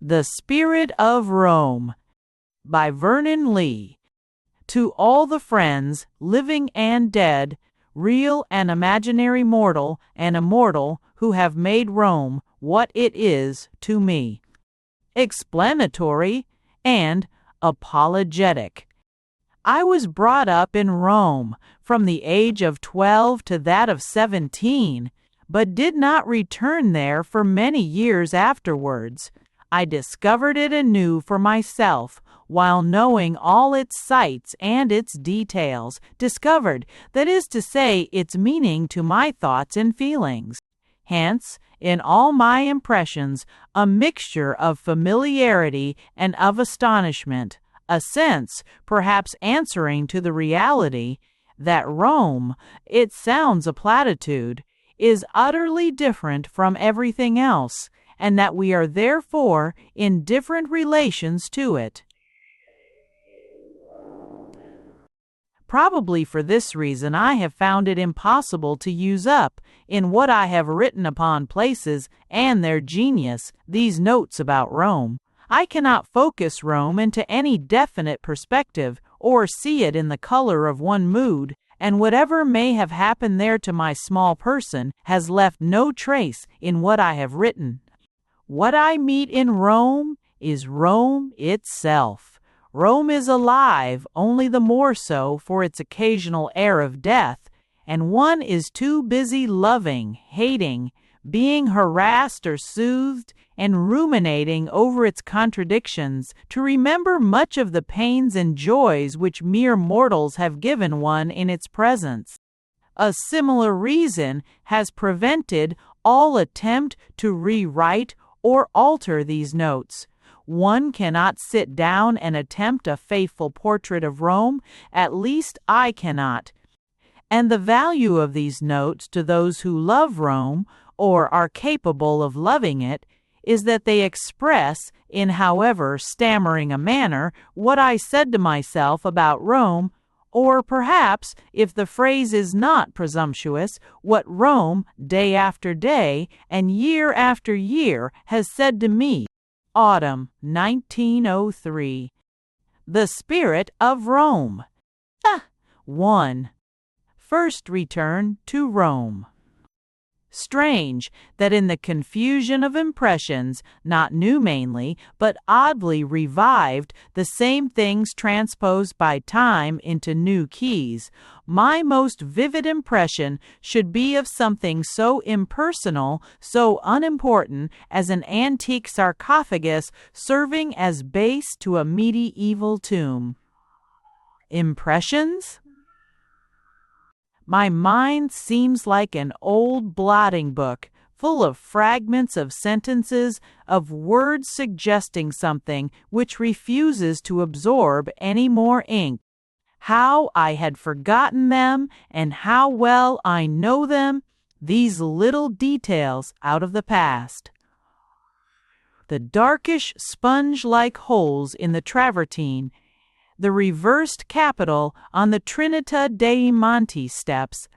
The Spirit of Rome by Vernon Lee. To all the friends, living and dead, real and imaginary, mortal and immortal, who have made Rome what it is to me. Explanatory and apologetic. I was brought up in Rome from the age of 12 to that of 17, but did not return there for many years afterwards. I discovered it anew for myself, while knowing all its sights and its details, discovered, that is to say, its meaning to my thoughts and feelings. Hence, in all my impressions, a mixture of familiarity and of astonishment, a sense, perhaps answering to the reality, that Rome, it sounds a platitude, is utterly different from everything else, and that we are therefore in different relations to it. Probably for this reason I have found it impossible to use up, in what I have written upon places and their genius, these notes about Rome. I cannot focus Rome into any definite perspective, or see it in the color of one mood, and whatever may have happened there to my small person has left no trace in what I have written. What I meet in Rome is Rome itself. Rome is alive, only the more so for its occasional air of death, and one is too busy loving, hating, being harassed or soothed, and ruminating over its contradictions to remember much of the pains and joys which mere mortals have given one in its presence. A similar reason has prevented all attempt to rewrite or alter these notes. One cannot sit down and attempt a faithful portrait of Rome, at least I cannot. And the value of these notes to those who love Rome, or are capable of loving it, is that they express, in however stammering a manner, what I said to myself about Rome, or perhaps, if the phrase is not presumptuous, what Rome, day after day and year after year, has said to me. Autumn 1903. The Spirit of Rome. 1. First return to Rome. Strange that in the confusion of impressions, not new mainly, but oddly revived, the same things transposed by time into new keys, my most vivid impression should be of something so impersonal, so unimportant, as an antique sarcophagus serving as base to a medieval tomb. Impressions? My mind seems like an old blotting book, full of fragments of sentences, of words suggesting something which refuses to absorb any more ink. How I had forgotten them, and how well I know them, these little details out of the past. The darkish sponge-like holes in the travertine, the reversed capital on the Trinità dei Monti steps,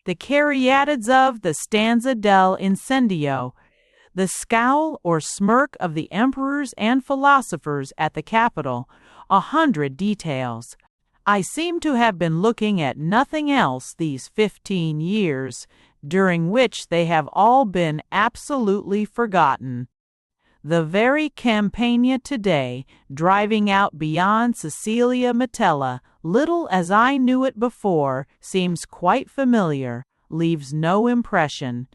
the caryatids of the Stanza dell'Incendio, the scowl or smirk of the emperors and philosophers at the Capitol, 100 details. I seem to have been looking at nothing else these 15 years, during which they have all been absolutely forgotten. The very Campagna today, driving out beyond Cecilia Metella, little as I knew it before, seems quite familiar, leaves no impression.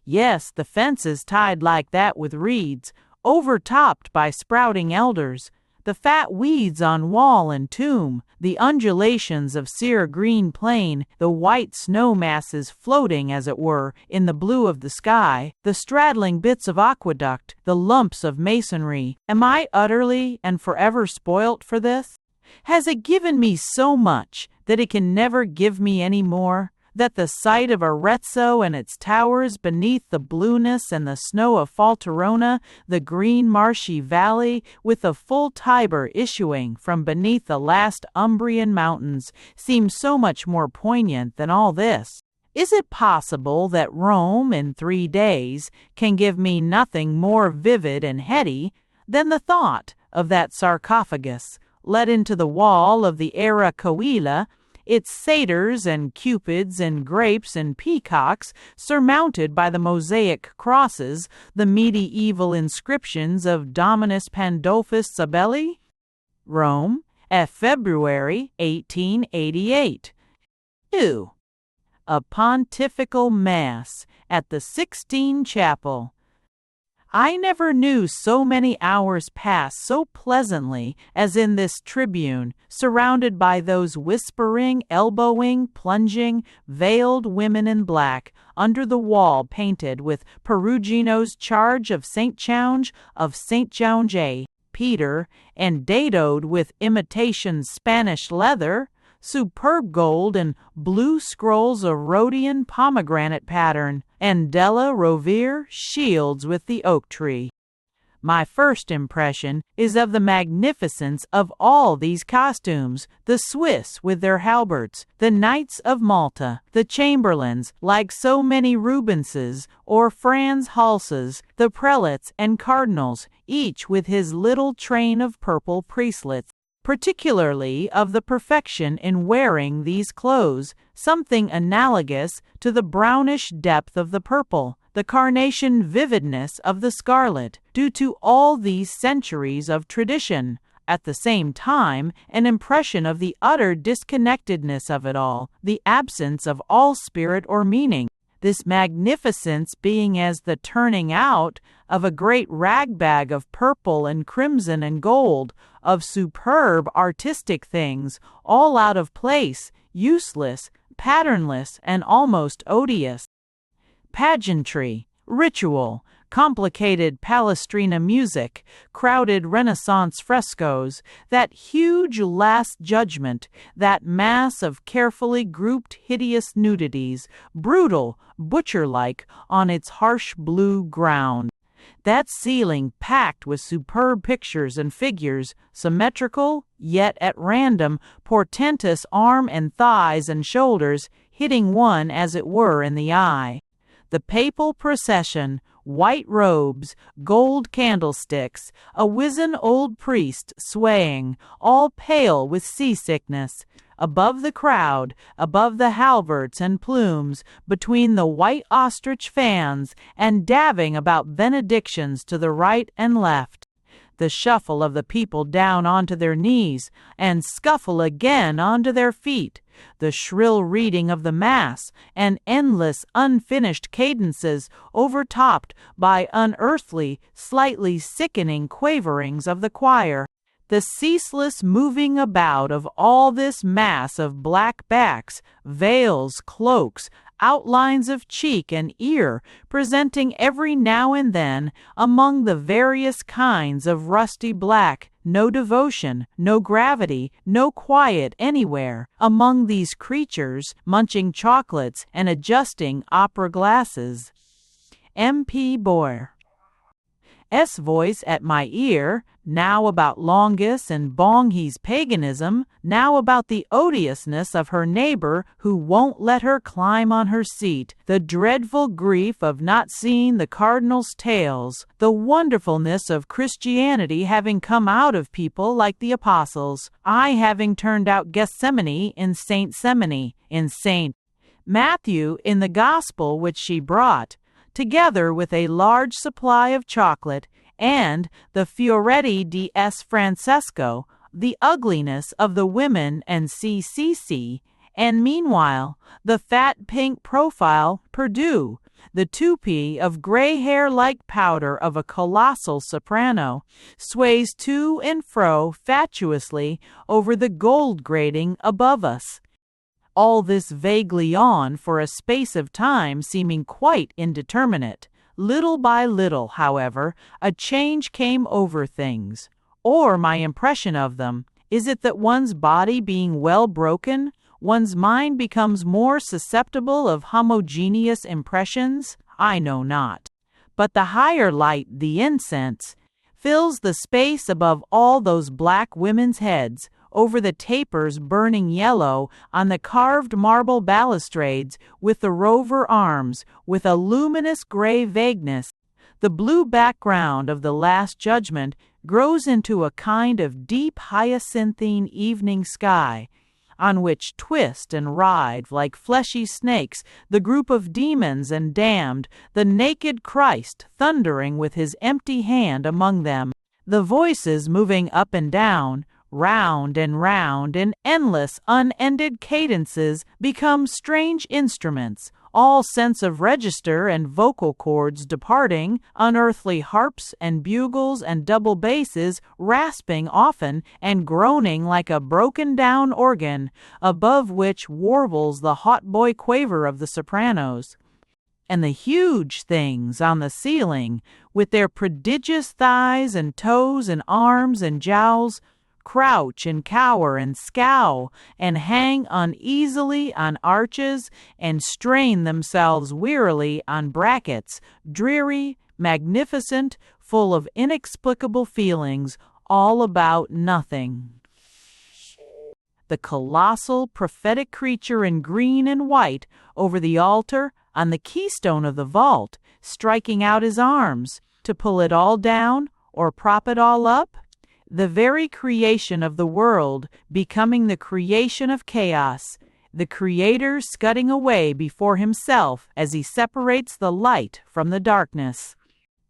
Yes, the fences tied like that with reeds, overtopped by sprouting elders, the fat weeds on wall and tomb, the undulations of sere green plain, the white snow masses floating, as it were, in the blue of the sky, the straddling bits of aqueduct, the lumps of masonry. Am I utterly and forever spoilt for this? Has it given me so much that it can never give me any more? That the sight of Arezzo and its towers beneath the blueness and the snow of Falterona, the green marshy valley, with the full Tiber issuing from beneath the last Umbrian mountains, seems so much more poignant than all this? Is it possible that Rome in 3 days can give me nothing more vivid and heady Then the thought of that sarcophagus, let into the wall of the Era Coeli, its satyrs and cupids and grapes and peacocks surmounted by the mosaic crosses, the medieval inscriptions of Dominus Pandolfus Sabelli? Rome, February 1888. 2. A Pontifical Mass at the Sixtine Chapel. I never knew so many hours pass so pleasantly as in this tribune, surrounded by those whispering, elbowing, plunging, veiled women in black, under the wall painted with Perugino's charge of St. Chouge, Peter, and dadoed with imitation Spanish leather, superb gold and blue scrolls of Rhodian pomegranate pattern, and Della Rovere shields with the oak tree. My first impression is of the magnificence of all these costumes, the Swiss with their halberds, the Knights of Malta, the chamberlains like so many Rubenses or Franz Halses, the prelates and cardinals, each with his little train of purple priestlets, particularly of the perfection in wearing these clothes, something analogous to the brownish depth of the purple, the carnation vividness of the scarlet, due to all these centuries of tradition. At the same time, an impression of the utter disconnectedness of it all, the absence of all spirit or meaning. This magnificence being as the turning out of a great rag-bag of purple and crimson and gold, of superb artistic things, all out of place, useless, patternless, and almost odious. Pageantry, ritual, complicated Palestrina music, crowded Renaissance frescoes, that huge Last Judgment, that mass of carefully grouped hideous nudities, brutal, butcher-like, on its harsh blue ground. That ceiling packed with superb pictures and figures, symmetrical, yet at random, portentous arm and thighs and shoulders, hitting one as it were in the eye. The papal procession, white robes, gold candlesticks, a wizen old priest swaying, all pale with seasickness. Above the crowd, above the halberds and plumes, between the white ostrich fans, and dabbing about benedictions to the right and left. The shuffle of the people down onto their knees, and scuffle again onto their feet. The shrill reading of the Mass, and endless unfinished cadences overtopped by unearthly, slightly sickening quaverings of the choir. The ceaseless moving about of all this mass of black backs, veils, cloaks, outlines of cheek and ear, presenting every now and then, among the various kinds of rusty black, no devotion, no gravity, no quiet anywhere, among these creatures, munching chocolates and adjusting opera glasses. M.P. Boyer. S. voice at my ear, now about Longus and Bonghi's paganism, now about the odiousness of her neighbor who won't let her climb on her seat, the dreadful grief of not seeing the cardinal's tails, the wonderfulness of Christianity having come out of people like the apostles, I having turned out Gethsemane in St. Semene, in St. Matthew in the gospel which she brought, together with a large supply of chocolate, and the Fioretti di S. Francesco, the ugliness of the women and CCC, and meanwhile the fat pink profile Perdue, the toupee of gray hair like powder of a colossal soprano, sways to and fro fatuously over the gold grating above us. All this vaguely on for a space of time seeming quite indeterminate. Little by little, however, a change came over things. Or my impression of them. Is it that one's body being well broken, one's mind becomes more susceptible of homogeneous impressions? I know not. But the higher light, the incense, fills the space above all those black women's heads, over the tapers burning yellow on the carved marble balustrades, with the rover arms, with a luminous gray vagueness. The blue background of the Last Judgment grows into a kind of deep hyacinthine evening sky, on which twist and writhe like fleshy snakes the group of demons and damned, the naked Christ thundering with his empty hand among them, the voices moving up and down, round and round in endless, unended cadences, become strange instruments, all sense of register and vocal cords departing, unearthly harps and bugles and double basses rasping often and groaning like a broken-down organ, above which warbles the hautboy quaver of the sopranos. And the huge things on the ceiling, with their prodigious thighs and toes and arms and jowls, crouch and cower and scowl and hang uneasily on arches and strain themselves wearily on brackets, dreary, magnificent, full of inexplicable feelings, all about nothing. The colossal prophetic creature in green and white over the altar on the keystone of the vault, striking out his arms to pull it all down or prop it all up, the very creation of the world becoming the creation of chaos, the Creator scudding away before himself as he separates the light from the darkness.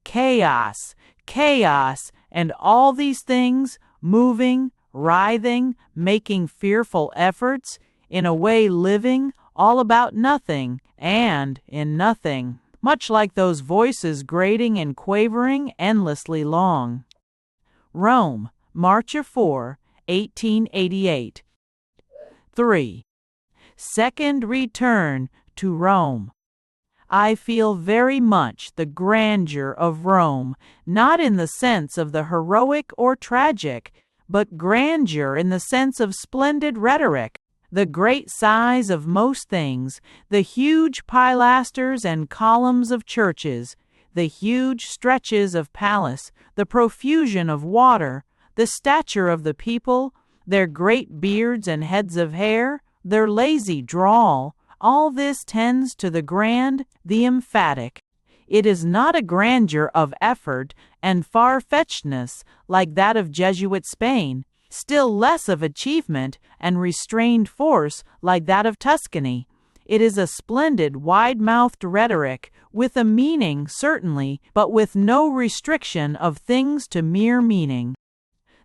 Chaos, chaos, and all these things moving, writhing, making fearful efforts, in a way living, all about nothing, and in nothing, much like those voices grating and quavering endlessly long. Rome, March 4, 1888. 3. Second return to Rome. I feel very much the grandeur of Rome, not in the sense of the heroic or tragic, but grandeur in the sense of splendid rhetoric, the great size of most things, the huge pilasters and columns of churches, the huge stretches of palace, the profusion of water, the stature of the people, their great beards and heads of hair, their lazy drawl, all this tends to the grand, the emphatic. It is not a grandeur of effort and far-fetchedness like that of Jesuit Spain, still less of achievement and restrained force like that of Tuscany. It is a splendid, wide-mouthed rhetoric, with a meaning, certainly, but with no restriction of things to mere meaning.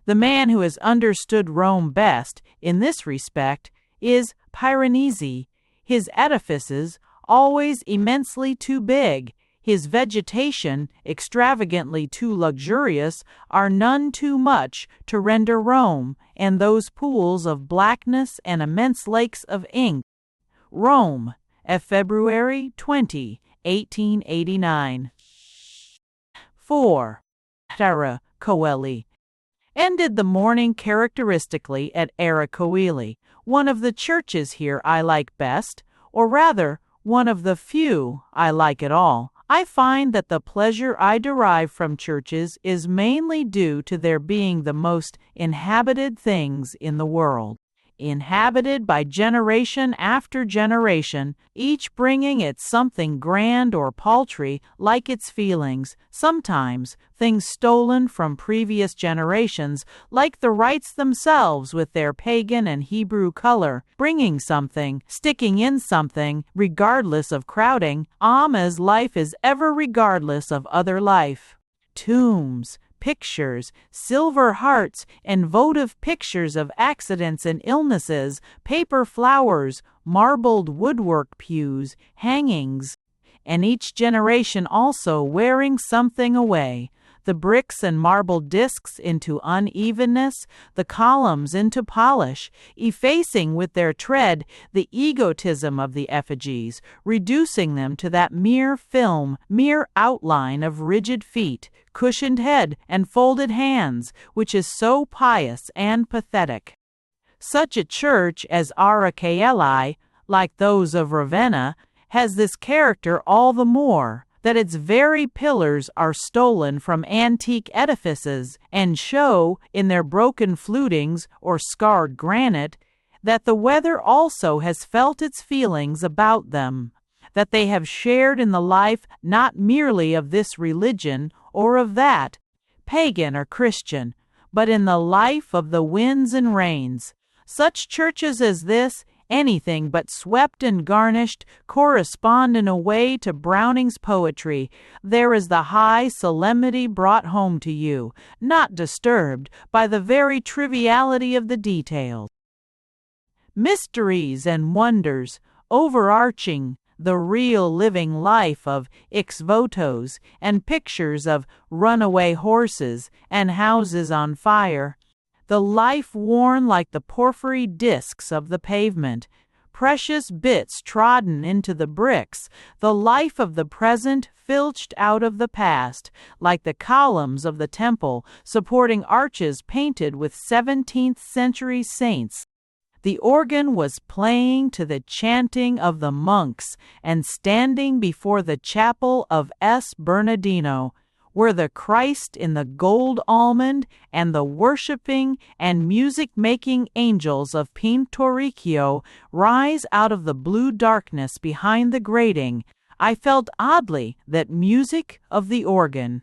The man who has understood Rome best, in this respect, is Piranesi. His edifices, always immensely too big, his vegetation, extravagantly too luxurious, are none too much to render Rome, and those pools of blackness and immense lakes of ink. Rome, February 20, 1889. 4. Era Coeli. Ended the morning characteristically at Era Coeli, one of the churches here I like best, or rather, one of the few I like at all. I find that the pleasure I derive from churches is mainly due to their being the most inhabited things in the world. Inhabited by generation after generation, each bringing its something grand or paltry like its feelings, sometimes things stolen from previous generations, like the rites themselves with their pagan and Hebrew color, bringing something, sticking in something, regardless of crowding, as life is ever regardless of other life. Tombs, pictures, silver hearts, and votive pictures of accidents and illnesses, paper flowers, marbled woodwork pews, hangings, and each generation also wearing something away, the bricks and marble discs into unevenness, the columns into polish, effacing with their tread the egotism of the effigies, reducing them to that mere film, mere outline of rigid feet, cushioned head, and folded hands, which is so pious and pathetic. Such a church as Ara Coeli, like those of Ravenna, has this character all the more, that its very pillars are stolen from antique edifices, and show, in their broken flutings or scarred granite, that the weather also has felt its feelings about them, that they have shared in the life not merely of this religion or of that, pagan or Christian, but in the life of the winds and rains. Such churches as this, anything but swept and garnished, correspond in a way to Browning's poetry. There is the high solemnity brought home to you, not disturbed by the very triviality of the details. Mysteries and wonders, overarching the real living life of ex votos, and pictures of runaway horses and houses on fire, the life worn like the porphyry discs of the pavement, precious bits trodden into the bricks, the life of the present filched out of the past, like the columns of the temple supporting arches painted with 17th-century saints. The organ was playing to the chanting of the monks, and standing before the chapel of S. Bernardino were the Christ in the gold almond and the worshipping and music-making angels of Pinturicchio rise out of the blue darkness behind the grating. I felt oddly that music of the organ,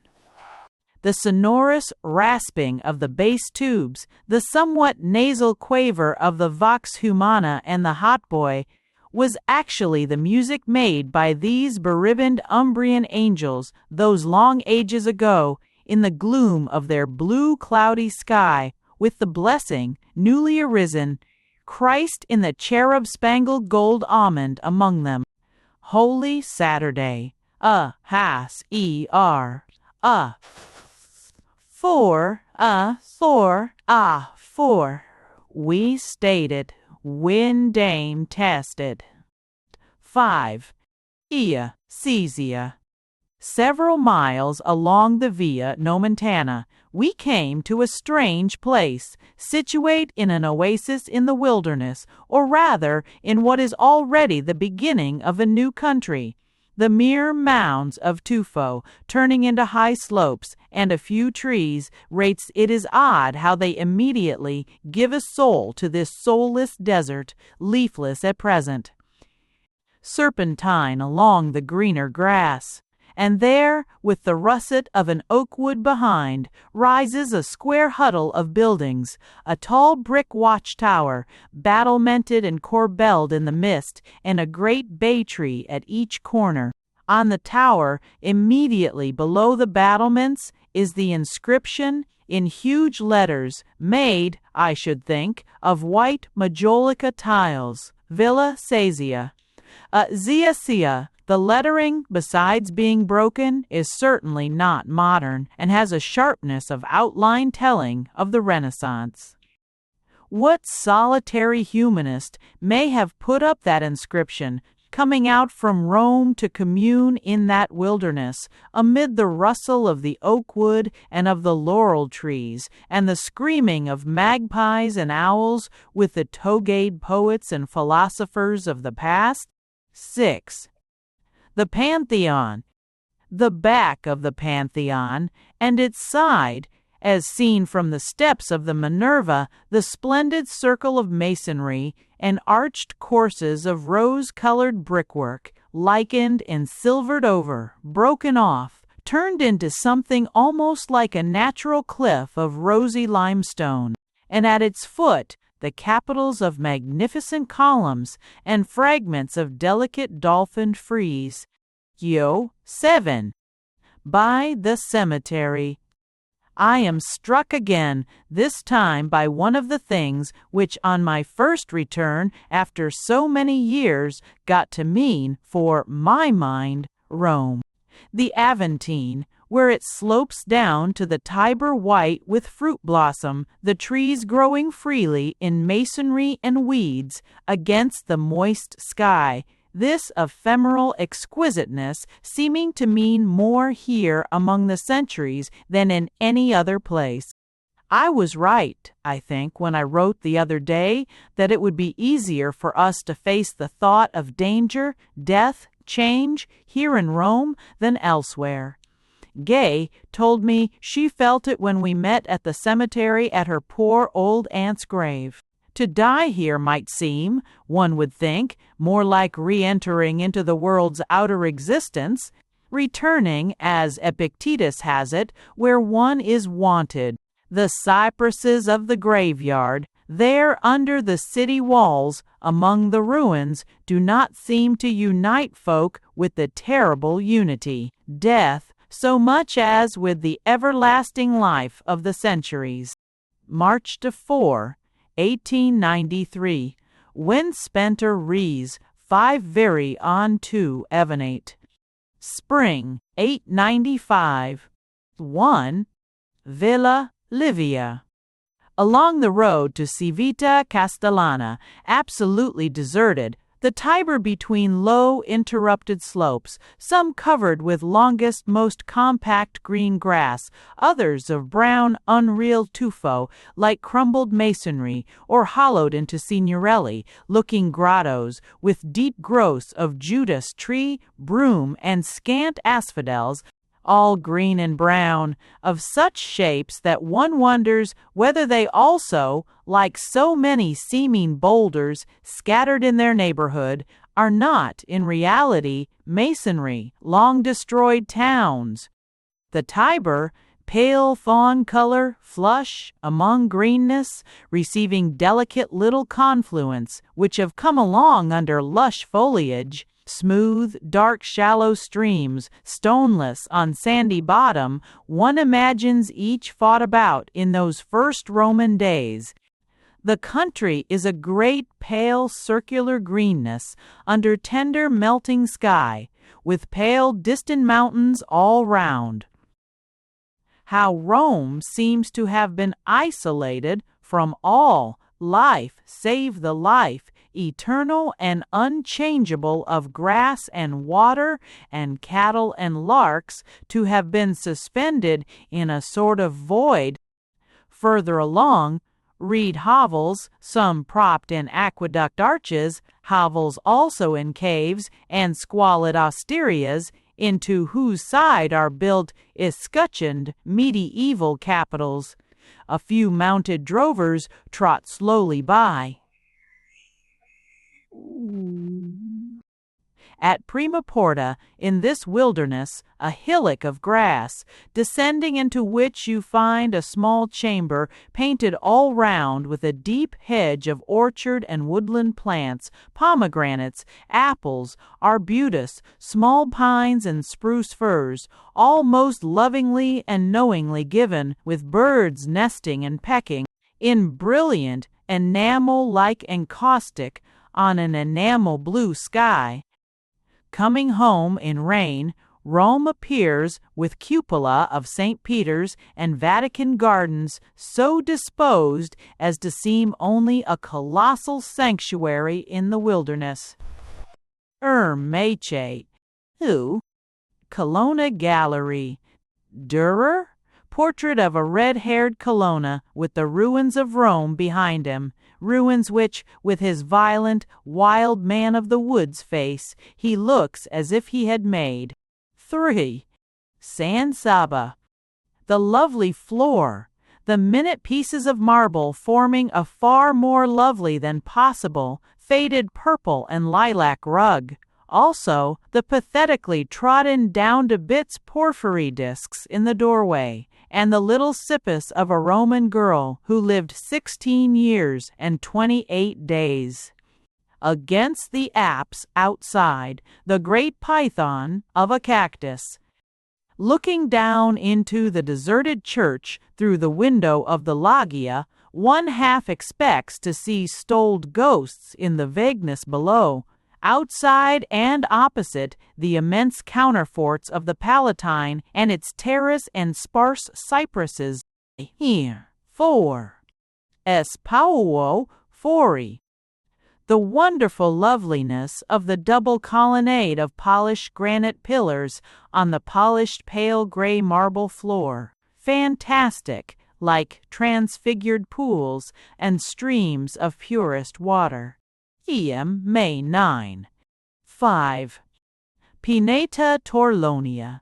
the sonorous rasping of the bass tubes, the somewhat nasal quaver of the vox humana and the hautboy, was actually the music made by these beribboned Umbrian angels those long ages ago, in the gloom of their blue cloudy sky, with the blessing, newly arisen, Christ in the cherub-spangled gold almond among them. Holy Saturday, for we stated, when dame tested. 5. Caesia. Several miles along the Via Nomentana, we came to a strange place, situate in an oasis in the wilderness, or rather in what is already the beginning of a new country. The mere mounds of tuffo, turning into high slopes, and a few trees, rates it is odd how they immediately give a soul to this soulless desert, leafless at present. Serpentine along the greener grass, and there, with the russet of an oak wood behind, rises a square huddle of buildings, a tall brick watchtower, battlemented and corbelled in the mist, and a great bay tree at each corner. On the tower, immediately below the battlements, is the inscription, in huge letters, made, I should think, of white majolica tiles, Villa Caesia. Zia. The lettering, besides being broken, is certainly not modern, and has a sharpness of outline telling of the Renaissance. What solitary humanist may have put up that inscription, coming out from Rome to commune in that wilderness, amid the rustle of the oak wood and of the laurel trees, and the screaming of magpies and owls, with the togaed poets and philosophers of the past? 6. The Pantheon. The back of the Pantheon, and its side, as seen from the steps of the Minerva, the splendid circle of masonry and arched courses of rose-colored brickwork, lichened and silvered over, broken off, turned into something almost like a natural cliff of rosy limestone, and at its foot the capitals of magnificent columns and fragments of delicate dolphined frieze. 7. By the cemetery. I am struck again, this time by one of the things which on my first return after so many years got to mean, for my mind, Rome. The Aventine, where it slopes down to the Tiber white with fruit blossom, the trees growing freely in masonry and weeds against the moist sky, this ephemeral exquisiteness seeming to mean more here among the centuries than in any other place. I was right, I think, when I wrote the other day that it would be easier for us to face the thought of danger, death, change here in Rome than elsewhere. Gay told me she felt it when we met at the cemetery at her poor old aunt's grave. To die here might seem, one would think, more like re-entering into the world's outer existence. returning, as Epictetus has it, where one is wanted. The cypresses of the graveyard, there under the city walls, among the ruins, do not seem to unite folk with the terrible unity, death, so much as with the everlasting life of the centuries. March 4, 1893. When Spenter Rees, 5 very on 2 Evanate. Spring, 895. 1. Villa Livia. Along the road to Civita Castellana, absolutely deserted, the Tiber between low, interrupted slopes, some covered with longest, most compact green grass, others of brown, unreal tuffo, like crumbled masonry, or hollowed into signorelli-looking grottos, with deep growths of Judas tree, broom, and scant asphodels, all green and brown, of such shapes that one wonders whether they also, like so many seeming boulders scattered in their neighborhood, are not, in reality, masonry, long-destroyed towns. The Tiber, pale fawn color, flush, among greenness, receiving delicate little confluents which have come along under lush foliage, smooth, dark, shallow streams, stoneless on sandy bottom, one imagines each fought about in those first Roman days. The country is a great pale circular greenness under tender melting sky, with pale distant mountains all round. How Rome seems to have been isolated from all life save the life eternal and unchangeable of grass and water and cattle and larks, to have been suspended in a sort of void. Further along, read hovels, some propped in aqueduct arches, hovels also in caves, and squalid osterias, into whose side are built escutcheoned medieval capitals. A few mounted drovers trot slowly by. At Prima Porta, in this wilderness, a hillock of grass, descending into which you find a small chamber painted all round with a deep hedge of orchard and woodland plants, pomegranates, apples, arbutus, small pines, and spruce firs, all most lovingly and knowingly given, with birds nesting and pecking, in brilliant, enamel-like encaustic, on an enamel blue sky. Coming home in rain, Rome appears with cupola of St. Peter's and Vatican gardens so disposed as to seem only a colossal sanctuary in the wilderness. Mece. Who? Colonna Gallery. Dürer? Portrait of a red-haired Colonna with the ruins of Rome behind him, ruins which, with his violent, wild man-of-the-woods face, he looks as if he had made. 3. San Saba. The lovely floor, the minute pieces of marble forming a far more lovely than possible, faded purple and lilac rug. Also, the pathetically trodden down to bits porphyry discs in the doorway, and the little sippus of a Roman girl who lived 16 years and 28 days. Against the apse outside, the great python of a cactus. Looking down into the deserted church through the window of the loggia, one half expects to see stoled ghosts in the vagueness below. Outside and opposite, the immense counterforts of the Palatine and its terrace and sparse cypresses. Here. 4. Es Pauo Fori. The wonderful loveliness of the double colonnade of polished granite pillars on the polished pale gray marble floor. Fantastic, like transfigured pools and streams of purest water. May 9. 5. Pineta Torlonia.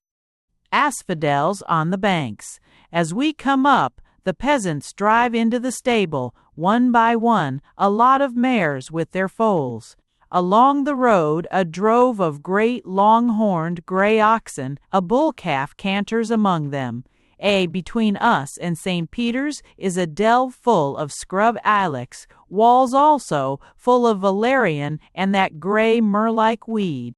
Asphodels on the banks. As we come up, the peasants drive into the stable, one by one, a lot of mares with their foals. Along the road, a drove of great long-horned gray oxen, a bull-calf canters among them. Between us and St. Peter's is a delve full of scrub ilex, walls also full of valerian and that gray myrrh-like weed.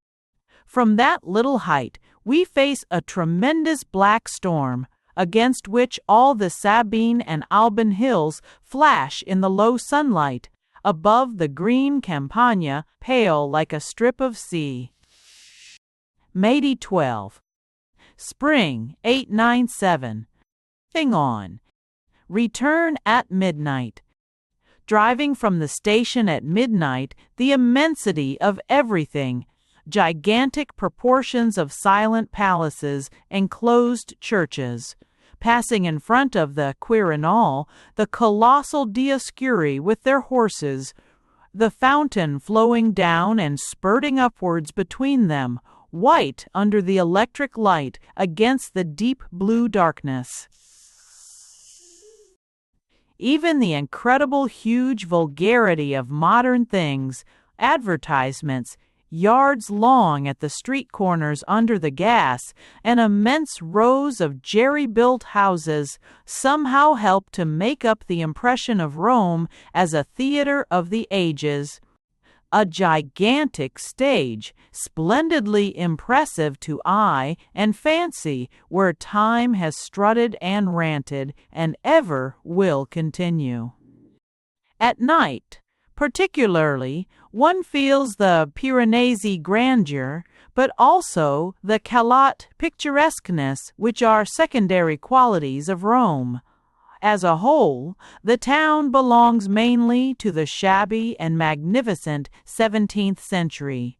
From that little height, we face a tremendous black storm, against which all the Sabine and Alban hills flash in the low sunlight, above the green Campagna, pale like a strip of sea. May 12. Spring 897. Thing on. Return at midnight. Driving from the station at midnight, the immensity of everything, gigantic proportions of silent palaces and closed churches, passing in front of the Quirinal, the colossal Dioscuri with their horses, the fountain flowing down and spurting upwards between them, white under the electric light against the deep blue darkness. Even the incredible huge vulgarity of modern things, advertisements, yards long at the street corners under the gas, and immense rows of jerry-built houses somehow help to make up the impression of Rome as a theater of the ages. A gigantic stage, splendidly impressive to eye and fancy, where time has strutted and ranted, and ever will continue. At night, particularly, one feels the Piranesi grandeur, but also the calotte picturesqueness, which are secondary qualities of Rome. As a whole, the town belongs mainly to the shabby and magnificent 17th century.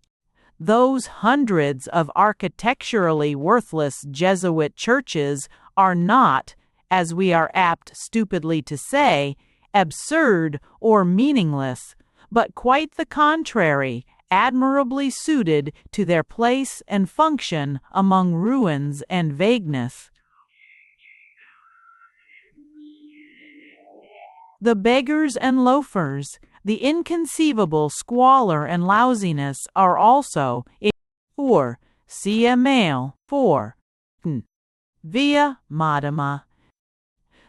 Those hundreds of architecturally worthless Jesuit churches are not, as we are apt stupidly to say, absurd or meaningless, but quite the contrary, admirably suited to their place and function among ruins and vagueness. The beggars and loafers, the inconceivable squalor and lousiness are also in 4. Sia male 4. Via Madama.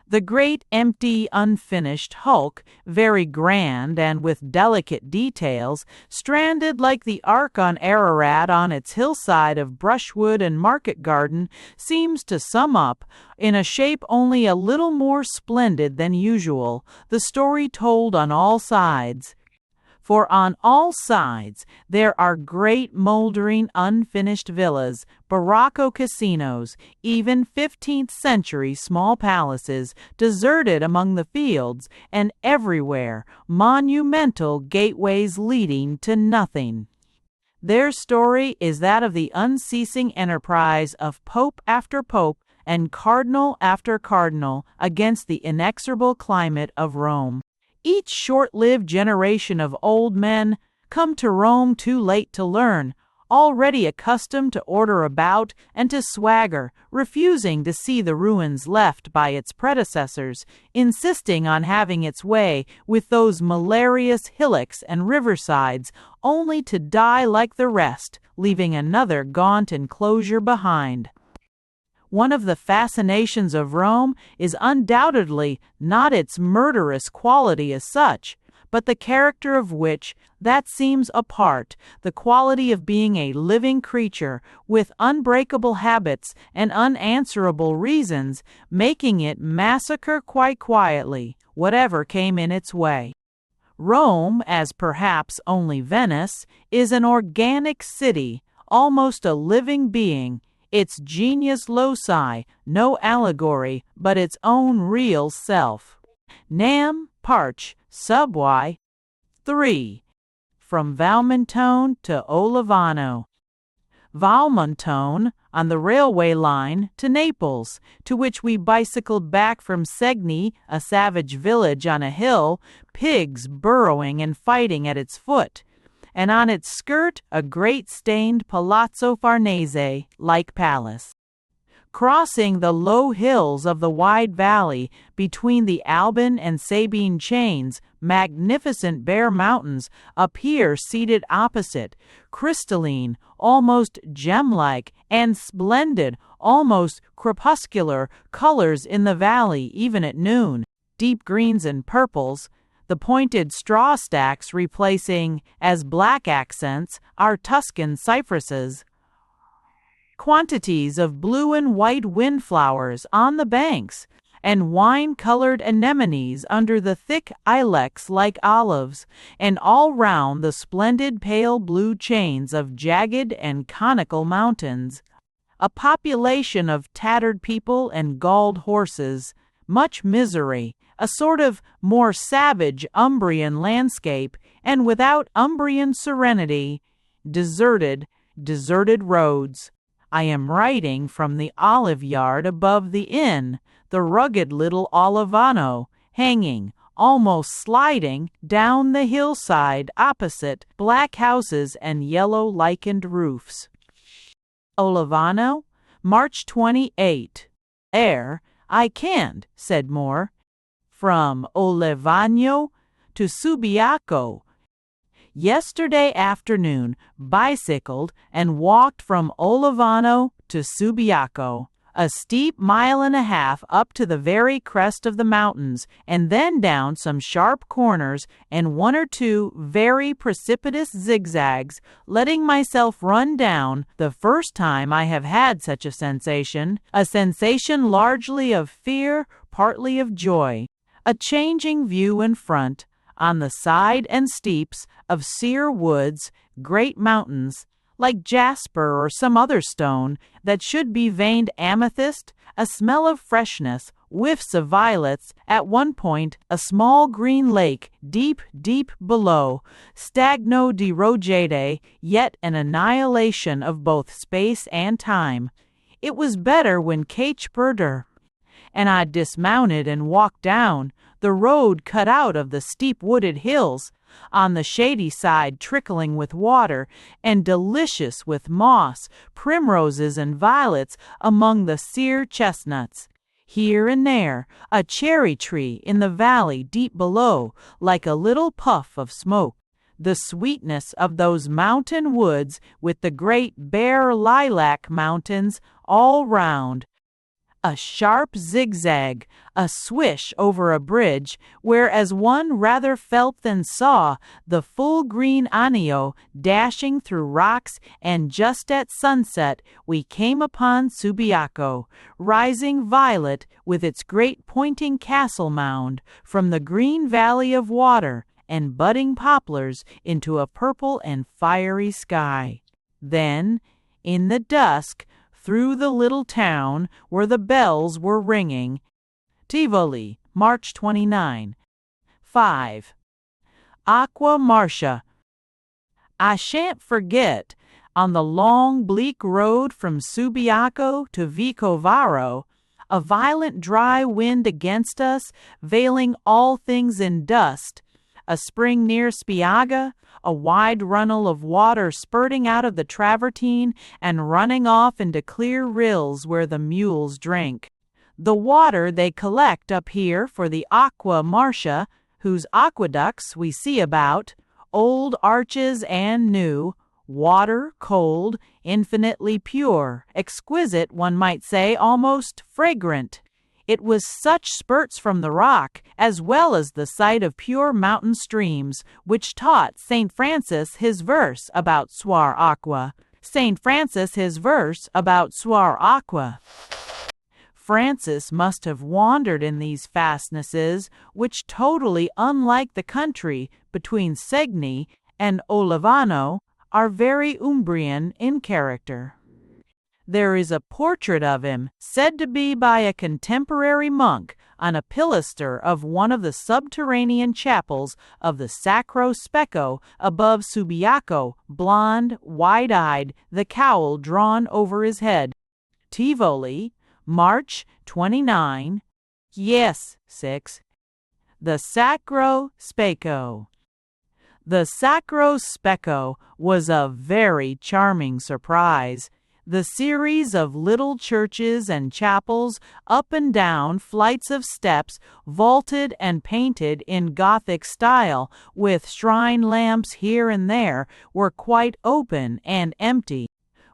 The great empty unfinished hulk, very grand and with delicate details, stranded like the Ark on Ararat on its hillside of brushwood and market garden, seems to sum up, in a shape only a little more splendid than usual, the story told on all sides. For on all sides there are great moldering unfinished villas, Barocco casinos, even 15th-century small palaces deserted among the fields, and everywhere monumental gateways leading to nothing. Their story is that of the unceasing enterprise of pope after pope and cardinal after cardinal against the inexorable climate of Rome. Each short-lived generation of old men come to Rome too late to learn, already accustomed to order about and to swagger, refusing to see the ruins left by its predecessors, insisting on having its way with those malarious hillocks and riversides, only to die like the rest, leaving another gaunt enclosure behind. One of the fascinations of Rome is undoubtedly not its murderous quality as such, but the character of which that seems apart, the quality of being a living creature with unbreakable habits and unanswerable reasons, making it massacre quite quietly whatever came in its way. Rome, as perhaps only Venice, is an organic city, almost a living being, its genius loci, no allegory, but its own real self. Nam, Parch, Subway. 3. From Valmontone to Olivano. Valmontone, on the railway line to Naples, to which we bicycled back from Segni, a savage village on a hill, pigs burrowing and fighting at its foot, and on its skirt a great stained Palazzo Farnese-like palace. Crossing the low hills of the wide valley between the Alban and Sabine chains, magnificent bare mountains appear seated opposite, crystalline, almost gem-like, and splendid, almost crepuscular colors in the valley even at noon, deep greens and purples, the pointed straw stacks replacing, as black accents, our Tuscan cypresses. Quantities of blue and white windflowers on the banks, and wine-colored anemones under the thick ilex-like olives, and all round the splendid pale blue chains of jagged and conical mountains. A population of tattered people and galled horses, much misery, a sort of more savage Umbrian landscape, and without Umbrian serenity, deserted roads. I am writing from the olive yard above the inn, the rugged little Olivano, hanging, almost sliding, down the hillside opposite, black houses and yellow lichened roofs. Olivano, March 28. I can't, said Moore. From Olivano to Subiaco. Yesterday afternoon, bicycled and walked from Olivano to Subiaco, a steep 1.5 miles up to the very crest of the mountains, and then down some sharp corners and 1 or 2 very precipitous zigzags, letting myself run down, the first time I have had such a sensation largely of fear, partly of joy. A changing view in front, on the side and steeps of sere woods, great mountains, like jasper or some other stone that should be veined amethyst, a smell of freshness, whiffs of violets, at one point a small green lake, deep below, stagno di rogede, yet an annihilation of both space and time. It was better when Cache Burder, and I dismounted and walked down, the road cut out of the steep wooded hills, on the shady side trickling with water, and delicious with moss, primroses and violets among the sere chestnuts. Here and there, a cherry tree in the valley deep below, like a little puff of smoke. The sweetness of those mountain woods with the great bare lilac mountains all round. A sharp zigzag, a swish over a bridge, where as one rather felt than saw the full green Anio dashing through rocks, and just at sunset we came upon Subiaco, rising violet with its great pointing castle mound from the green valley of water and budding poplars into a purple and fiery sky. Then, in the dusk, through the little town where the bells were ringing. Tivoli, March 29. 5. Acqua Marcia. I shan't forget, on the long bleak road from Subiaco to Vicovaro, a violent dry wind against us, veiling all things in dust, a spring near Spiaggia, a wide runnel of water spurting out of the travertine and running off into clear rills where the mules drink. The water they collect up here for the Acqua Marcia, whose aqueducts we see about, old arches and new, water cold, infinitely pure, exquisite, one might say, almost fragrant. It was such spurts from the rock, as well as the sight of pure mountain streams, which taught St. Francis his verse about suor aqua. St. Francis his verse about suor aqua. Francis must have wandered in these fastnesses, which, totally unlike the country between Segni and Olivano, are very Umbrian in character. There is a portrait of him, said to be by a contemporary monk, on a pilaster of one of the subterranean chapels of the Sacro Specco above Subiaco, blond, wide-eyed, the cowl drawn over his head. Tivoli, March 29. Yes, 6. The Sacro Specco. The Sacro Specco was a very charming surprise. The series of little churches and chapels, up and down flights of steps, vaulted and painted in Gothic style, with shrine lamps here and there, were quite open and empty.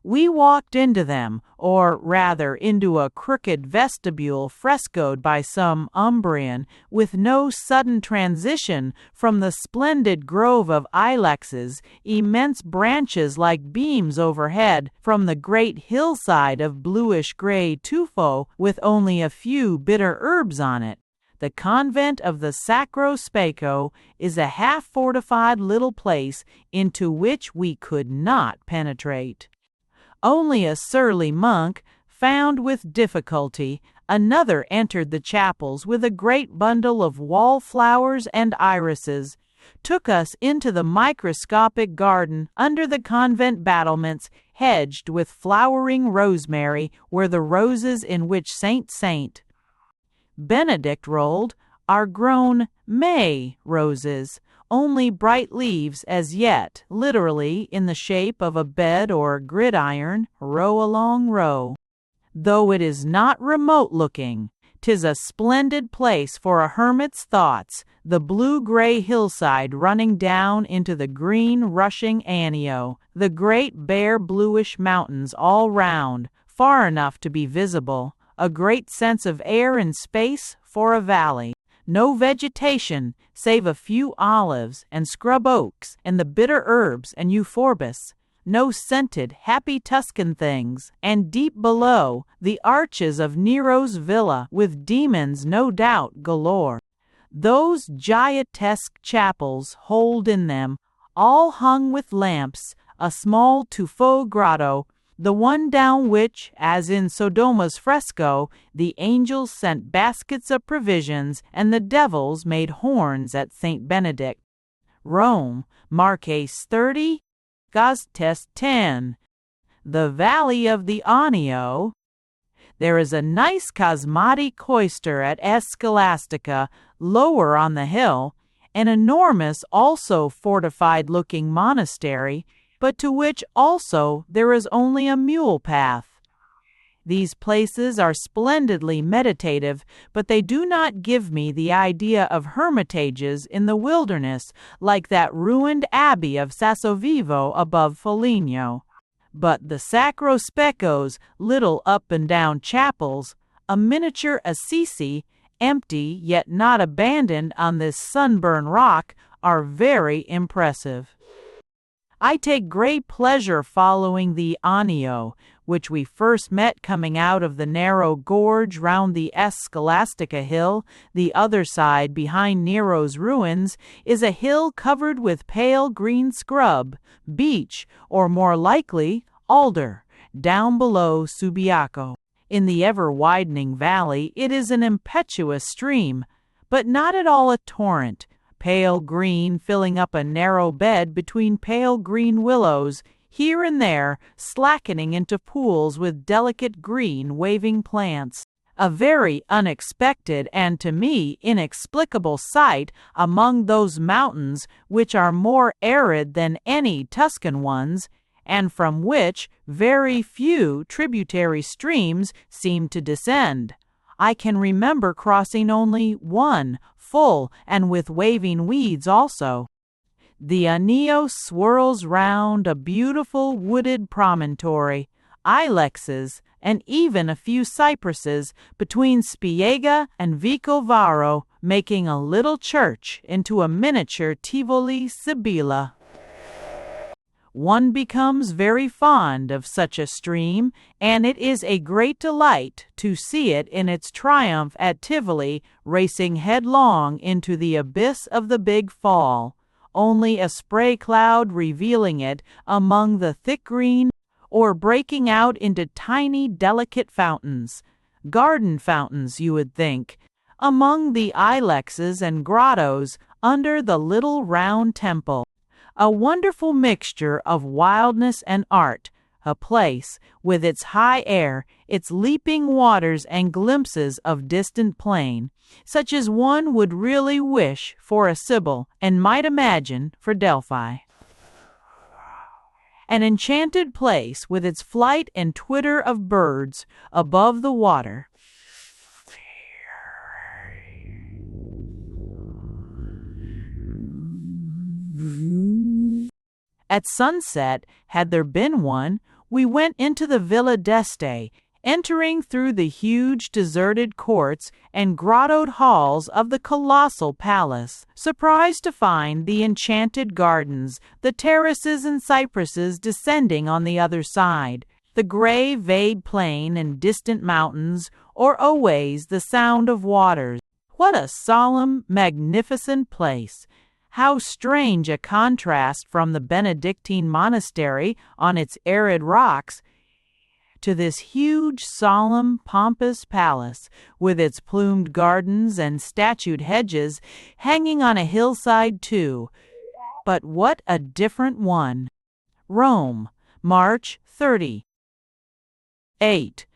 We walked into them, or rather into a crooked vestibule frescoed by some Umbrian, with no sudden transition from the splendid grove of ilexes, immense branches like beams overhead, from the great hillside of bluish-gray tuffo with only a few bitter herbs on it. The convent of the Sacro Specco is a half-fortified little place into which we could not penetrate. Only a surly monk, found with difficulty. Another entered the chapels with a great bundle of wallflowers and irises, took us into the microscopic garden under the convent battlements, hedged with flowering rosemary, where the roses in which Saint Benedict rolled are grown May roses, only bright leaves as yet, literally in the shape of a bed or gridiron, row along row. Though it is not remote-looking, 'tis a splendid place for a hermit's thoughts, the blue-gray hillside running down into the green rushing Anio, the great bare bluish mountains all round, far enough to be visible, a great sense of air and space for a valley. No vegetation, save a few olives and scrub oaks and the bitter herbs and euphorbus. No scented, happy Tuscan things, and deep below, the arches of Nero's villa, with demons no doubt galore. Those gigantesque chapels hold in them, all hung with lamps, a small tuffo grotto, the one down which, as in Sodoma's fresco, the angels sent baskets of provisions and the devils made horns at St. Benedict. Rome, Marques 30, Gaztes 10. The valley of the Anio. There is a nice Cosmati cloister at Scholastica, lower on the hill, an enormous, also fortified-looking monastery, but to which also there is only a mule path. These places are splendidly meditative, but they do not give me the idea of hermitages in the wilderness like that ruined abbey of Sassovivo above Foligno. But the Sacro Specco's little up-and-down chapels, a miniature Assisi, empty yet not abandoned on this sunburned rock, are very impressive. I take great pleasure following the Anio, which we first met coming out of the narrow gorge round the Scholastica hill. The other side, behind Nero's ruins, is a hill covered with pale green scrub, beech, or more likely, alder, down below Subiaco. In the ever-widening valley it is an impetuous stream, but not at all a torrent, pale green filling up a narrow bed between pale green willows, here and there slackening into pools with delicate green waving plants. A very unexpected and to me inexplicable sight among those mountains which are more arid than any Tuscan ones, and from which very few tributary streams seem to descend. I can remember crossing only one, full and with waving weeds also. The Anio swirls round a beautiful wooded promontory, ilexes, and even a few cypresses between Spiega and Vicovaro, making a little church into a miniature Tivoli Sibylla. One becomes very fond of such a stream, and it is a great delight to see it in its triumph at Tivoli, racing headlong into the abyss of the big fall, only a spray cloud revealing it among the thick green, or breaking out into tiny delicate fountains, garden fountains you would think, among the ilexes and grottos under the little round temple. A wonderful mixture of wildness and art, a place, with its high air, its leaping waters and glimpses of distant plain, such as one would really wish for a Sibyl and might imagine for Delphi. an enchanted place with its flight and twitter of birds above the water. At sunset, had there been one, we went into the Villa d'Este, entering through the huge deserted courts and grottoed halls of the colossal palace, surprised to find the enchanted gardens, the terraces and cypresses descending on the other side, the gray vague plain and distant mountains, or always the sound of waters. What a solemn, magnificent place! How strange a contrast from the Benedictine monastery on its arid rocks to this huge, solemn, pompous palace, with its plumed gardens and statued hedges hanging on a hillside too. But what a different one! Rome, March 30. 8.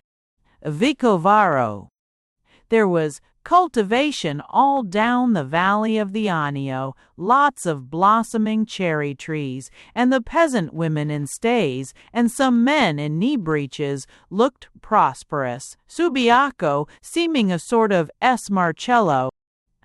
Vicovaro. There was cultivation all down the valley of the Anio, lots of blossoming cherry trees, and the peasant women in stays and some men in knee breeches looked prosperous, Subiaco seeming a sort of S. Marcello.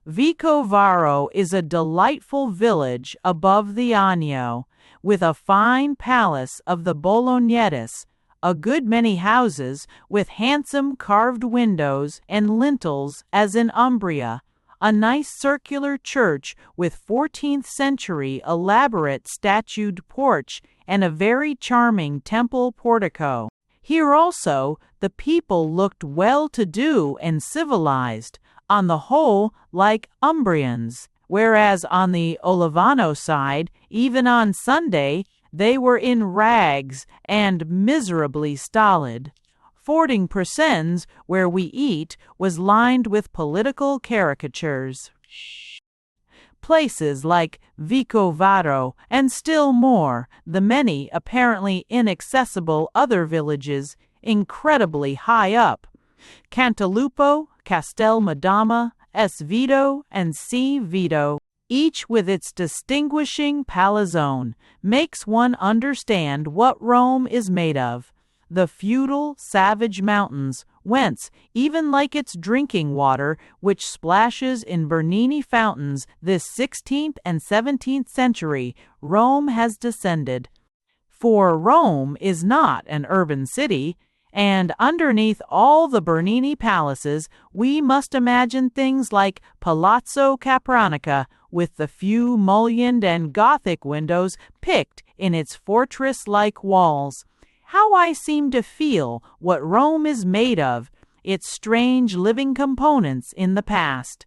Vicovaro is a delightful village above the Anio, with a fine palace of the Bolognettes, a good many houses with handsome carved windows and lintels as in Umbria, a nice circular church with 14th-century elaborate statued porch, and a very charming temple portico. Here also the people looked well-to-do and civilized, on the whole like Umbrians, whereas on the Olivano side, even on Sunday, they were in rags and miserably stolid. Fording Presens, where we eat, was lined with political caricatures. Places like Vicovaro, and still more, the many apparently inaccessible other villages, incredibly high up, Cantalupo, Castel Madama, S. Vito, and C. Vito, each with its distinguishing palazone, makes one understand what Rome is made of. The feudal, savage mountains, whence, even like its drinking water, which splashes in Bernini fountains this 16th and 17th century, Rome has descended. For Rome is not an urban city, and underneath all the Bernini palaces we must imagine things like Palazzo Capranica, with the few mullioned and Gothic windows picked in its fortress-like walls. How I seem to feel what Rome is made of, its strange living components in the past.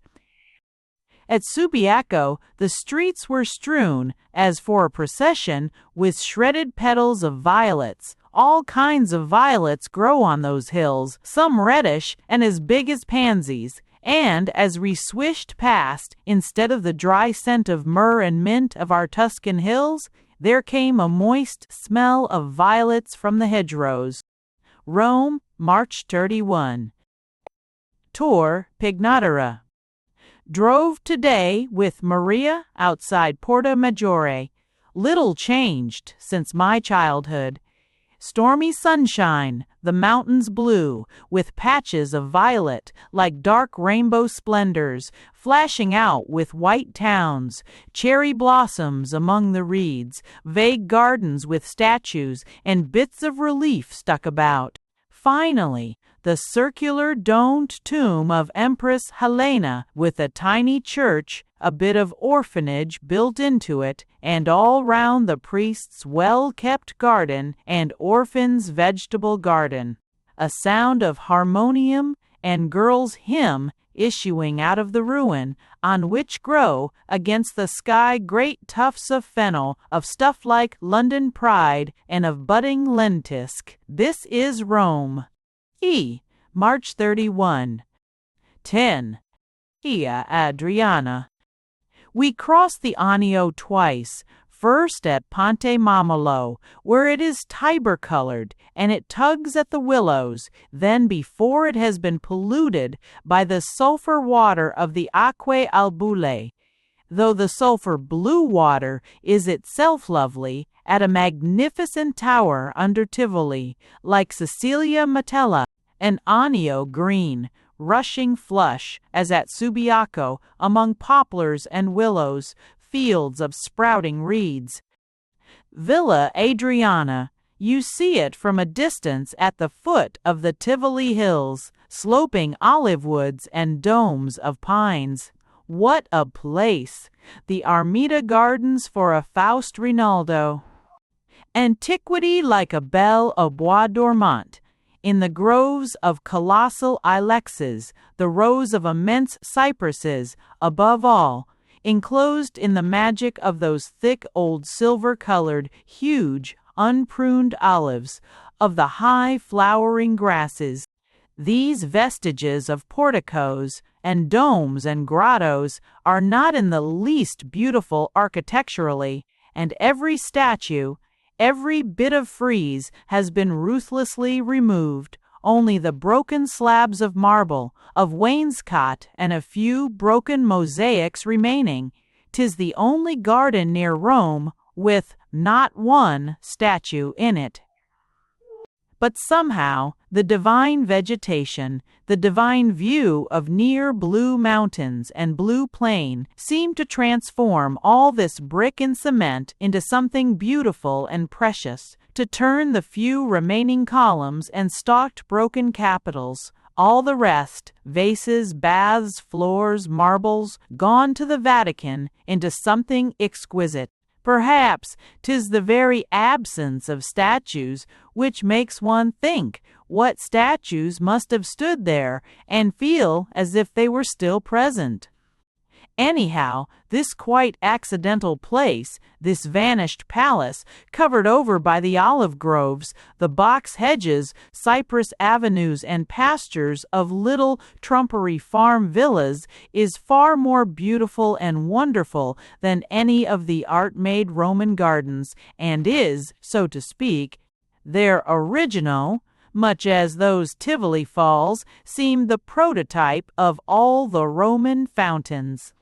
At Subiaco, the streets were strewn, as for a procession, with shredded petals of violets. All kinds of violets grow on those hills, some reddish and as big as pansies, and as we swished past, instead of the dry scent of myrrh and mint of our Tuscan hills, there came a moist smell of violets from the hedgerows. Rome, March 31. Tor Pignatera. Drove today with Maria outside Porta Maggiore. Little changed since my childhood. Stormy sunshine, the mountains blue, with patches of violet like dark rainbow splendors, flashing out with white towns, cherry blossoms among the reeds, vague gardens with statues, and bits of relief stuck about. Finally, the circular domed tomb of Empress Helena, with a tiny church, a bit of orphanage built into it, and all round the priest's well-kept garden and orphan's vegetable garden. A sound of harmonium and girls' hymn issuing out of the ruin, on which grow against the sky great tufts of fennel, of stuff like London pride, and of budding lentisk. This is Rome. March 31. 10. Ia Adriana. We crossed the Anio twice, first at Ponte Mamolo, where it is Tiber-colored, and it tugs at the willows, then before it has been polluted by the sulphur water of the Acque Albule. though the sulphur blue water is itself lovely, at a magnificent tower under Tivoli, like Cecilia Metella, an Anio green, rushing flush, as at Subiaco, among poplars and willows, fields of sprouting reeds. Villa Adriana, you see it from a distance at the foot of the Tivoli hills, sloping olive woods and domes of pines. What a place! The Armida Gardens for a Faust Rinaldo. Antiquity like a belle au bois dormant. In the groves of colossal ilexes, the rows of immense cypresses, above all, enclosed in the magic of those thick old silver-colored, huge, unpruned olives, of the high flowering grasses. These vestiges of porticos and domes and grottos are not in the least beautiful architecturally, and every statue, every bit of frieze has been ruthlessly removed, only the broken slabs of marble, of wainscot, and a few broken mosaics remaining. 'Tis the only garden near Rome with not one statue in it. But somehow the divine vegetation, the divine view of near blue mountains and blue plain seemed to transform all this brick and cement into something beautiful and precious, to turn the few remaining columns and stalked broken capitals, all the rest, vases, baths, floors, marbles, gone to the Vatican, into something exquisite. Perhaps 'tis the very absence of statues which makes one think what statues must have stood there and feel as if they were still present. Anyhow, this quite accidental place, this vanished palace, covered over by the olive groves, the box hedges, cypress avenues, and pastures of little trumpery farm villas, is far more beautiful and wonderful than any of the art-made Roman gardens, and is, so to speak, their original, much as those Tivoli falls seem the prototype of all the Roman fountains.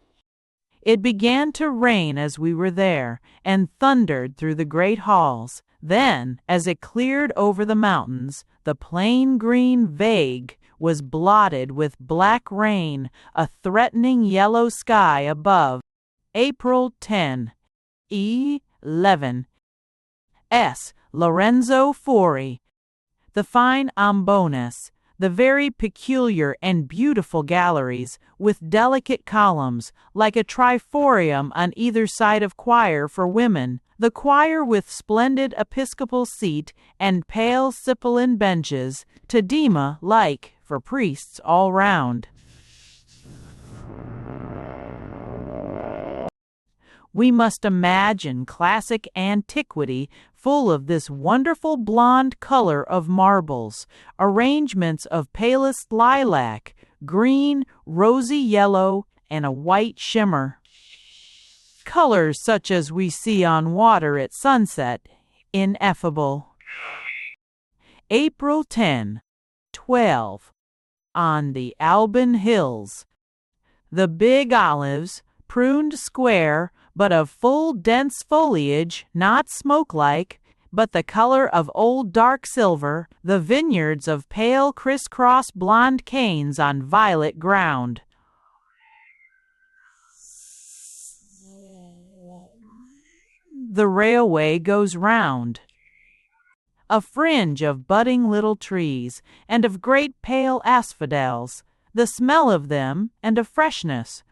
It began to rain as we were there, and thundered through the great halls. Then, as it cleared over the mountains, the plain green vague was blotted with black rain, a threatening yellow sky above. April 10, 11. S. Lorenzo Fori. The fine ambones, the very peculiar and beautiful galleries, with delicate columns, like a triforium on either side of choir for women, the choir with splendid episcopal seat and pale Sibylline benches, tedema like for priests all round. We must imagine classic antiquity full of this wonderful blonde color of marbles, arrangements of palest lilac, green, rosy yellow, and a white shimmer. Colors such as we see on water at sunset, ineffable. April 10, 12. On the Alban Hills. The big olives, pruned square, but of full dense foliage, not smoke-like, but the color of old dark silver, the vineyards of pale criss-cross blonde canes on violet ground. The railway goes round. A fringe of budding little trees, and of great pale asphodels, the smell of them, and a freshness.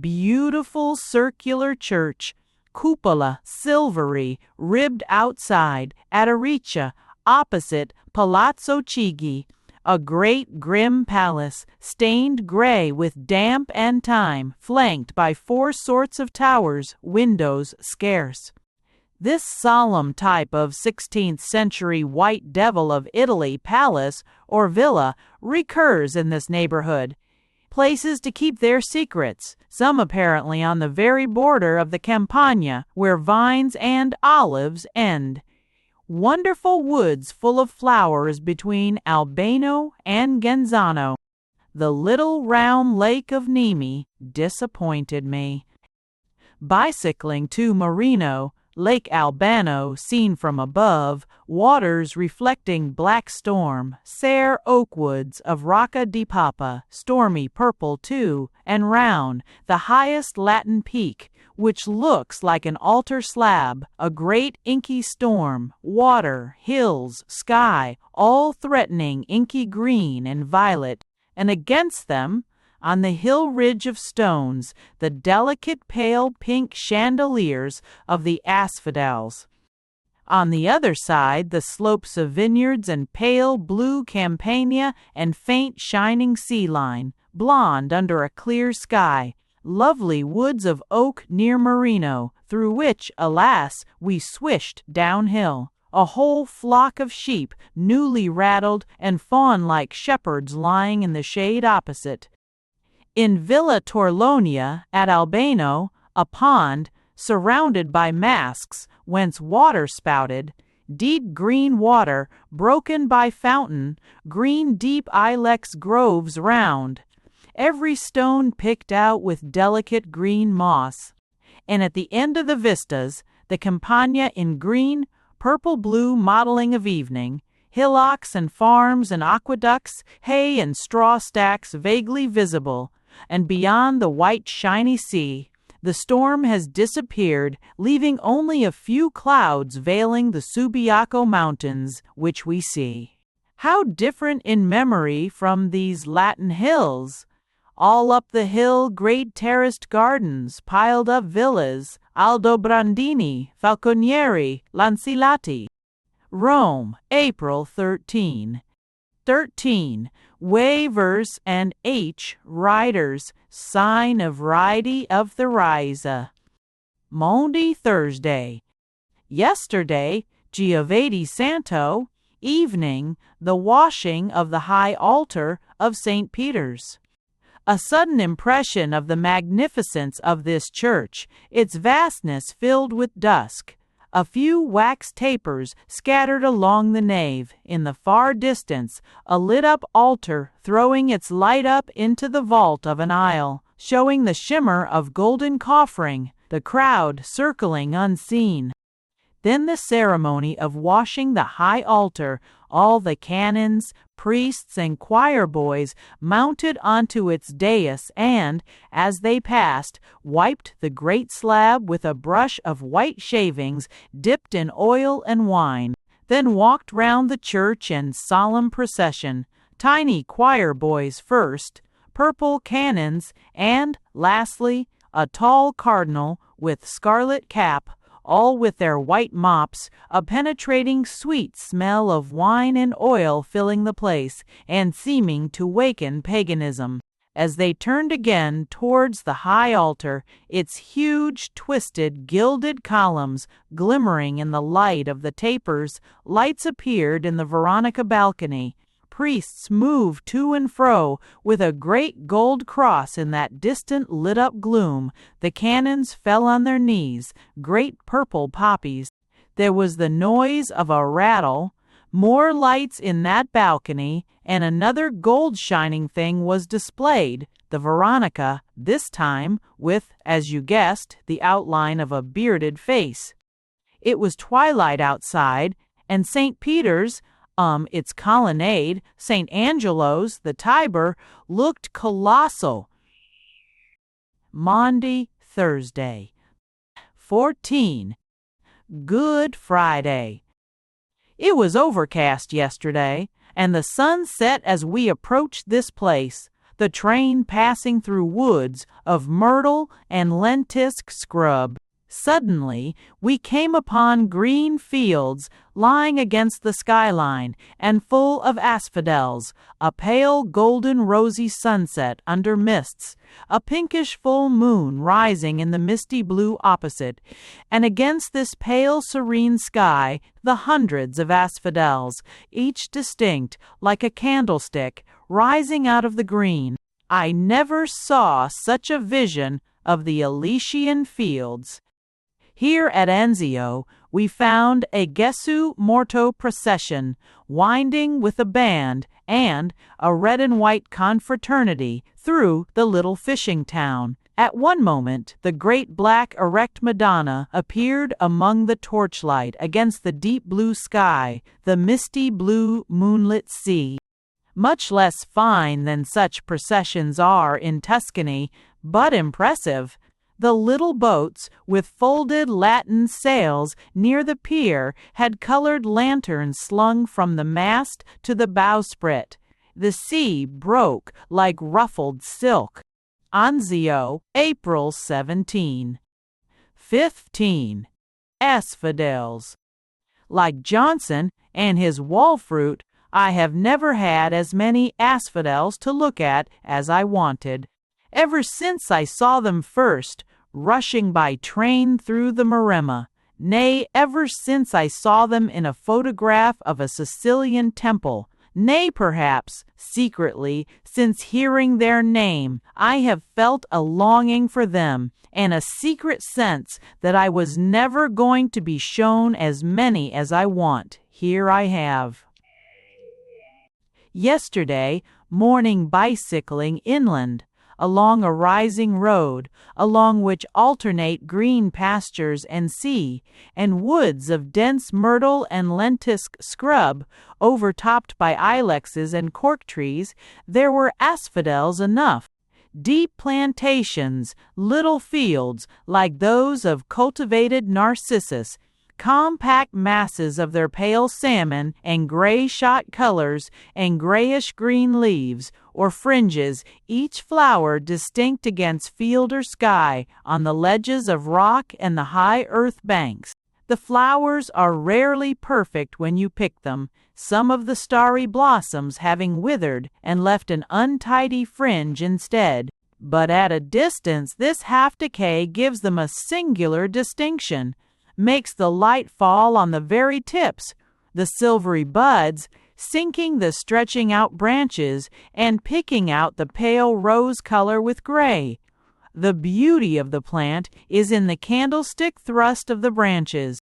Beautiful circular church, cupola, silvery, ribbed outside, at Aricia, opposite Palazzo Chigi, a great grim palace, stained gray with damp and time, flanked by 4 sorts of towers, windows scarce. This solemn type of 16th century White Devil of Italy palace or villa recurs in this neighborhood. Places to keep their secrets, some apparently on the very border of the Campagna, where vines and olives end. Wonderful woods full of flowers between Albano and Genzano. The little round lake of Nemi disappointed me. bicycling to Marino, Lake Albano seen from above, waters reflecting black storm, sere oak woods of Rocca di Papa, stormy purple too, and round, the highest Latin peak, which looks like an altar slab, a great inky storm, water, hills, sky, all threatening inky green and violet, and against them, on the hill ridge of stones, the delicate pale pink chandeliers of the asphodels. On the other side, the slopes of vineyards and pale blue campagna and faint shining sea line, blonde under a clear sky, lovely woods of oak near Marino, through which, alas, we swished downhill. A whole flock of sheep, newly rattled and fawn-like shepherds lying in the shade opposite. In Villa Torlonia, at Albano, a pond, surrounded by masks, whence water spouted, deep green water, broken by fountain, green deep ilex groves round, every stone picked out with delicate green moss. And at the end of the vistas, the Campagna in green, purple-blue mottling of evening, hillocks and farms and aqueducts, hay and straw stacks vaguely visible, and beyond the white shiny sea, the storm has disappeared, leaving only a few clouds veiling the Subiaco Mountains, which we see. How different in memory from these Latin hills! All up the hill, great terraced gardens, piled up villas, Aldobrandini, Falconieri, Lancilati. Rome, April 13. 13. Waivers and H. Riders, sign of Ridi of the Risa. Monday, Thursday. Yesterday, Giovedi Santo, evening, the washing of the high altar of St. Peter's. A sudden impression of the magnificence of this church, its vastness filled with dusk. A few wax tapers scattered along the nave. In the far distance, a lit-up altar throwing its light up into the vault of an aisle, showing the shimmer of golden coffering, the crowd circling unseen. Then the ceremony of washing the high altar, all the canons, priests, and choir boys mounted onto its dais and, as they passed, wiped the great slab with a brush of white shavings dipped in oil and wine, then walked round the church in solemn procession, tiny choir boys first, purple canons, and, lastly, a tall cardinal with scarlet cap, all with their white mops, a penetrating sweet smell of wine and oil filling the place, and seeming to waken paganism. As they turned again towards the high altar, its huge, twisted, gilded columns glimmering in the light of the tapers, lights appeared in the Veronica balcony. Priests moved to and fro with a great gold cross in that distant lit-up gloom. The canons fell on their knees, great purple poppies. There was the noise of a rattle, more lights in that balcony, and another gold-shining thing was displayed, the Veronica, this time with, as you guessed, the outline of a bearded face. It was twilight outside, and St. Peter's, its colonnade, St. Angelo's, the Tiber, looked colossal. Maundy, Thursday. 14. Good Friday. It was overcast yesterday, and the sun set as we approached this place, the train passing through woods of myrtle and lentisk scrub. Suddenly, we came upon green fields lying against the skyline and full of asphodels, a pale golden rosy sunset under mists, a pinkish full moon rising in the misty blue opposite, and against this pale serene sky the hundreds of asphodels, each distinct like a candlestick, rising out of the green. I never saw such a vision of the Elysian fields. Here at Anzio, we found a Gesù Morto procession, winding with a band and a red and white confraternity through the little fishing town. At one moment, the great black erect Madonna appeared among the torchlight against the deep blue sky, the misty blue moonlit sea. Much less fine than such processions are in Tuscany, but impressive. The little boats, with folded lateen sails near the pier, had colored lanterns slung from the mast to the bowsprit. The sea broke like ruffled silk. Anzio, April 17. 15. Asphodels. Like Johnson and his wall fruit, I have never had as many asphodels to look at as I wanted. Ever since I saw them first, rushing by train through the Maremma, nay, ever since I saw them in a photograph of a Sicilian temple, nay, perhaps, secretly, since hearing their name, I have felt a longing for them, and a secret sense that I was never going to be shown as many as I want. Here I have. Yesterday morning, bicycling inland, along a rising road, along which alternate green pastures and sea, and woods of dense myrtle and lentisk scrub, overtopped by ilexes and cork trees, there were asphodels enough. Deep plantations, little fields like those of cultivated narcissus, compact masses of their pale salmon and gray-shot colors and grayish-green leaves, or fringes, each flower distinct against field or sky, on the ledges of rock and the high earth banks. The flowers are rarely perfect when you pick them, some of the starry blossoms having withered and left an untidy fringe instead. But at a distance this half-decay gives them a singular distinction, makes the light fall on the very tips, the silvery buds, sinking the stretching out branches and picking out the pale rose color with gray. The beauty of the plant is in the candlestick thrust of the branches.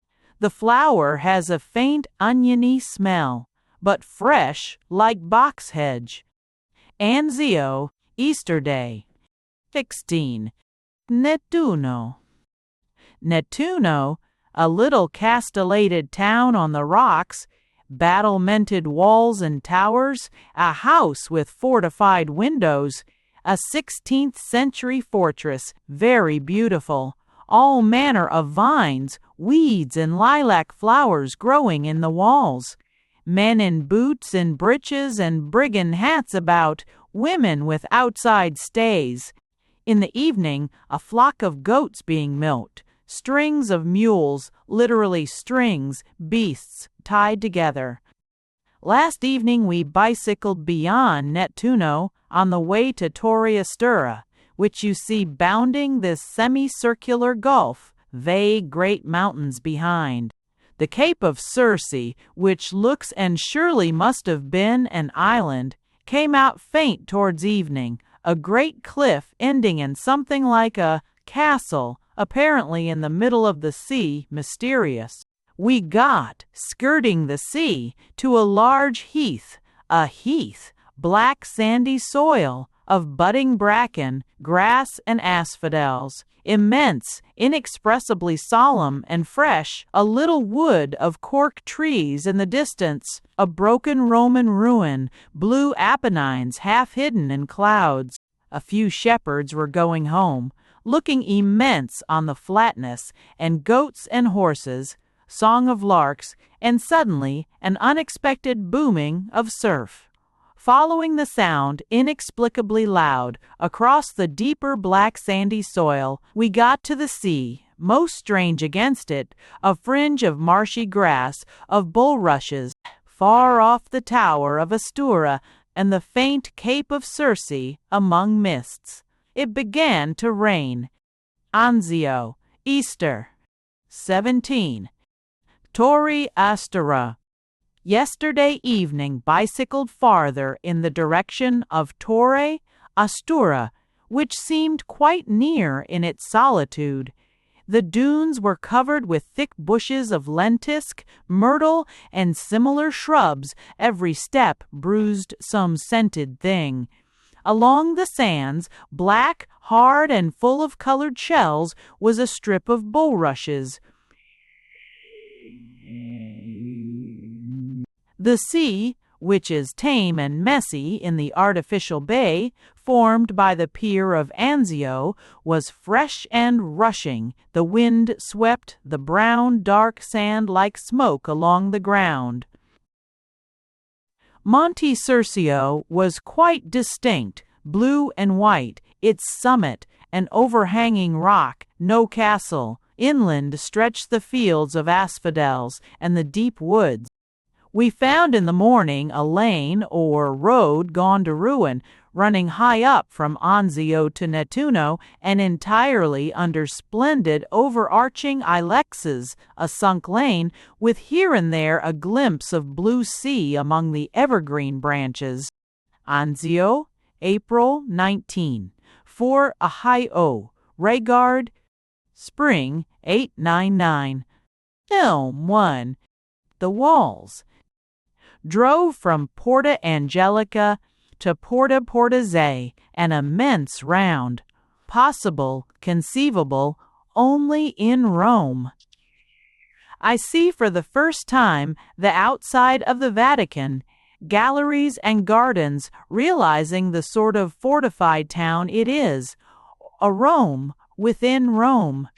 The flower has a faint oniony smell, but fresh like box hedge. Anzio, Easter Day. 16. Nettuno. Nettuno, a little castellated town on the rocks, battlemented walls and towers, a house with fortified windows, a 16th-century fortress, very beautiful, all manner of vines, weeds, and lilac flowers growing in the walls, men in boots and breeches and brigand hats about, women with outside stays. In the evening, a flock of goats being milked, strings of mules, literally strings, beasts, tied together. Last evening we bicycled beyond Nettuno on the way to Torre Astura, which you see bounding this semicircular gulf, vague great mountains behind. The Cape of Circe, which looks and surely must have been an island, came out faint towards evening, a great cliff ending in something like a castle, apparently in the middle of the sea, mysterious. We got, skirting the sea, to a large heath, black sandy soil, of budding bracken, grass, and asphodels, immense, inexpressibly solemn and fresh, a little wood of cork trees in the distance, a broken Roman ruin, blue Apennines half hidden in clouds. A few shepherds were going home, looking immense on the flatness, and goats and horses, song of larks, and suddenly an unexpected booming of surf. Following the sound, inexplicably loud, across the deeper black sandy soil, we got to the sea, most strange against it, a fringe of marshy grass, of bulrushes, far off the tower of Astura, and the faint Cape of Circe among mists. It began to rain. Anzio, Easter. 17. Torre Astura. Yesterday evening bicycled farther in the direction of Torre Astura, which seemed quite near in its solitude. The dunes were covered with thick bushes of lentisk, myrtle, and similar shrubs. Every step bruised some scented thing. Along the sands, black, hard, and full of colored shells, was a strip of bulrushes. The sea, which is tame and messy in the artificial bay formed by the pier of Anzio, was fresh and rushing. The wind swept the brown, dark sand like smoke along the ground. Monte Circio was quite distinct, blue and white, its summit an overhanging rock, no castle. Inland stretched the fields of asphodels and the deep woods. We found in the morning a lane or road gone to ruin, running high up from Anzio to Nettuno and entirely under splendid overarching ilexes, a sunk lane with here and there a glimpse of blue sea among the evergreen branches. Anzio, April 19. For a high O. Regard, Spring 899. Film 1. The walls. Drove from Porta Angelica to Porta Portese, an immense round, possible, conceivable, only in Rome. I see for the first time the outside of the Vatican, galleries and gardens, realizing the sort of fortified town it is, a Rome within Rome.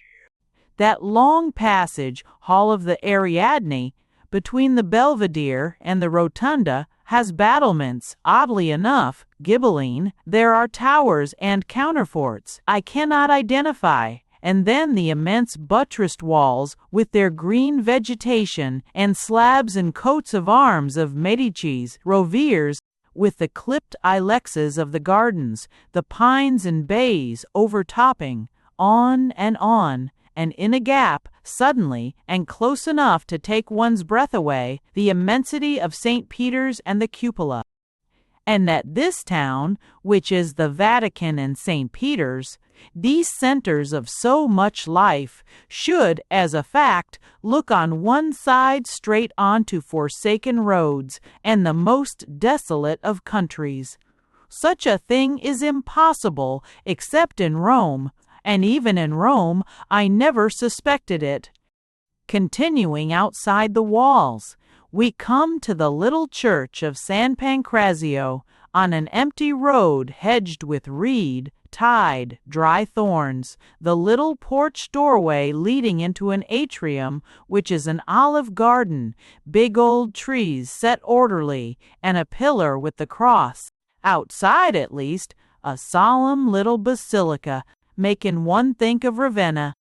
That long passage, Hall of the Ariadne, between the Belvedere and the Rotunda, has battlements, oddly enough, Ghibelline. There are towers and counterforts I cannot identify, and then the immense buttressed walls with their green vegetation and slabs and coats of arms of Medicis, Roviers, with the clipped ilexes of the gardens, the pines and bays overtopping, on, and in a gap, suddenly, and close enough to take one's breath away, the immensity of St. Peter's and the cupola. And that this town, which is the Vatican and St. Peter's, these centers of so much life, should, as a fact, look on one side straight on to forsaken roads and the most desolate of countries. Such a thing is impossible except in Rome, and even in Rome I never suspected it. Continuing outside the walls, we come to the little church of San Pancrazio on an empty road hedged with reed, tide, dry thorns, the little porch doorway leading into an atrium which is an olive garden, big old trees set orderly, and a pillar with the cross. Outside, at least, a solemn little basilica, making one think of Ravenna.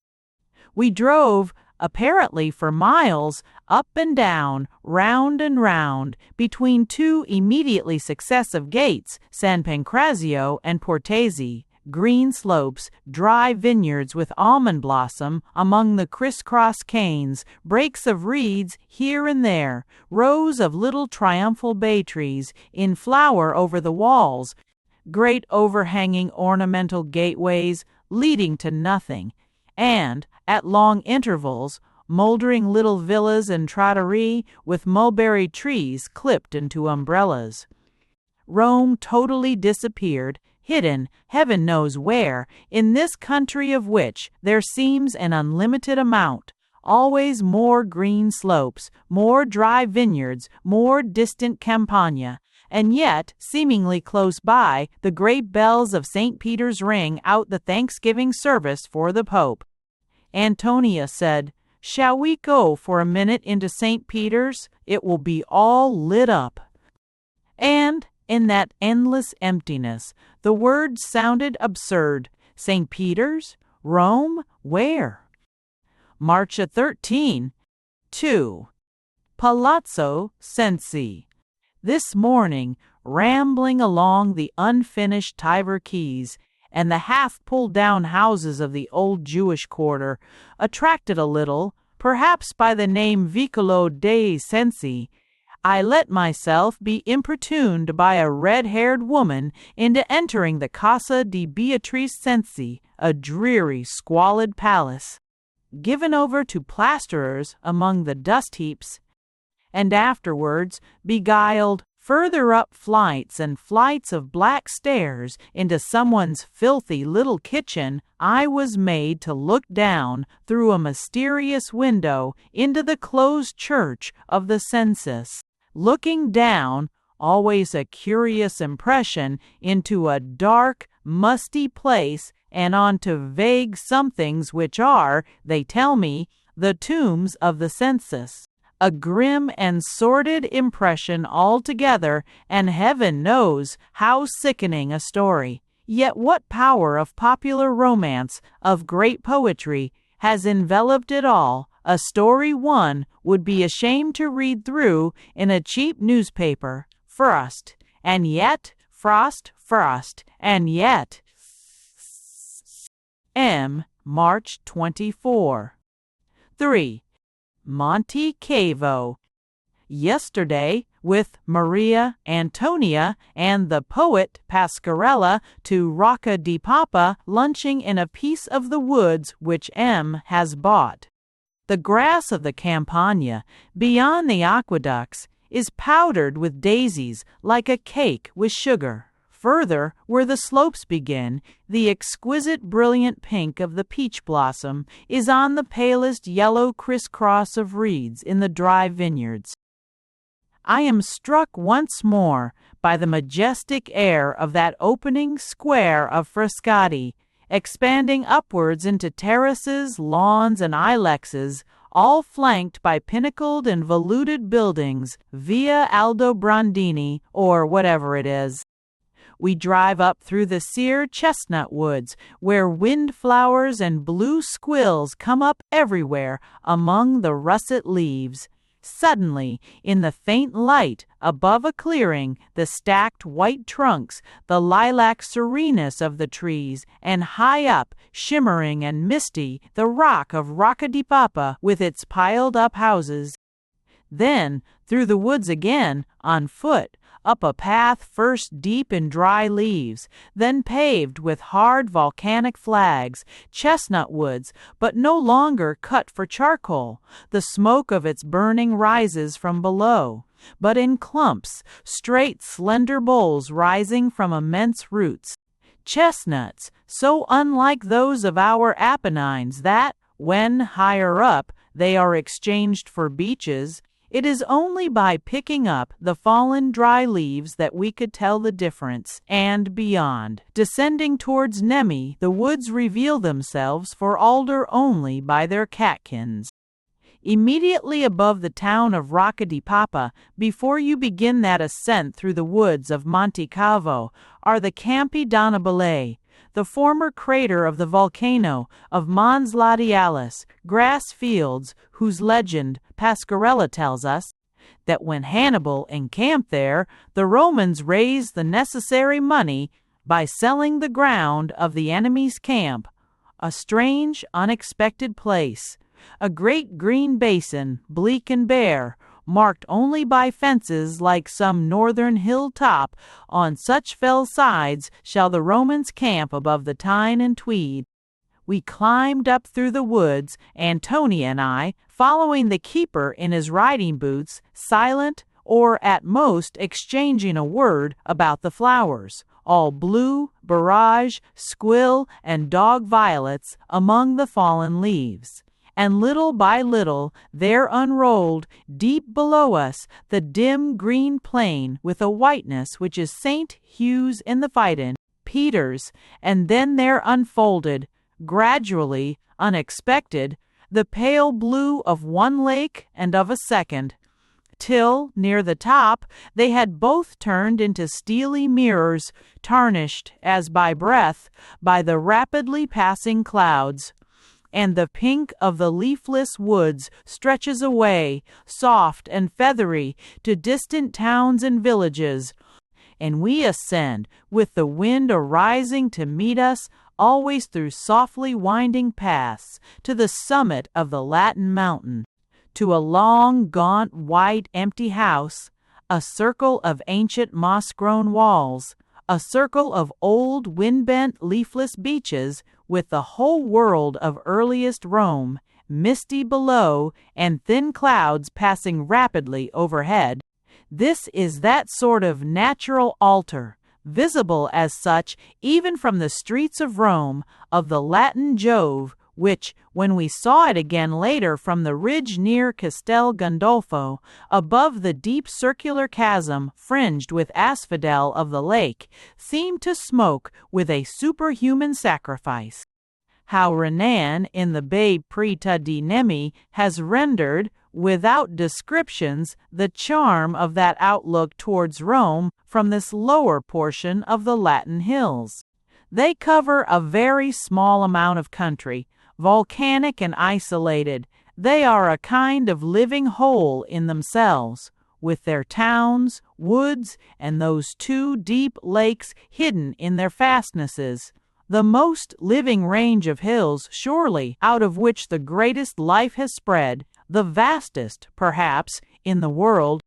We drove, apparently for miles, up and down, round and round, between two immediately successive gates, San Pancrazio and Portese, green slopes, dry vineyards with almond blossom among the crisscross canes, breaks of reeds here and there, rows of little triumphal bay trees in flower over the walls, great overhanging ornamental gateways leading to nothing, and, at long intervals, moldering little villas and trattorie with mulberry trees clipped into umbrellas. Rome totally disappeared, hidden, heaven knows where, in this country of which there seems an unlimited amount, always more green slopes, more dry vineyards, more distant campagna, and yet, seemingly close by, the great bells of St. Peter's ring out the Thanksgiving service for the Pope. Antonia said, "Shall we go for a minute into St. Peter's? It will be all lit up." And, in that endless emptiness, the words sounded absurd. St. Peter's? Rome? Where? March 13. 2. Palazzo Cenci. This morning, rambling along the unfinished Tiber quays and the half-pulled-down houses of the old Jewish quarter, attracted a little, perhaps by the name Vicolo dei Cenci, I let myself be importuned by a red-haired woman into entering the Casa di Beatrice Cenci, a dreary, squalid palace, given over to plasterers among the dust-heaps, and afterwards beguiled, Further up flights and flights of black stairs into someone's filthy little kitchen, I was made to look down through a mysterious window into the closed church of the census. Looking down, always a curious impression, into a dark, musty place and onto vague somethings which are, they tell me, the tombs of the census. A grim and sordid impression altogether, and heaven knows how sickening a story. Yet what power of popular romance, of great poetry, has enveloped it all, a story one would be ashamed to read through in a cheap newspaper. Frost, and yet, frost, and yet. March 24. 3. Monte Cavo. Yesterday, with Maria Antonia and the poet Pasquarella to Rocca di Papa, lunching in a piece of the woods which M. has bought. The grass of the Campagna, beyond the aqueducts, is powdered with daisies like a cake with sugar. Further, where the slopes begin, the exquisite brilliant pink of the peach blossom is on the palest yellow crisscross of reeds in the dry vineyards. I am struck once more by the majestic air of that opening square of Frascati, expanding upwards into terraces, lawns, and ilexes, all flanked by pinnacled and voluted buildings, via Aldobrandini, or whatever it is. We drive up through the sere chestnut woods, where windflowers and blue squills come up everywhere among the russet leaves. Suddenly, in the faint light above a clearing, the stacked white trunks, the lilac sereneness of the trees, and high up, shimmering and misty, the rock of Rocca di Papa with its piled-up houses. Then, through the woods again, on foot, up a path first deep in dry leaves, then paved with hard volcanic flags, chestnut woods, but no longer cut for charcoal. The smoke of its burning rises from below, but in clumps, straight slender bowls rising from immense roots. Chestnuts, so unlike those of our Apennines that, when higher up, they are exchanged for beeches. It is only by picking up the fallen dry leaves that we could tell the difference, and beyond. Descending towards Nemi, the woods reveal themselves for alder only by their catkins. Immediately above the town of Rocca di Papa, before you begin that ascent through the woods of Monte Cavo, are the Campi d'Annibale, the former crater of the volcano of Mons Latialis, grass fields, whose legend, Pasquarella tells us, that when Hannibal encamped there, the Romans raised the necessary money by selling the ground of the enemy's camp. A strange, unexpected place, a great green basin, bleak and bare, marked only by fences like some northern hill-top. On such fell sides shall the Romans camp above the Tyne and Tweed. We climbed up through the woods, Antonia and I, following the keeper in his riding boots, silent, or at most exchanging a word about the flowers, all blue, barrage, squill, and dog violets among the fallen leaves. And little by little there unrolled, deep below us, the dim green plain with a whiteness which is St. Hugh's in the Fightin, Peter's, and then there unfolded, gradually, unexpected, the pale blue of one lake and of a second, till, near the top, they had both turned into steely mirrors, tarnished, as by breath, by the rapidly passing clouds. And the pink of the leafless woods stretches away, soft and feathery, to distant towns and villages, and we ascend, with the wind arising to meet us, always through softly winding paths, to the summit of the Latin mountain, to a long, gaunt, white, empty house, a circle of ancient moss-grown walls, a circle of old, wind-bent, leafless beeches, with the whole world of earliest Rome, misty below, and thin clouds passing rapidly overhead. This is that sort of natural altar, visible as such even from the streets of Rome, of the Latin Jove, which, when we saw it again later from the ridge near Castel Gandolfo, above the deep circular chasm fringed with asphodel of the lake, seemed to smoke with a superhuman sacrifice. How Renan in the Babe Preta di Nemi has rendered, without descriptions, the charm of that outlook towards Rome from this lower portion of the Latin hills. They cover a very small amount of country, volcanic and isolated. They are a kind of living whole in themselves, with their towns, woods, and those two deep lakes hidden in their fastnesses. The most living range of hills, surely, out of which the greatest life has spread, the vastest, perhaps, in the world.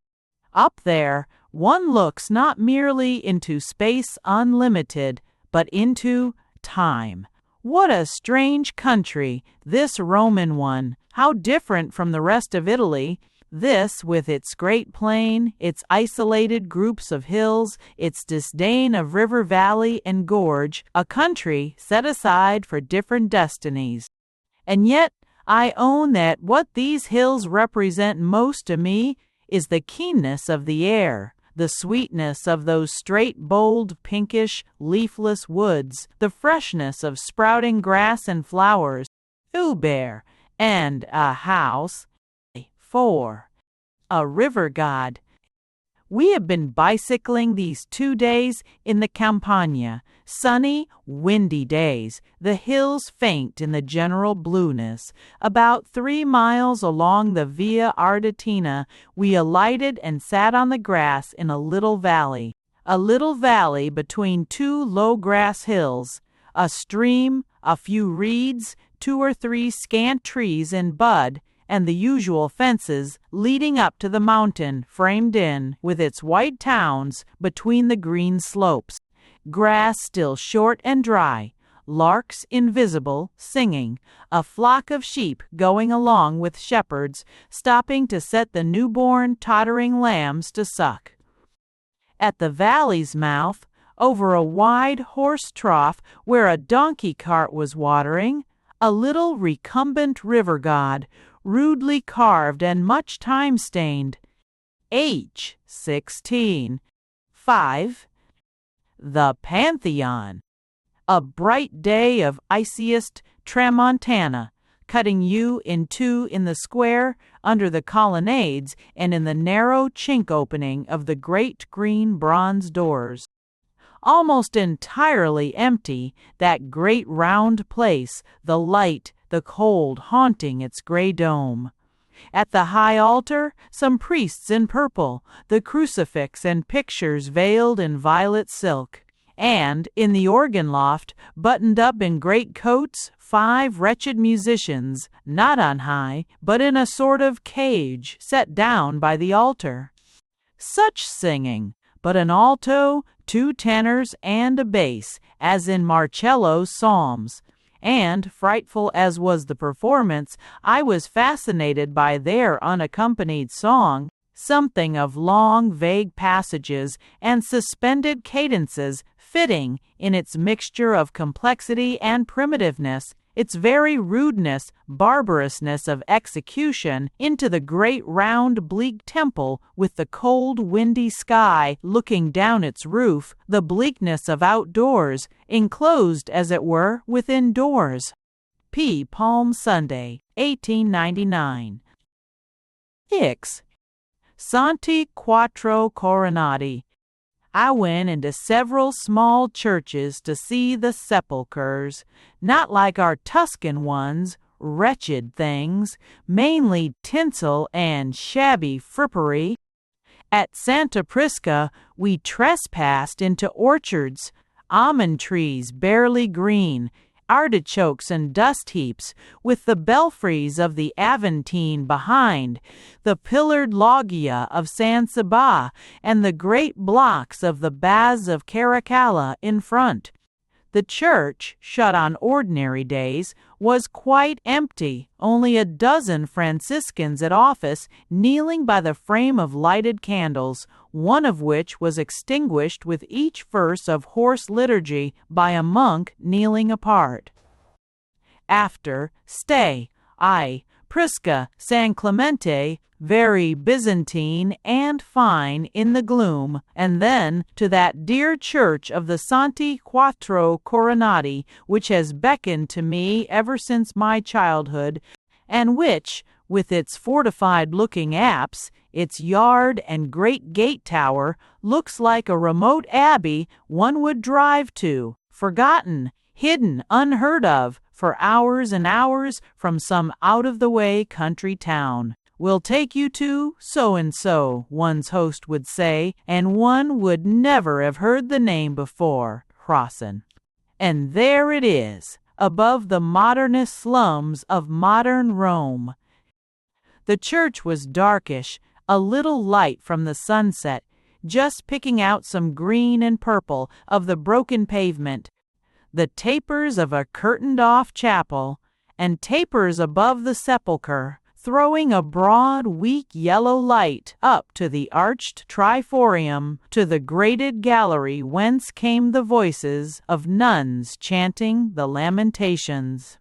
Up there, one looks not merely into space unlimited, but into time. What a strange country, this Roman one! How different from the rest of Italy, this with its great plain, its isolated groups of hills, its disdain of river, valley, and gorge, a country set aside for different destinies. And yet, I own that what these hills represent most to me is the keenness of the air, the sweetness of those straight, bold, pinkish, leafless woods, the freshness of sprouting grass and flowers, Uber, and a house. 4. A river god. We have been bicycling these 2 days in the Campagna, sunny, windy days, the hills faint in the general blueness. About 3 miles along the Via Ardeatina, we alighted and sat on the grass in a little valley between two low grass hills, a stream, a few reeds, 2 or 3 scant trees in bud, and the usual fences leading up to the mountain, framed in, with its white towns, between the green slopes. Grass still short and dry, larks invisible, singing, a flock of sheep going along with shepherds, stopping to set the newborn, tottering lambs to suck. At the valley's mouth, over a wide horse trough where a donkey cart was watering, a little recumbent river god, rudely carved and much time-stained. H. 16. 5. The Pantheon. A bright day of iciest tramontana, cutting you in two in the square, under the colonnades, and in the narrow chink opening of the great green bronze doors. Almost entirely empty, that great round place, the light, the cold haunting its gray dome. At the high altar, some priests in purple, the crucifix and pictures veiled in violet silk. And, in the organ loft, buttoned up in great coats, 5 wretched musicians, not on high, but in a sort of cage set down by the altar. Such singing! But an alto, 2 tenors, and a bass, as in Marcello's psalms. And, frightful as was the performance, I was fascinated by their unaccompanied song, something of long, vague passages and suspended cadences, fitting, in its mixture of complexity and primitiveness, its very rudeness, barbarousness of execution, into the great round bleak temple with the cold windy sky looking down its roof, the bleakness of outdoors, enclosed as it were within doors. P. Palm Sunday, 1899. Ix. Santi Quattro Coronati. I went into several small churches to see the sepulchres, not like our Tuscan ones, wretched things, mainly tinsel and shabby frippery. At Santa Prisca we trespassed into orchards, almond trees barely green, artichokes and dust heaps, with the belfries of the Aventine behind, the pillared loggia of San Saba, and the great blocks of the Baths of Caracalla in front. The church, shut on ordinary days, was quite empty, only a dozen Franciscans at office kneeling by the frame of lighted candles, one of which was extinguished with each verse of hoarse liturgy by a monk kneeling apart. After, stay, Prisca, San Clemente, very Byzantine and fine in the gloom, and then to that dear church of the Santi Quattro Coronati, which has beckoned to me ever since my childhood, and which, with its fortified-looking apse, its yard and great gate tower, looks like a remote abbey one would drive to, forgotten, hidden, unheard of, for hours and hours from some out-of-the-way country town. We'll take you to so-and-so, one's host would say, and one would never have heard the name before, crossin'. And there it is, above the modernist slums of modern Rome. The church was darkish, a little light from the sunset, just picking out some green and purple of the broken pavement, the tapers of a curtained-off chapel, and tapers above the sepulchre, throwing a broad, weak yellow light up to the arched triforium, to the grated gallery whence came the voices of nuns chanting the lamentations.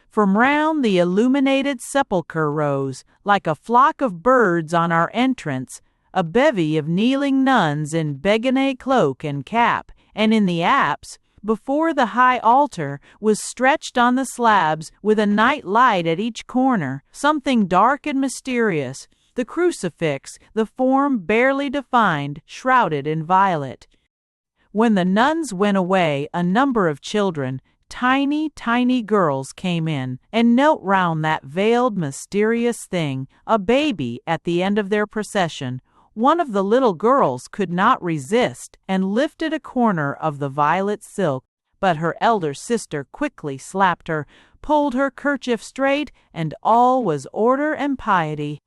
From round the illuminated sepulchre rose, like a flock of birds on our entrance, a bevy of kneeling nuns in béguiné cloak and cap, and in the apse, before the high altar, was stretched on the slabs, with a night light at each corner, something dark and mysterious, the crucifix, the form barely defined, shrouded in violet. When the nuns went away, a number of children, tiny, tiny girls, came in and knelt round that veiled, mysterious thing, a baby at the end of their procession. One of the little girls could not resist and lifted a corner of the violet silk, but her elder sister quickly slapped her, pulled her kerchief straight, and all was order and piety.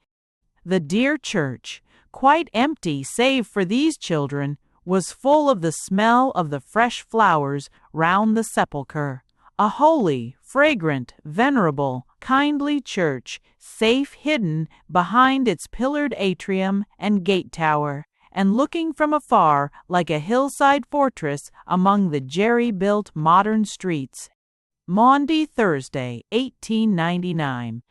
The dear church, quite empty save for these children, was full of the smell of the fresh flowers round the sepulchre. A holy, fragrant, venerable, kindly church, safe hidden behind its pillared atrium and gate tower, and looking from afar like a hillside fortress among the jerry-built modern streets. Maundy, Thursday, 1899.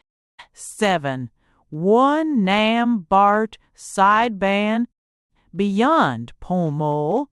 7. One Nam Bart Side Ban. Beyond Pall Mall,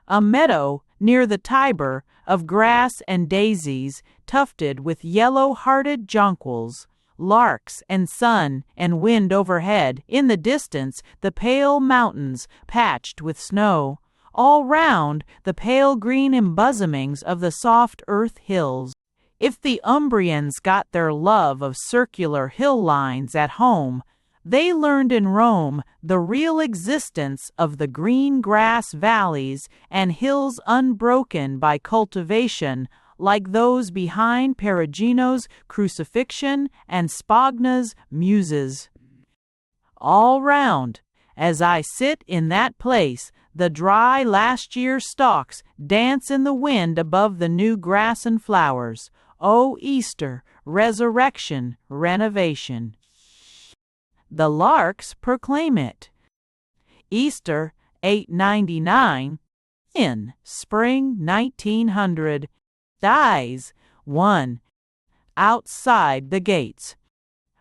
a meadow near the Tiber of grass and daisies tufted with yellow-hearted jonquils, larks and sun and wind overhead, in the distance the pale mountains patched with snow, all round the pale green embosomings of the soft earth hills. If the Umbrians got their love of circular hill lines at home, they learned in Rome the real existence of the green grass valleys and hills unbroken by cultivation, like those behind Perugino's Crucifixion and Spagna's Muses. All round, as I sit in that place, the dry last year's stalks dance in the wind above the new grass and flowers. O Easter, resurrection, renovation. The larks proclaim it. Easter, 899, in spring 1900. Dies, 1. Outside the gates.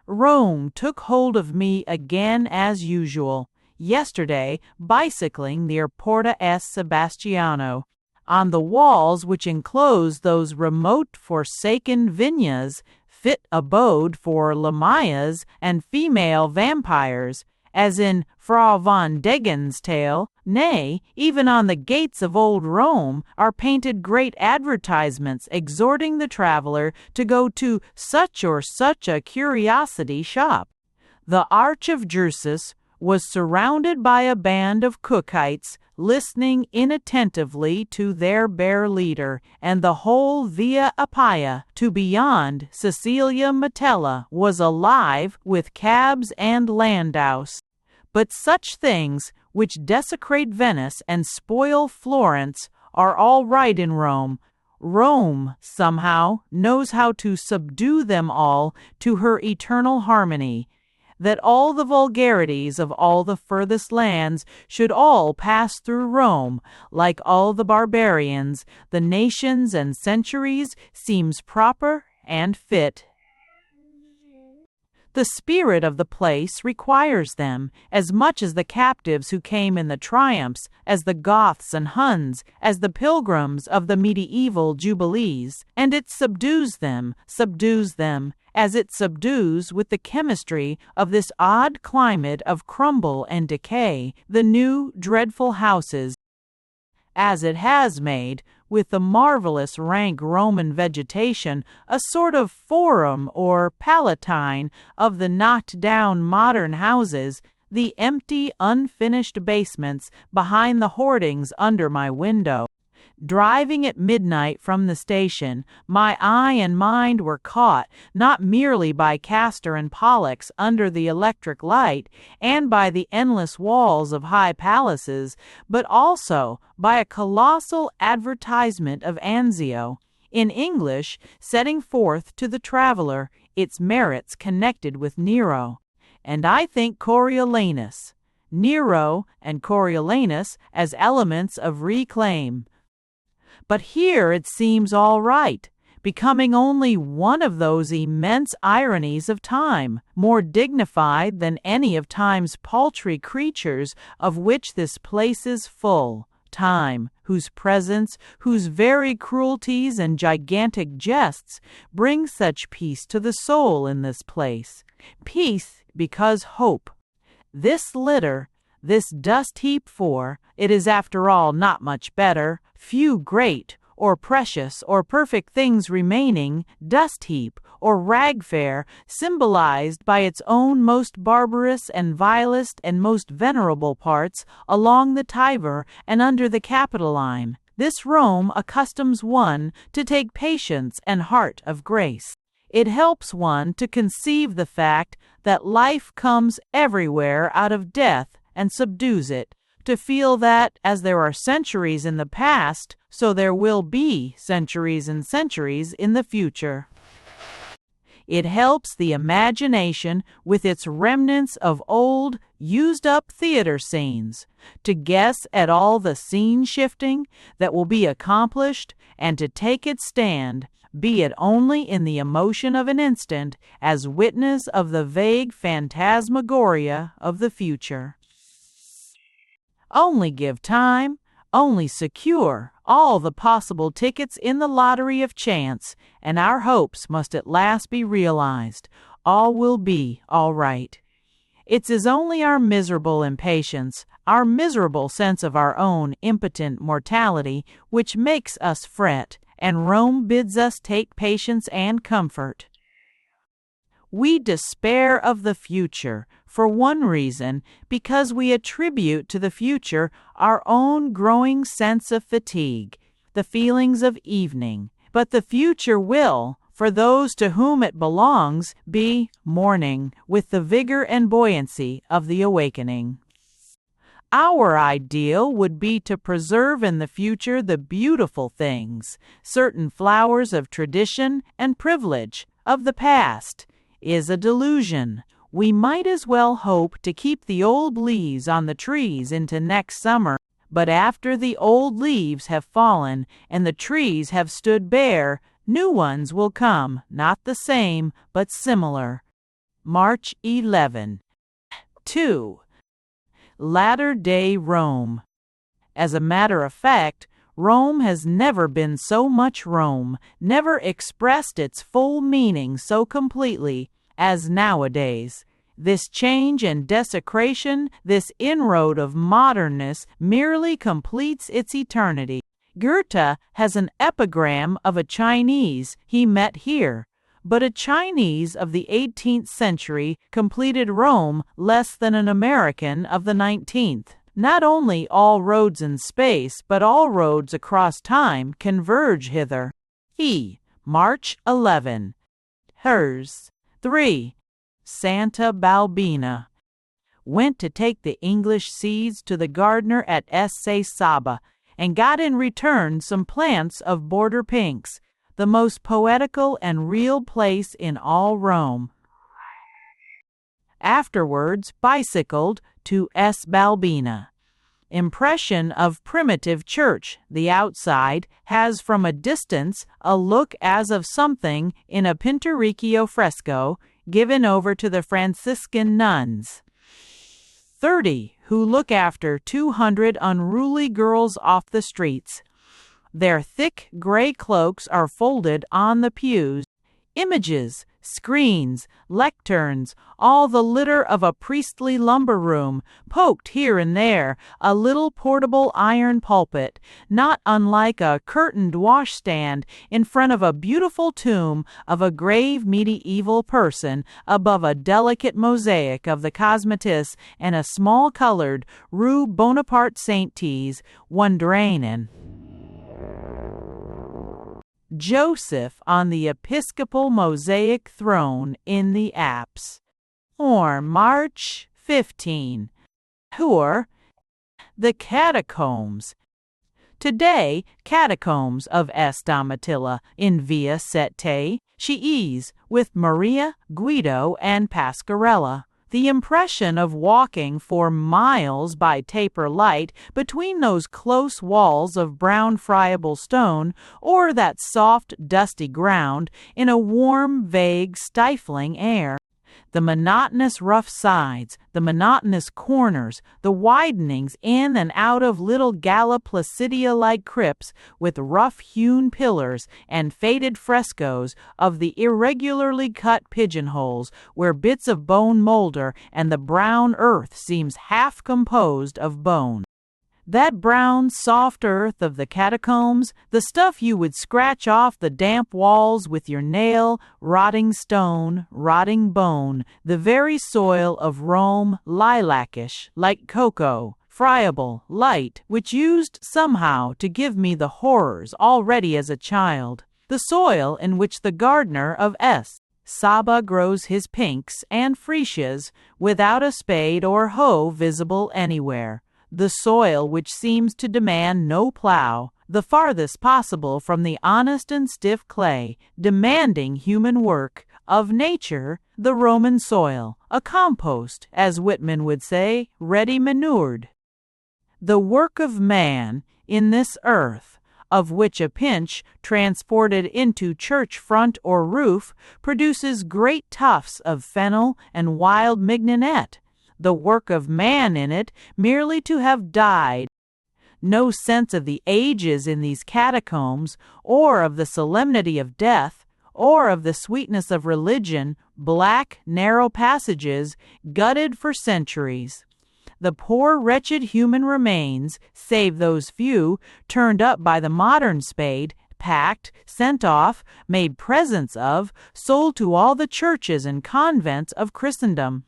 Rome took hold of me again as usual. Yesterday, bicycling near Porta S. Sebastiano. On the walls which enclose those remote forsaken vineyas, fit abode for Lamias and female vampires, as in Frau von Degen's tale, nay, even on the gates of old Rome are painted great advertisements exhorting the traveler to go to such or such a curiosity shop. The Arch of Drusus was surrounded by a band of Cookites listening inattentively to their bear leader, and the whole Via Appia to beyond Cecilia Metella was alive with cabs and landaus. But such things, which desecrate Venice and spoil Florence, are all right in Rome, Rome, somehow, knows how to subdue them all to her eternal harmony, that all the vulgarities of all the furthest lands should all pass through Rome, like all the barbarians, the nations and centuries, seems proper and fit. The spirit of the place requires them, as much as the captives who came in the triumphs, as the Goths and Huns, as the pilgrims of the medieval jubilees, and it subdues them, as it subdues with the chemistry of this odd climate of crumble and decay, the new dreadful houses, as it has made, with the marvelous rank Roman vegetation, a sort of forum or palatine of the knocked-down modern houses, the empty, unfinished basements behind the hoardings under my window. Driving at midnight from the station, my eye and mind were caught not merely by Castor and Pollux under the electric light and by the endless walls of high palaces, but also by a colossal advertisement of Anzio, in English, setting forth to the traveler its merits connected with Nero, and I think Coriolanus, Nero and Coriolanus as elements of reclaim. But here it seems all right, becoming only one of those immense ironies of time, more dignified than any of time's paltry creatures of which this place is full. Time, whose presence, whose very cruelties and gigantic jests bring such peace to the soul in this place. Peace because hope. This litter, this dust heap, for it is after all not much better, few great or precious or perfect things remaining, dust heap or rag fair, symbolized by its own most barbarous and vilest and most venerable parts along the Tiber and under the Capitoline. This Rome accustoms one to take patience and heart of grace. It helps one to conceive the fact that life comes everywhere out of death and subdues it, to feel that, as there are centuries in the past, so there will be centuries and centuries in the future. It helps the imagination, with its remnants of old, used-up theater scenes, to guess at all the scene-shifting that will be accomplished and to take its stand, be it only in the emotion of an instant, as witness of the vague phantasmagoria of the future. Only give time, only secure all the possible tickets in the lottery of chance, and our hopes must at last be realized. All will be all right. It is only our miserable impatience, our miserable sense of our own impotent mortality, which makes us fret, and Rome bids us take patience and comfort. We despair of the future, for one reason, because we attribute to the future our own growing sense of fatigue, the feelings of evening. But the future will, for those to whom it belongs, be morning, with the vigor and buoyancy of the awakening. Our ideal would be to preserve in the future the beautiful things, certain flowers of tradition and privilege of the past, is a delusion. We might as well hope to keep the old leaves on the trees into next summer, but after the old leaves have fallen and the trees have stood bare, new ones will come, not the same, but similar. March 11. 2. Latter-day Rome. As a matter of fact, Rome has never been so much Rome, never expressed its full meaning so completely as nowadays. This change and desecration, this inroad of modernness, merely completes its eternity. Goethe has an epigram of a Chinese he met here, but a Chinese of the 18th century completed Rome less than an American of the 19th. Not only all roads in space, but all roads across time converge hither. He, March 11. Hers. 3. Santa Balbina. Went to take the English seeds to the gardener at Esse Saba, and got in return some plants of border pinks, the most poetical and real place in all Rome. Afterwards bicycled to S. Balbina. Impression of primitive church. The outside has from a distance a look as of something in a Pinturicchio fresco given over to the Franciscan nuns. 30 who look after 200 unruly girls off the streets. Their thick gray cloaks are folded on the pews. Images, screens, lecterns, all the litter of a priestly lumber room, poked here and there, a little portable iron pulpit, not unlike a curtained washstand, in front of a beautiful tomb of a grave medieval person, above a delicate mosaic of the cosmatis and a small colored Rue Bonaparte Saint-Thys, one draining. Joseph on the episcopal mosaic throne in the apse. Or March 15. Or the catacombs. Today, catacombs of S. Domitilla in Via Sette Chiese with Maria, Guido, and Pasquarella. The impression of walking for miles by taper light between those close walls of brown friable stone, or that soft, dusty ground, in a warm, vague, stifling air. The monotonous rough sides, the monotonous corners, the widenings in and out of little Galla Placidia-like crypts with rough-hewn pillars and faded frescoes of the irregularly cut pigeonholes where bits of bone molder and the brown earth seems half composed of bone. That brown, soft earth of the catacombs, the stuff you would scratch off the damp walls with your nail, rotting stone, rotting bone, the very soil of Rome, lilacish, like cocoa, friable, light, which used somehow to give me the horrors already as a child, the soil in which the gardener of S. Saba grows his pinks and freesias without a spade or hoe visible anywhere. The soil which seems to demand no plow, the farthest possible from the honest and stiff clay, demanding human work, of nature, the Roman soil, a compost, as Whitman would say, ready manured. The work of man in this earth, of which a pinch, transported into church front or roof, produces great tufts of fennel and wild mignonette, the work of man in it merely to have died. No sense of the ages in these catacombs, or of the solemnity of death, or of the sweetness of religion, black, narrow passages, gutted for centuries. The poor wretched human remains, save those few, turned up by the modern spade, packed, sent off, made presents of, sold to all the churches and convents of Christendom.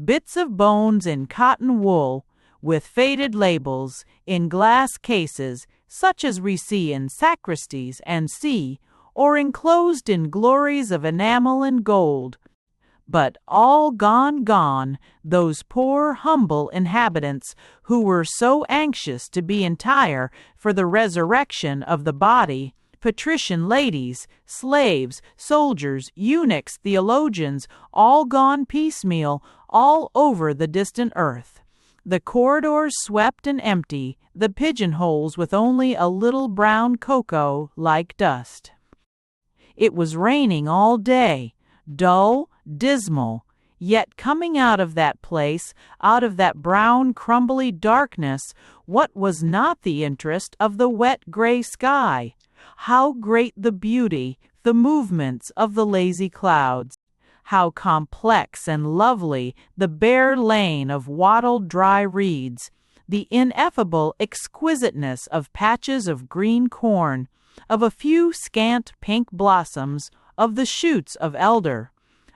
Bits of bones in cotton wool, with faded labels, in glass cases, such as we see in sacristies and see, or enclosed in glories of enamel and gold. But all gone, those poor humble inhabitants who were so anxious to be entire for the resurrection of the body, patrician ladies, slaves, soldiers, eunuchs, theologians, all gone piecemeal, all over the distant earth. The corridors swept and empty, the pigeonholes with only a little brown cocoa like dust. It was raining all day, dull, dismal, yet coming out of that place, out of that brown, crumbly darkness, what was not the interest of the wet gray sky? How great the beauty, the movements of the lazy clouds! How complex and lovely the bare lane of wattled dry reeds, the ineffable exquisiteness of patches of green corn, of a few scant pink blossoms, of the shoots of elder.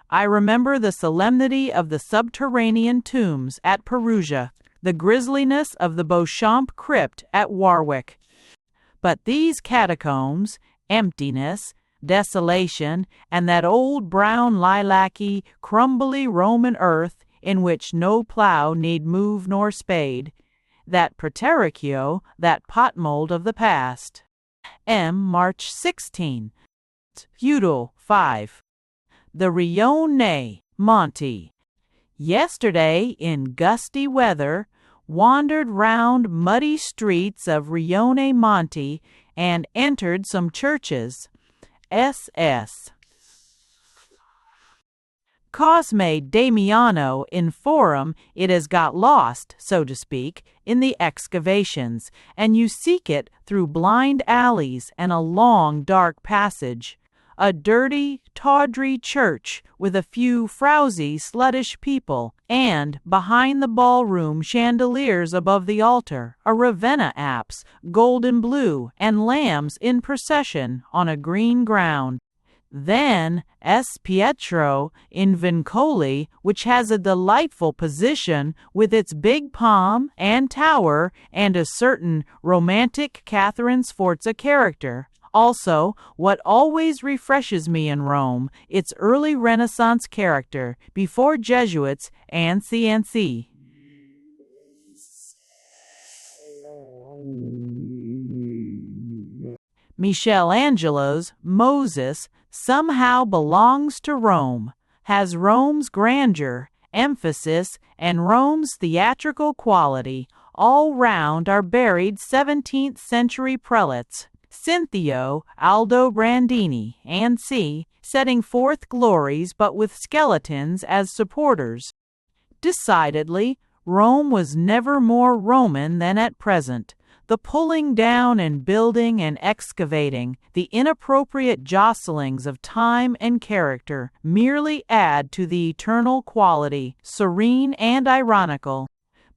I remember the solemnity of the subterranean tombs at Perugia, the grisliness of the Beauchamp crypt at Warwick. But these catacombs, emptiness, desolation, and that old brown lilac-y, crumbly Roman earth in which no plow need move nor spade, that pretericchio, that pot mold of the past. March 16. Feudal 5. The Rione Monte. Yesterday, in gusty weather, wandered round muddy streets of Rione Monte and entered some churches. S.S. Cosme Damiano in Forum, it has got lost, so to speak, in the excavations, and you seek it through blind alleys and a long dark passage. A dirty, tawdry church with a few frowsy, sluttish people, and, behind the ballroom chandeliers above the altar, a Ravenna apse, golden blue, and lambs in procession on a green ground. Then S. Pietro in Vincoli, which has a delightful position with its big palm and tower and a certain romantic Catherine Sforza character. Also, what always refreshes me in Rome, its early Renaissance character, before Jesuits and CNC. Michelangelo's Moses somehow belongs to Rome, has Rome's grandeur, emphasis, and Rome's theatrical quality. All round are buried 17th century prelates, Cinthio, Aldobrandini, and C., setting forth glories but with skeletons as supporters. Decidedly, Rome was never more Roman than at present. The pulling down and building and excavating, the inappropriate jostlings of time and character, merely add to the eternal quality, serene and ironical.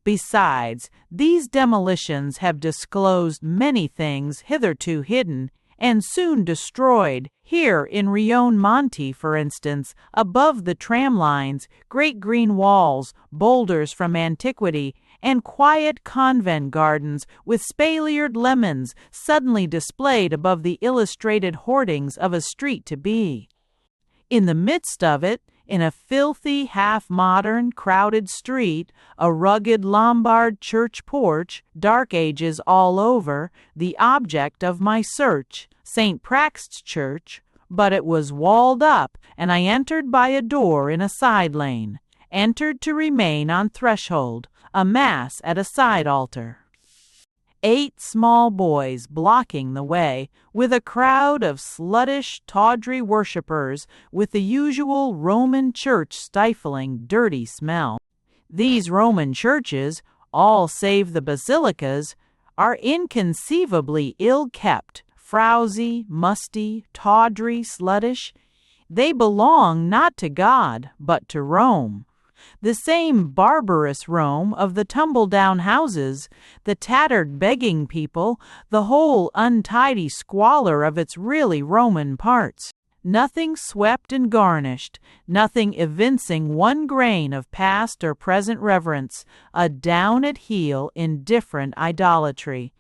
Besides, these demolitions have disclosed many things hitherto hidden and soon destroyed. Here in Rione Monte, for instance, above the tram lines, great green walls, boulders from antiquity, and quiet convent gardens with spaliered lemons suddenly displayed above the illustrated hoardings of a street to be. In the midst of it, in a filthy, half-modern, crowded street, a rugged Lombard church porch, Dark Ages all over, the object of my search, St. Praxed's Church, but it was walled up, and I entered by a door in a side lane, entered to remain on threshold, a mass at a side altar. 8 small boys blocking the way, with a crowd of sluttish, tawdry worshippers, with the usual Roman church stifling, dirty smell. These Roman churches, all save the basilicas, are inconceivably ill-kept, frowsy, musty, tawdry, sluttish. They belong not to God, but to Rome. The same barbarous Rome of the tumble-down houses, the tattered begging people, the whole untidy squalor of its really Roman parts. Nothing swept and garnished, nothing evincing one grain of past or present reverence, a down-at-heel, indifferent idolatry.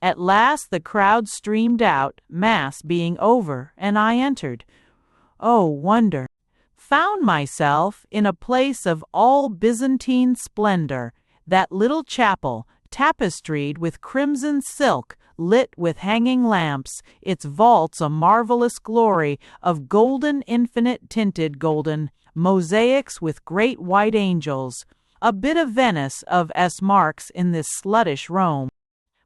At last the crowd streamed out, mass being over, and I entered. Oh, wonder! Found myself in a place of all Byzantine splendor, that little chapel, tapestried with crimson silk, lit with hanging lamps, its vaults a marvelous glory of golden, infinite-tinted golden, mosaics with great white angels, a bit of Venice of S. Marks in this sluttish Rome.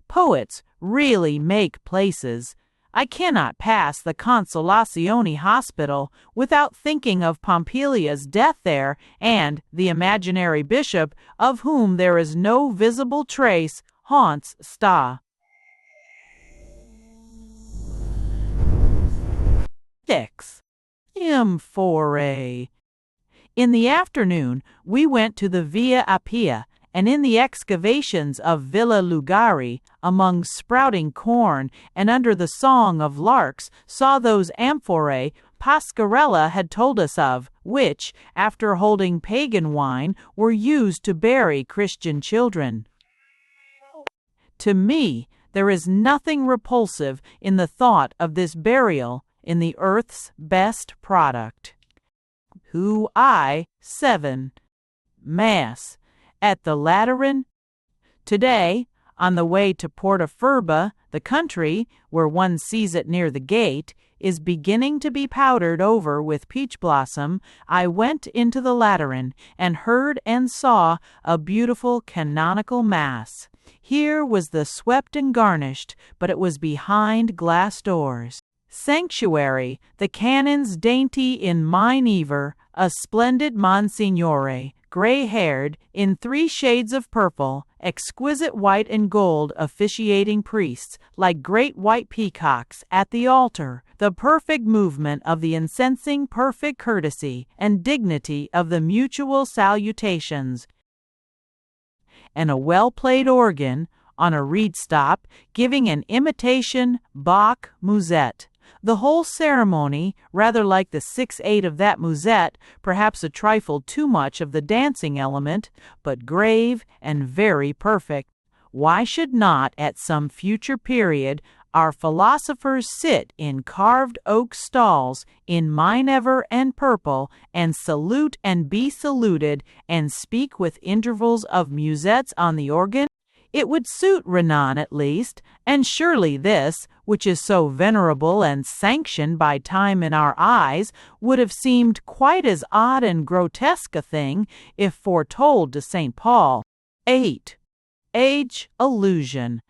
Poets really make places. I cannot pass the Consolazione Hospital without thinking of Pompilia's death there and the imaginary bishop, of whom there is no visible trace, haunts sta. 6. Amphore. In the afternoon, we went to the Via Appia, and in the excavations of Villa Lugari, among sprouting corn and under the song of larks, saw those amphorae Pasquarella had told us of, which, after holding pagan wine, were used to bury Christian children. To me, there is nothing repulsive in the thought of this burial in the earth's best product. 7. Mass. At the Lateran. Today, on the way to Portaferba, the country, where one sees it near the gate, is beginning to be powdered over with peach blossom, I went into the Lateran and heard and saw a beautiful canonical mass. Here was the swept and garnished, but it was behind glass doors. Sanctuary, the canons dainty in mine ever, a splendid Monsignore, gray-haired, in 3 shades of purple, exquisite white and gold officiating priests, like great white peacocks, at the altar, the perfect movement of the incensing perfect courtesy and dignity of the mutual salutations, and a well-played organ, on a reed stop, giving an imitation Bach musette. The whole ceremony, rather like the 6/8 of that musette, perhaps a trifle too much of the dancing element, but grave and very perfect. Why should not, at some future period, our philosophers sit in carved oak stalls, in minever and purple, and salute and be saluted, and speak with intervals of musettes on the organ? It would suit Renan at least, and surely this, which is so venerable and sanctioned by time in our eyes, would have seemed quite as odd and grotesque a thing if foretold to St. Paul. 8. Age illusion.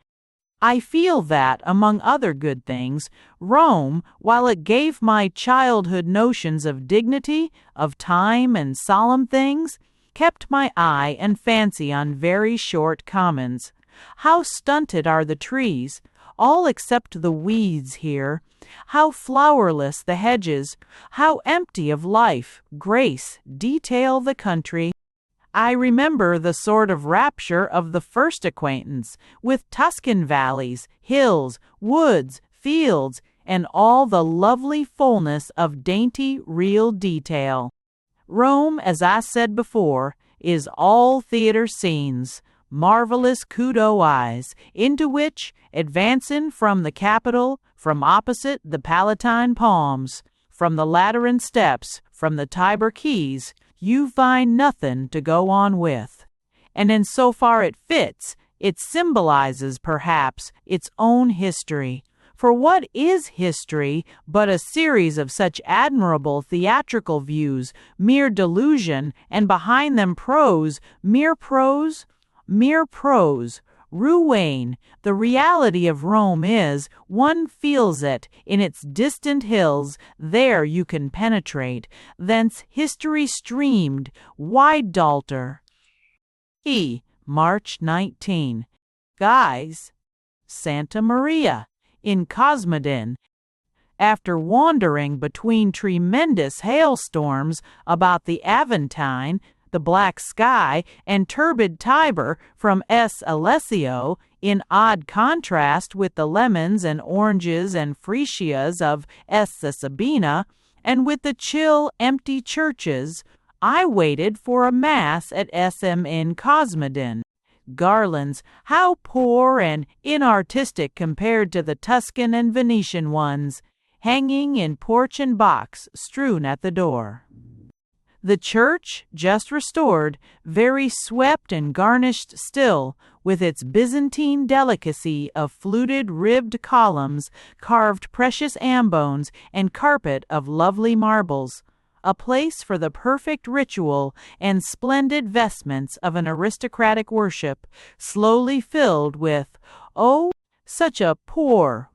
I feel that, among other good things, Rome, while it gave my childhood notions of dignity, of time and solemn things, kept my eye and fancy on very short commons. How stunted are the trees, all except the weeds here, how flowerless the hedges, how empty of life, grace, detail the country. I remember the sort of rapture of the first acquaintance with Tuscan valleys, hills, woods, fields, and all the lovely fullness of dainty real detail. Rome, as I said before, is all theater scenes, marvelous kudo eyes, into which, advancing from the Capitol, from opposite the Palatine palms, from the Lateran steps, from the Tiber quays, you find nothing to go on with. And in so far it fits, it symbolizes, perhaps, its own history. For what is history but a series of such admirable theatrical views, mere delusion, and behind them prose, mere prose? Mere prose. Ruane, the reality of Rome is, one feels it, in its distant hills, there you can penetrate, thence history streamed, wide Dalter. March 19. Guys, Santa Maria, in Cosmedin. After wandering between tremendous hailstorms about the Aventine, the black sky, and turbid Tiber from S. Alessio, in odd contrast with the lemons and oranges and freesias of S. Sabina, and with the chill, empty churches, I waited for a mass at SM in Cosmedin. Garlands, how poor and inartistic compared to the Tuscan and Venetian ones, hanging in porch and box, strewn at the door. The church, just restored, very swept and garnished still, with its Byzantine delicacy of fluted ribbed columns, carved precious ambones, and carpet of lovely marbles, a place for the perfect ritual and splendid vestments of an aristocratic worship, slowly filled with, oh, such a poor,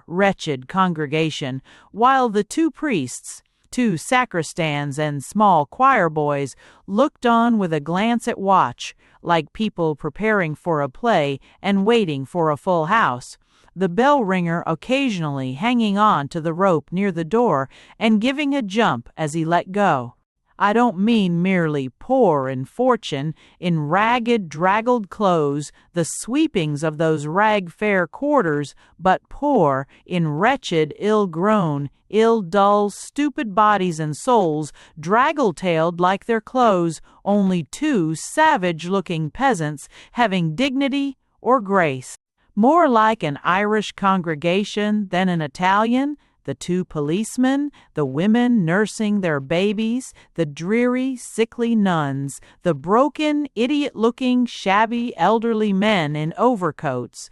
wretched congregation, while the 2 priests, 2 sacristans and small choir boys looked on with a glance at watch, like people preparing for a play and waiting for a full house, the bell ringer occasionally hanging on to the rope near the door and giving a jump as he let go. I don't mean merely poor in fortune, in ragged, draggled clothes, the sweepings of those rag-fair quarters, but poor in wretched, ill-grown, ill-dull, stupid bodies and souls, draggle-tailed like their clothes, only 2 savage-looking peasants having dignity or grace. More like an Irish congregation than an Italian, the two policemen, the women nursing their babies, the dreary, sickly nuns, the broken, idiot-looking, shabby, elderly men in overcoats.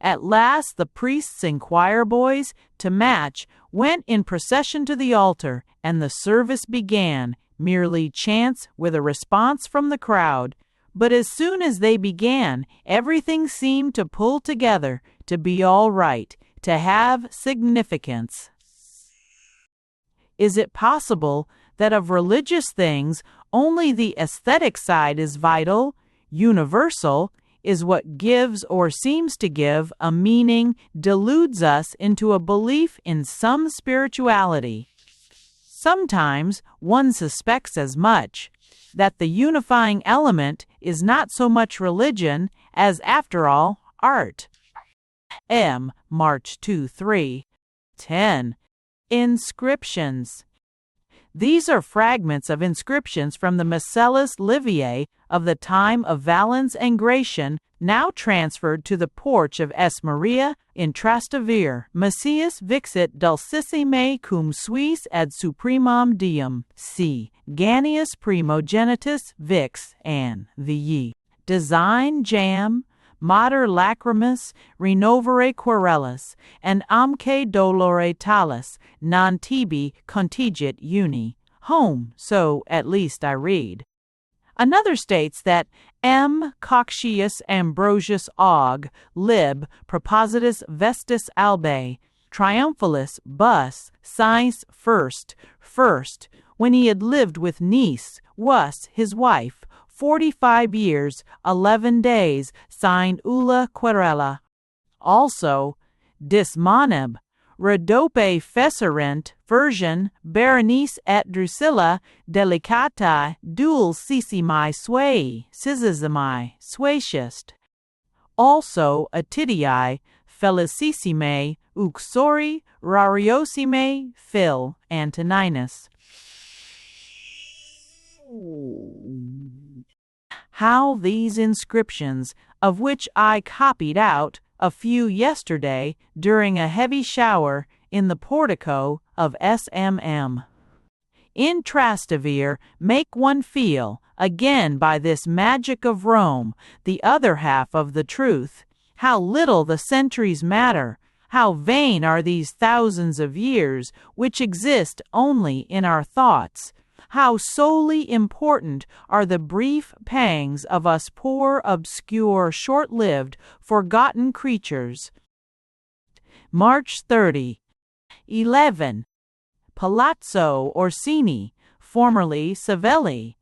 At last the priests and choir boys, to match, went in procession to the altar, and the service began, merely chants with a response from the crowd. But as soon as they began, everything seemed to pull together, to be all right, to have significance. Is it possible that of religious things only the aesthetic side is vital, universal, is what gives or seems to give a meaning, deludes us into a belief in some spirituality? Sometimes one suspects as much, that the unifying element is not so much religion as, after all, art. March 2, 3. 10. Inscriptions. These are fragments of inscriptions from the Macellus Liviae of the time of Valens and Gratian, now transferred to the porch of S. Maria in Trastevere. Macias vixit dulcissime cum suis ad supremam diem. C. Ganius primogenitus vix an VI. Design jam, mater lacrimis, renovare querellas, and amque dolore talis, non tibi contigit uni. Home, so at least I read. Another states that M. Cocceius Ambrosius Aug, lib. Propositus Vestis Albae, Triumphalis bus, science first, when he had lived with niece, was his wife, 45 years, 11 days, signed Ulla Querella. Also, Dismoneb, Rhodope fecirent, version, Berenice et Drusilla, delicata, dulcissimi suae, scississimi, suaciest. Also, Atidii, felicissime, uxori, rariosime, Phil, Antoninus. How these inscriptions, of which I copied out a few yesterday during a heavy shower in the portico of SMM in Trastevere, make one feel, again by this magic of Rome, the other half of the truth, how little the centuries matter, how vain are these thousands of years which exist only in our thoughts, how solely important are the brief pangs of us poor, obscure, short-lived, forgotten creatures. March 30. 11. Palazzo Orsini, formerly Savelli.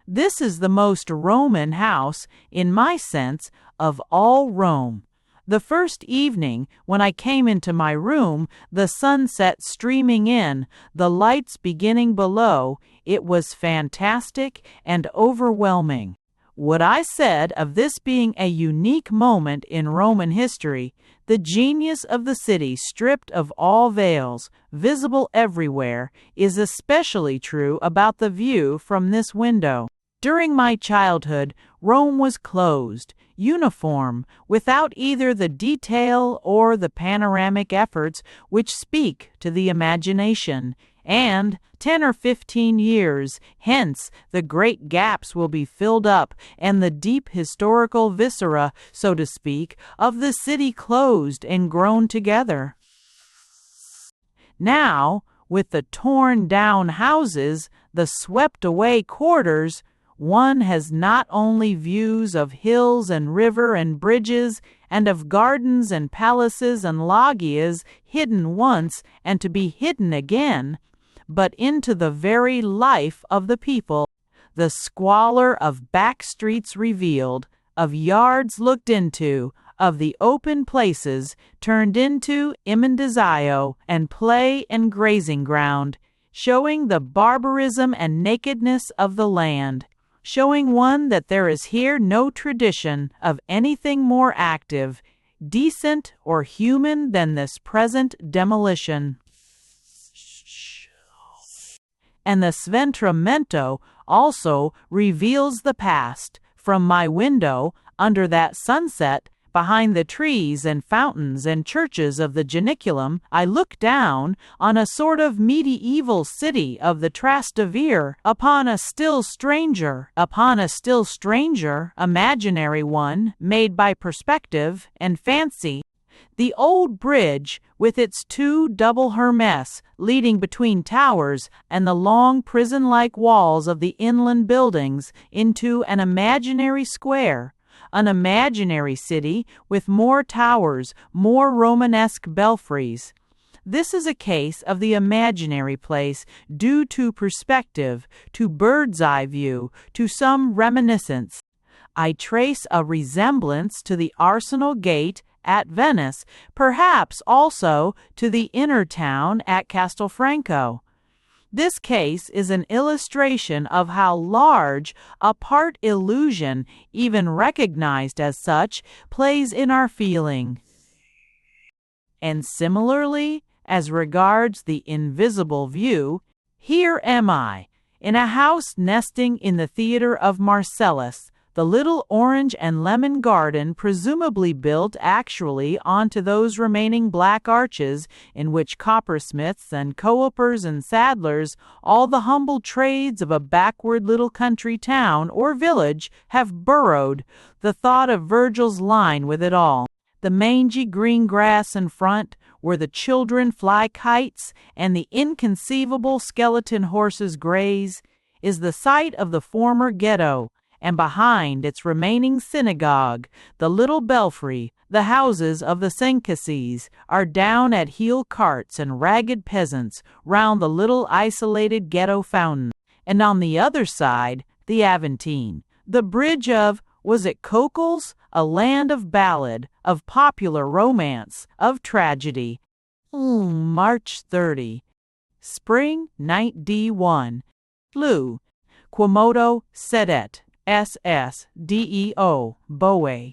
This is the most Roman house, in my sense, of all Rome. The first evening, when I came into my room, the sunset streaming in, the lights beginning below, it was fantastic and overwhelming. What I said of this being a unique moment in Roman history, the genius of the city stripped of all veils, visible everywhere, is especially true about the view from this window. During my childhood, Rome was closed, uniform, without either the detail or the panoramic efforts which speak to the imagination, and 10 or 15 years hence the great gaps will be filled up and the deep historical viscera, so to speak, of the city closed and grown together. Now, with the torn-down houses, the swept-away quarters, one has not only views of hills and river and bridges, and of gardens and palaces and loggias hidden once and to be hidden again, but into the very life of the people, the squalor of back streets revealed, of yards looked into, of the open places turned into immendizio and play and grazing ground, showing the barbarism and nakedness of the land, showing one that there is here no tradition of anything more active, decent, or human than this present demolition. And the Sventramento also reveals the past, from my window, under that sunset, Behind the trees and fountains and churches of the Janiculum, I look down on a sort of medieval city of the Trastevere, upon a still stranger, imaginary one, made by perspective and fancy. The old bridge, with its two double Hermes leading between towers and the long prison-like walls of the inland buildings, into an imaginary square, an imaginary city with more towers, more Romanesque belfries. This is a case of the imaginary place due to perspective, to bird's-eye view, to some reminiscence. I trace a resemblance to the Arsenal Gate at Venice, perhaps also to the inner town at Castelfranco. This case is an illustration of how large a part illusion, even recognized as such, plays in our feeling. And similarly, as regards the invisible view, here am I, in a house nesting in the theater of Marcellus, the little orange and lemon garden presumably built actually onto those remaining black arches in which coppersmiths and coopers and saddlers, all the humble trades of a backward little country town or village, have burrowed, the thought of Virgil's line with it all. The mangy green grass in front, where the children fly kites and the inconceivable skeleton horses graze, is the site of the former ghetto, and behind its remaining synagogue, the little belfry, the houses of the Sencases, are down at heel carts and ragged peasants round the little isolated ghetto fountain, and on the other side, the Aventine, the bridge of, was it Coquelles, a land of ballad, of popular romance, of tragedy. March 30. Spring, night D1. Lou. Quomodo sedet. SSDEO, Boe.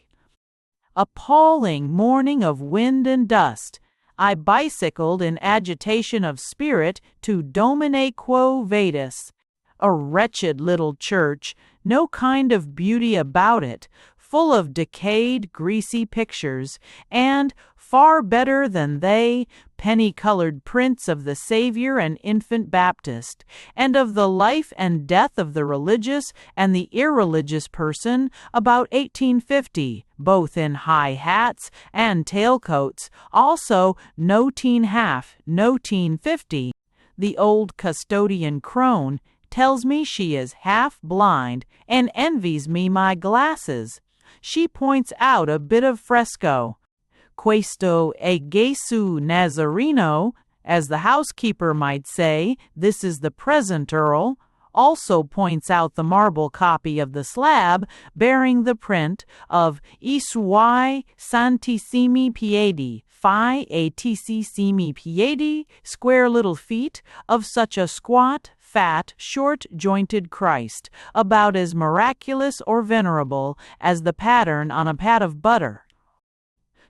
Appalling morning of wind and dust. I bicycled in agitation of spirit to Domine Quo Vadis, a wretched little church, no kind of beauty about it, full of decayed, greasy pictures, and, far better than they, penny-colored prints of the Savior and Infant Baptist, and of the life and death of the religious and the irreligious person about 1850, both in high hats and tailcoats, also no teen half, no teen 50. The old custodian crone tells me she is half blind and envies me my glasses. She points out a bit of fresco. Questo è Gesù Nazareno, as the housekeeper might say, this is the present Earl, also points out the marble copy of the slab bearing the print of I suoi santissimi piedi, Phi atissimi piedi, square little feet, of such a squat, fat, short-jointed Christ, about as miraculous or venerable as the pattern on a pat of butter.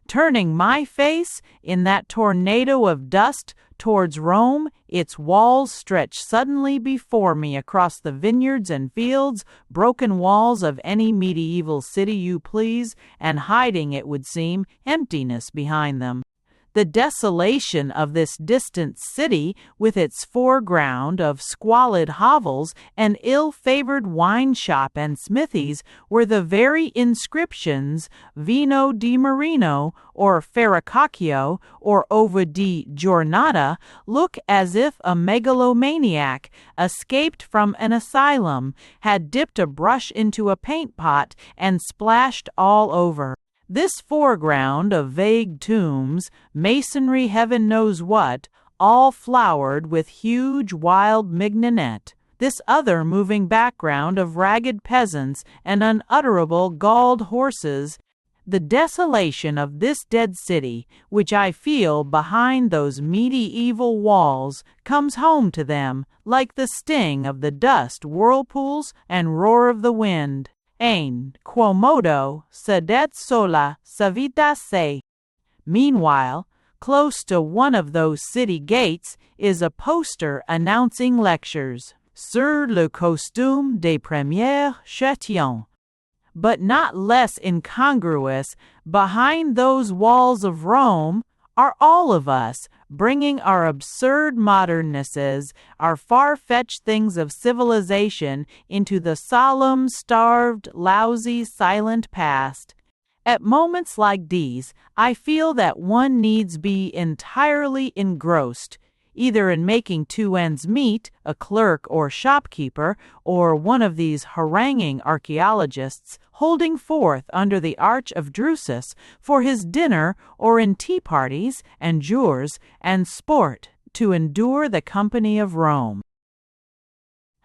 Turning my face in that tornado of dust towards Rome, its walls stretch suddenly before me across the vineyards and fields, broken walls of any medieval city you please, and hiding, it would seem, emptiness behind them. The desolation of this distant city, with its foreground of squalid hovels and ill-favored wine shop and smithies, where the very inscriptions Vino di Marino or Ferracaccio or Ovo di Giornata look as if a megalomaniac, escaped from an asylum, had dipped a brush into a paint pot and splashed all over. This foreground of vague tombs, masonry heaven knows what, all flowered with huge wild mignonette. This other moving background of ragged peasants and unutterable galled horses, the desolation of this dead city, which I feel behind those medieval walls, comes home to them, like the sting of the dust whirlpools and roar of the wind. Ein quomodo sedet sola savita se. Meanwhile, close to one of those city gates is a poster announcing lectures sur le costume des premières chrétiens. but not less incongruous, behind those walls of Rome are all of us, bringing our absurd modernnesses, our far-fetched things of civilization into the solemn, starved, lousy, silent past. At moments like these, I feel that one needs be entirely engrossed, either in making two ends meet, a clerk or shopkeeper, or one of these haranguing archaeologists holding forth under the arch of Drusus for his dinner, or in tea parties and jours and sport, to endure the company of Rome.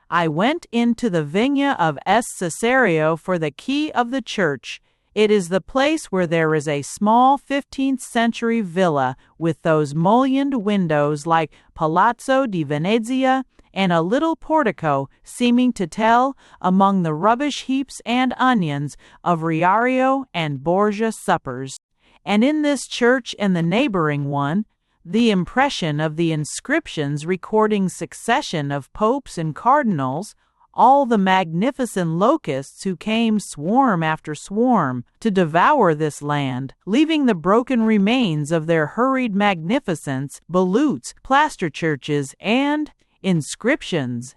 I went into the Vigna of S. Cesario for the key of the church. It is the place where there is a small 15th-century villa with those mullioned windows like Palazzo di Venezia, and a little portico seeming to tell, among the rubbish heaps and onions, of Riario and Borgia suppers. And in this church and the neighboring one, the impression of the inscriptions recording succession of popes and cardinals, all the magnificent locusts who came swarm after swarm to devour this land, leaving the broken remains of their hurried magnificence, volutes, plaster churches, and inscriptions.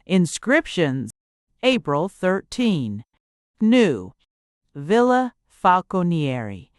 April 13. New. Villa Falconieri.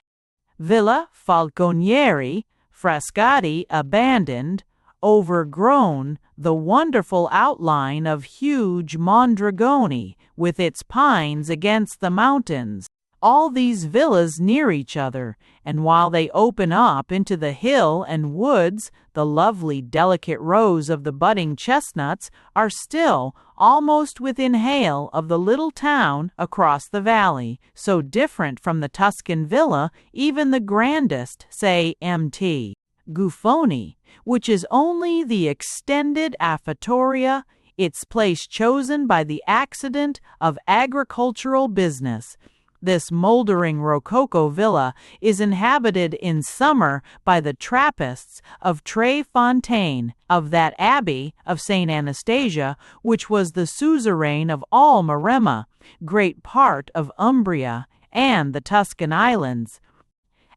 Villa Falconieri, Frascati abandoned, overgrown, the wonderful outline of huge Mondragone, with its pines against the mountains. All these villas near each other, and while they open up into the hill and woods, the lovely delicate rows of the budding chestnuts are still almost within hail of the little town across the valley, so different from the Tuscan villa, even the grandest, say Mt. Guffoni, which is only the extended affettoria, its place chosen by the accident of agricultural business. This moldering Rococo villa is inhabited in summer by the Trappists of Tre Fontaine, of that abbey of St. Anastasia, which was the suzerain of all Maremma, great part of Umbria, and the Tuscan islands.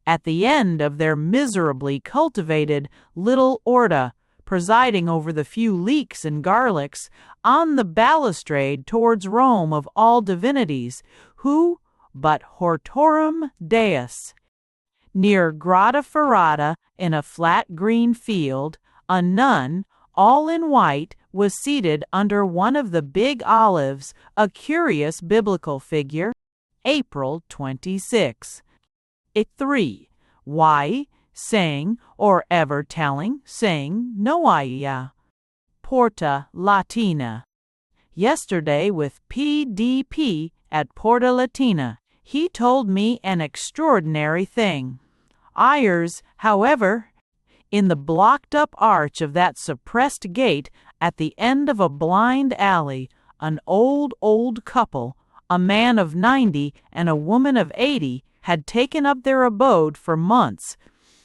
At the end of their miserably cultivated little orta, presiding over the few leeks and garlics, on the balustrade towards Rome of all divinities, who but hortorum Deus. Near Grotta Ferrata, in a flat green field, a nun, all in white, was seated under one of the big olives, a curious biblical figure. April 26. 3. Why, saying, or ever telling, saying, Noaia. Porta Latina. Yesterday with PDP at Porta Latina, he told me an extraordinary thing. Ayers, however, in the blocked-up arch of that suppressed gate at the end of a blind alley, an old couple, a man of 90 and a woman of 80, had taken up their abode for months,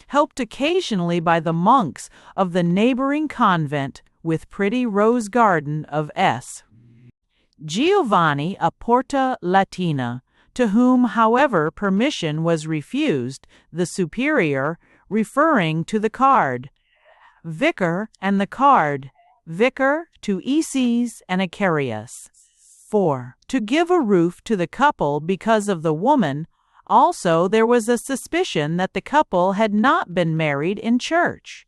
helped occasionally by the monks of the neighboring convent with pretty rose garden of S. Giovanni a Porta Latina, to whom, however, permission was refused, the superior, referring to the card. Vicar and the card. Vicar to Eces and Icarius. 4. To give a roof to the couple because of the woman. Also, there was a suspicion that the couple had not been married in church.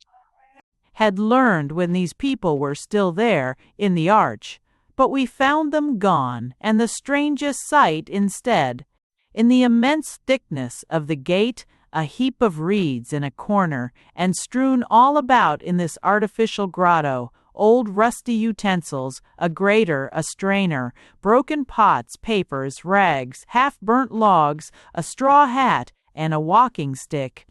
Had learned when these people were still there, in the arch. But we found them gone, and the strangest sight instead. In the immense thickness of the gate, a heap of reeds in a corner, and strewn all about in this artificial grotto, old rusty utensils, a grater, a strainer, broken pots, papers, rags, half-burnt logs, a straw hat, and a walking stick.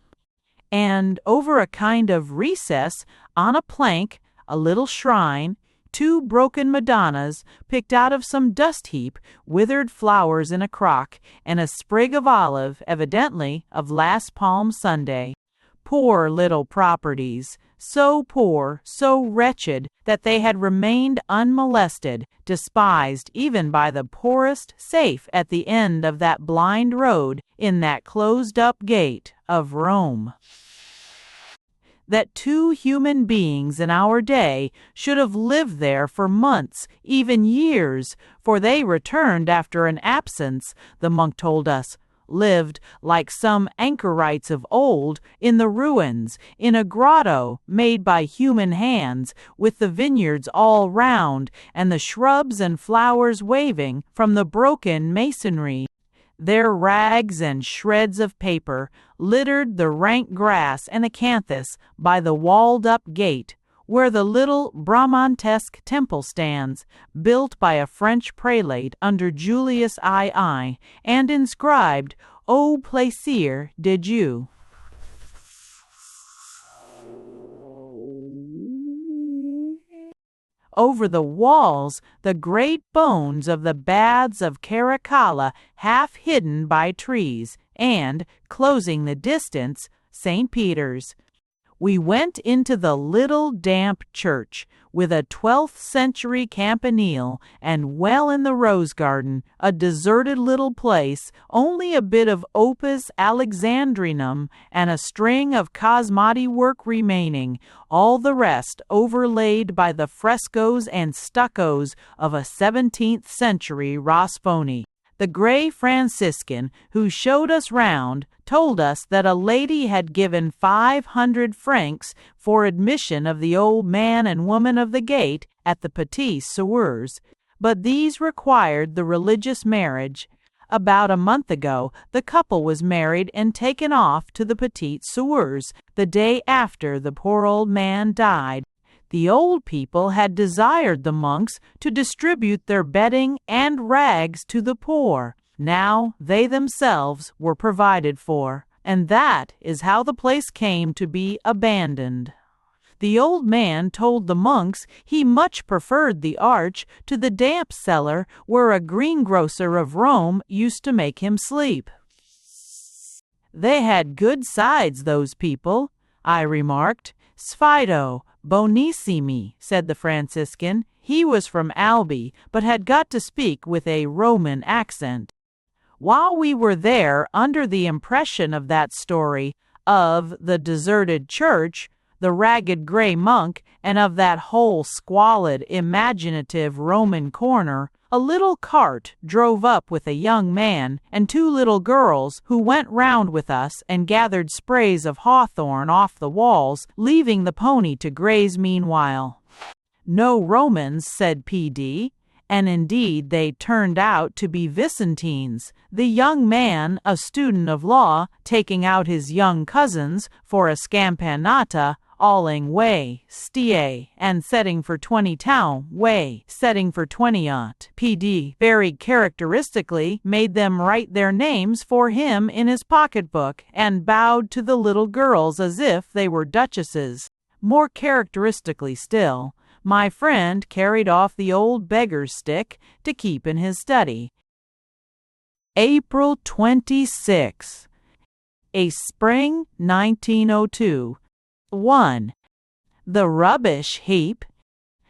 And over a kind of recess, on a plank, a little shrine, 2 broken Madonnas picked out of some dust heap, withered flowers in a crock, and a sprig of olive, evidently of last Palm Sunday. Poor little properties, so poor, so wretched, that they had remained unmolested, despised even by the poorest, safe at the end of that blind road, in that closed-up gate of Rome. That two human beings in our day should have lived there for months, even years, for they returned after an absence, the monk told us, lived, like some anchorites of old, in the ruins, in a grotto made by human hands, with the vineyards all round, and the shrubs and flowers waving from the broken masonry. Their rags and shreds of paper littered the rank grass and acanthus by the walled-up gate, where the little Bramantesque temple stands, built by a French prelate under Julius II, and inscribed, "Au plaisir de Dieu." Over the walls, the great bones of the baths of Caracalla, half hidden by trees, and, closing the distance, St. Peter's. We went into the little damp church, with a 12th-century campanile, and well in the rose garden, a deserted little place, only a bit of opus Alexandrinum and a string of Cosmati work remaining, all the rest overlaid by the frescoes and stuccos of a 17th-century Rosponi. The gray Franciscan who showed us round told us that a lady had given 500 francs for admission of the old man and woman of the gate at the PG27873, but these required the religious marriage. About a month ago, the couple was married and taken off to the PG27873 the day after the poor old man died. The old people had desired the monks to distribute their bedding and rags to the poor. Now they themselves were provided for, and that is how the place came to be abandoned. The old man told the monks he much preferred the arch to the damp cellar where a greengrocer of Rome used to make him sleep. "They had good sides, those people," I remarked. "Sfido, bonissimi," said the Franciscan. He was from Albi, but had got to speak with a Roman accent. While we were there under the impression of that story, of the deserted church, the ragged gray monk, and of that whole squalid, imaginative Roman corner, a little cart drove up with a young man and two little girls who went round with us and gathered sprays of hawthorn off the walls, leaving the pony to graze meanwhile. "No Romans," said PD, and indeed they turned out to be Vicentines, the young man, a student of law, taking out his young cousins for a scampanata, alling way, stie, and setting for 20 town way, setting for 20 PD very characteristically made them write their names for him in his pocketbook, and bowed to the little girls as if they were duchesses. More characteristically still, my friend carried off the old beggar's stick to keep in his study. April 26. A spring 1902. 1. The rubbish heap.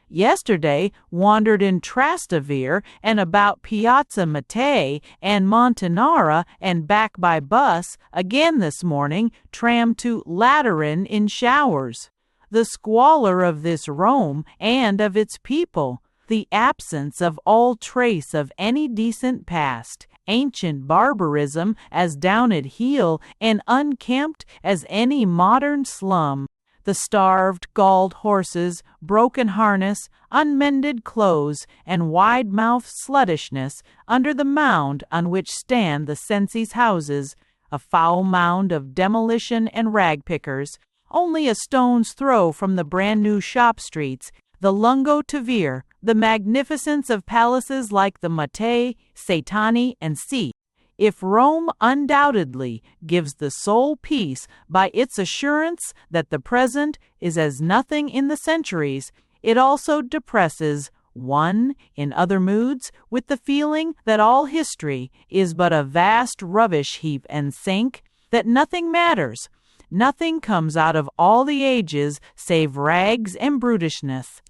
Yesterday wandered in Trastevere and about Piazza Mattei and Montanara and back by bus, again this morning tram to Lateran in showers. The squalor of this Rome and of its people, the absence of all trace of any decent past, ancient barbarism as down at heel and unkempt as any modern slum, the starved, galled horses, broken harness, unmended clothes, and wide-mouthed sluttishness under the mound on which stand the Censi's houses, a foul mound of demolition and rag-pickers, only a stone's throw from the brand-new shop streets, the Lungo Tavere, the magnificence of palaces like the Mattei, Satani, and C. If Rome undoubtedly gives the soul peace by its assurance that the present is as nothing in the centuries, it also depresses one, in other moods, with the feeling that all history is but a vast rubbish heap and sink, that nothing matters, Nothing comes out of all the ages save rags and brutishness.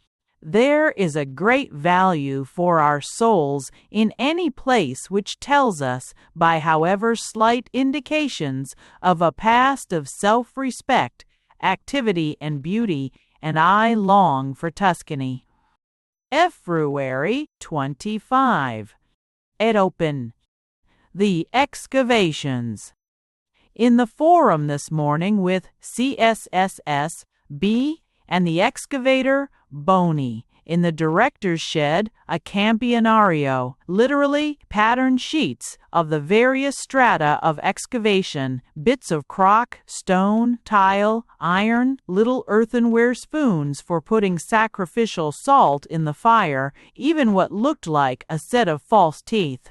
There is a great value for our souls in any place which tells us, by however slight indications, of a past of self-respect, activity, and beauty, and I long for Tuscany. February 25. It open. The excavations. In the forum this morning with CSSS B and the excavator Boney. In the director's shed, a campionario, literally pattern sheets of the various strata of excavation, bits of rock, stone, tile, iron, little earthenware spoons for putting sacrificial salt in the fire, even what looked like a set of false teeth.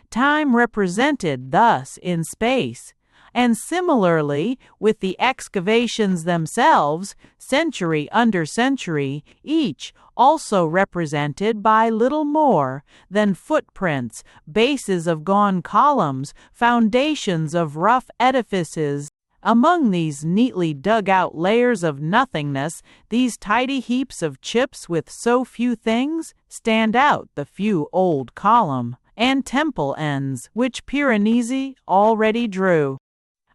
Time represented thus in space. And similarly with the excavations themselves, century under century, each also represented by little more than footprints, bases of gone columns, foundations of rough edifices. Among these neatly dug out layers of nothingness, these tidy heaps of chips with so few things, stand out the few old column and temple ends which Piranesi already drew.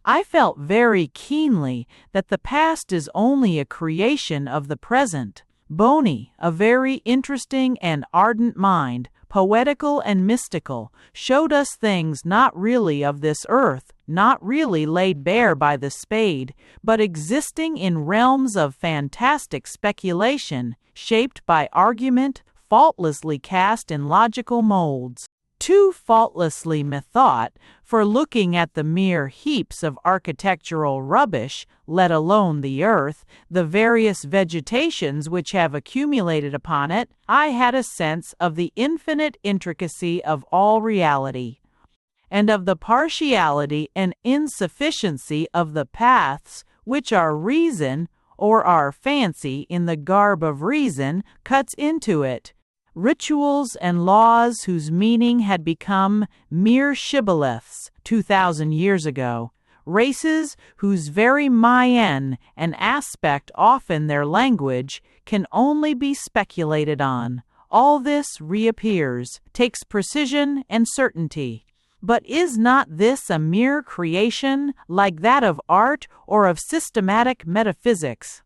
I felt very keenly that the past is only a creation of the present. Boney, a very interesting and ardent mind, poetical and mystical, showed us things not really of this earth, not really laid bare by the spade, but existing in realms of fantastic speculation, shaped by argument, faultlessly cast in logical molds. Too faultlessly, methought, for looking at the mere heaps of architectural rubbish, let alone the earth, the various vegetations which have accumulated upon it, I had a sense of the infinite intricacy of all reality, and of the partiality and insufficiency of the paths which our reason, or our fancy in the garb of reason, cuts into it. Rituals and laws whose meaning had become mere shibboleths 2,000 years ago, races whose very mien and aspect often their language can only be speculated on. All this reappears, takes precision and certainty. But is not this a mere creation like that of art or of systematic metaphysics?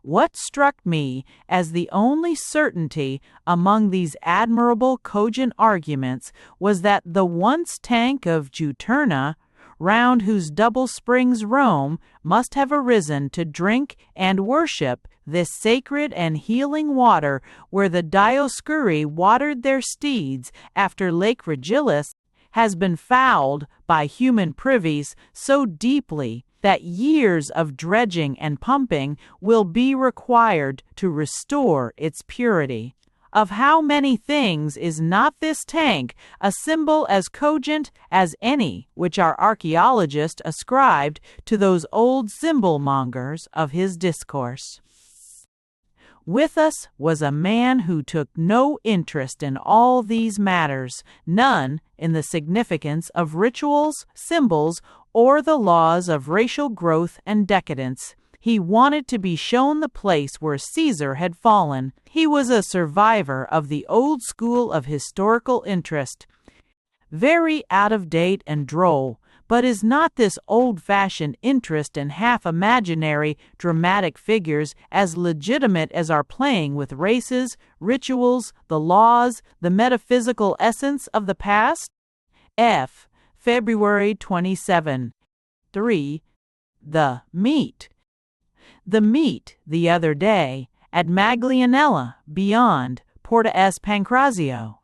What struck me as the only certainty among these admirable cogent arguments was that the once tank of Juturna, round whose double springs Rome must have arisen to drink and worship this sacred and healing water where the Dioscuri watered their steeds after Lake Regillus, has been fouled by human privies so deeply that years of dredging and pumping will be required to restore its purity. Of how many things is not this tank a symbol as cogent as any which our archaeologist ascribed to those old symbol-mongers of his discourse? With us was a man who took no interest in all these matters, none in the significance of rituals, symbols, or the laws of racial growth and decadence. He wanted to be shown the place where Caesar had fallen. He was a survivor of the old school of historical interest, very out of date and droll. But is not this old-fashioned interest in half-imaginary dramatic figures as legitimate as our playing with races, rituals, the laws, the metaphysical essence of the past? February 27. 3. The meet. The meet the other day at Maglianella beyond Porta S. Pancrazio.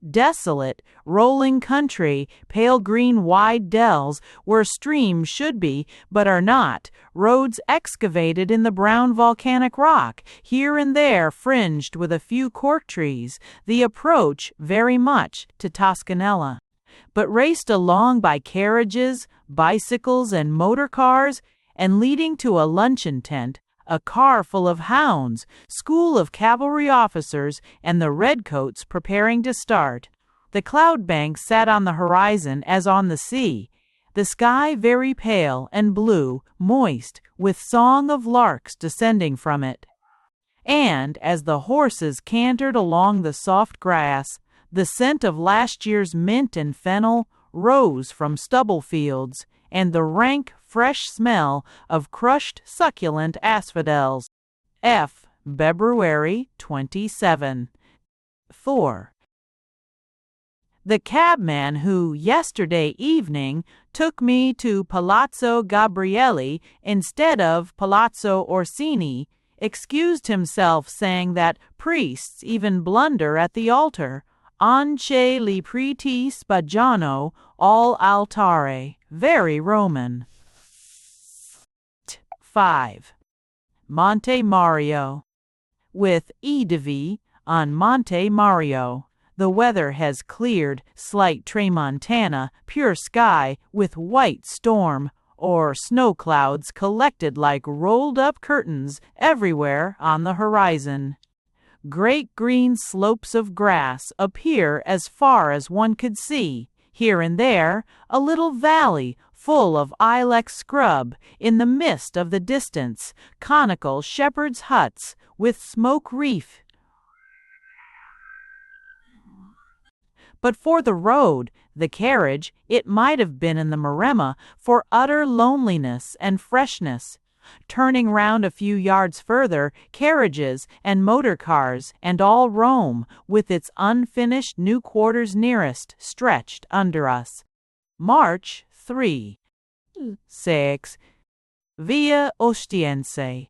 Desolate, rolling country, pale green wide dells where streams should be but are not, roads excavated in the brown volcanic rock, here and there fringed with a few cork trees, the approach very much to Toscanella, but raced along by carriages, bicycles, and motor cars, and leading to a luncheon tent, a car full of hounds, school of cavalry officers, and the redcoats preparing to start. The cloud banks sat on the horizon as on the sea. the sky very pale and blue, moist, with song of larks descending from it. And as the horses cantered along the soft grass, the scent of last year's mint and fennel rose from stubble fields, and the rank, fresh smell of crushed succulent asphodels. February 27. 4. The cabman who, yesterday evening, took me to Palazzo Gabrielli instead of Palazzo Orsini, excused himself, saying that priests even blunder at the altar. Ance li preti sbagliano all altare. Very Roman. 5. Monte Mario. With Edevi on Monte Mario. The weather has cleared, slight tramontana, pure sky with white storm, or snow clouds collected like rolled-up curtains everywhere on the horizon. Great green slopes of grass appear as far as one could see. Here and there, a little valley full of ilex scrub. In the mist of the distance, conical shepherds' huts with smoke wreath. But for the road, the carriage, it might have been in the Maremma for utter loneliness and freshness. Turning round a few yards further, carriages and motor cars, and all Rome, with its unfinished new quarters nearest, stretched under us. March 3. 6. Via Ostiense.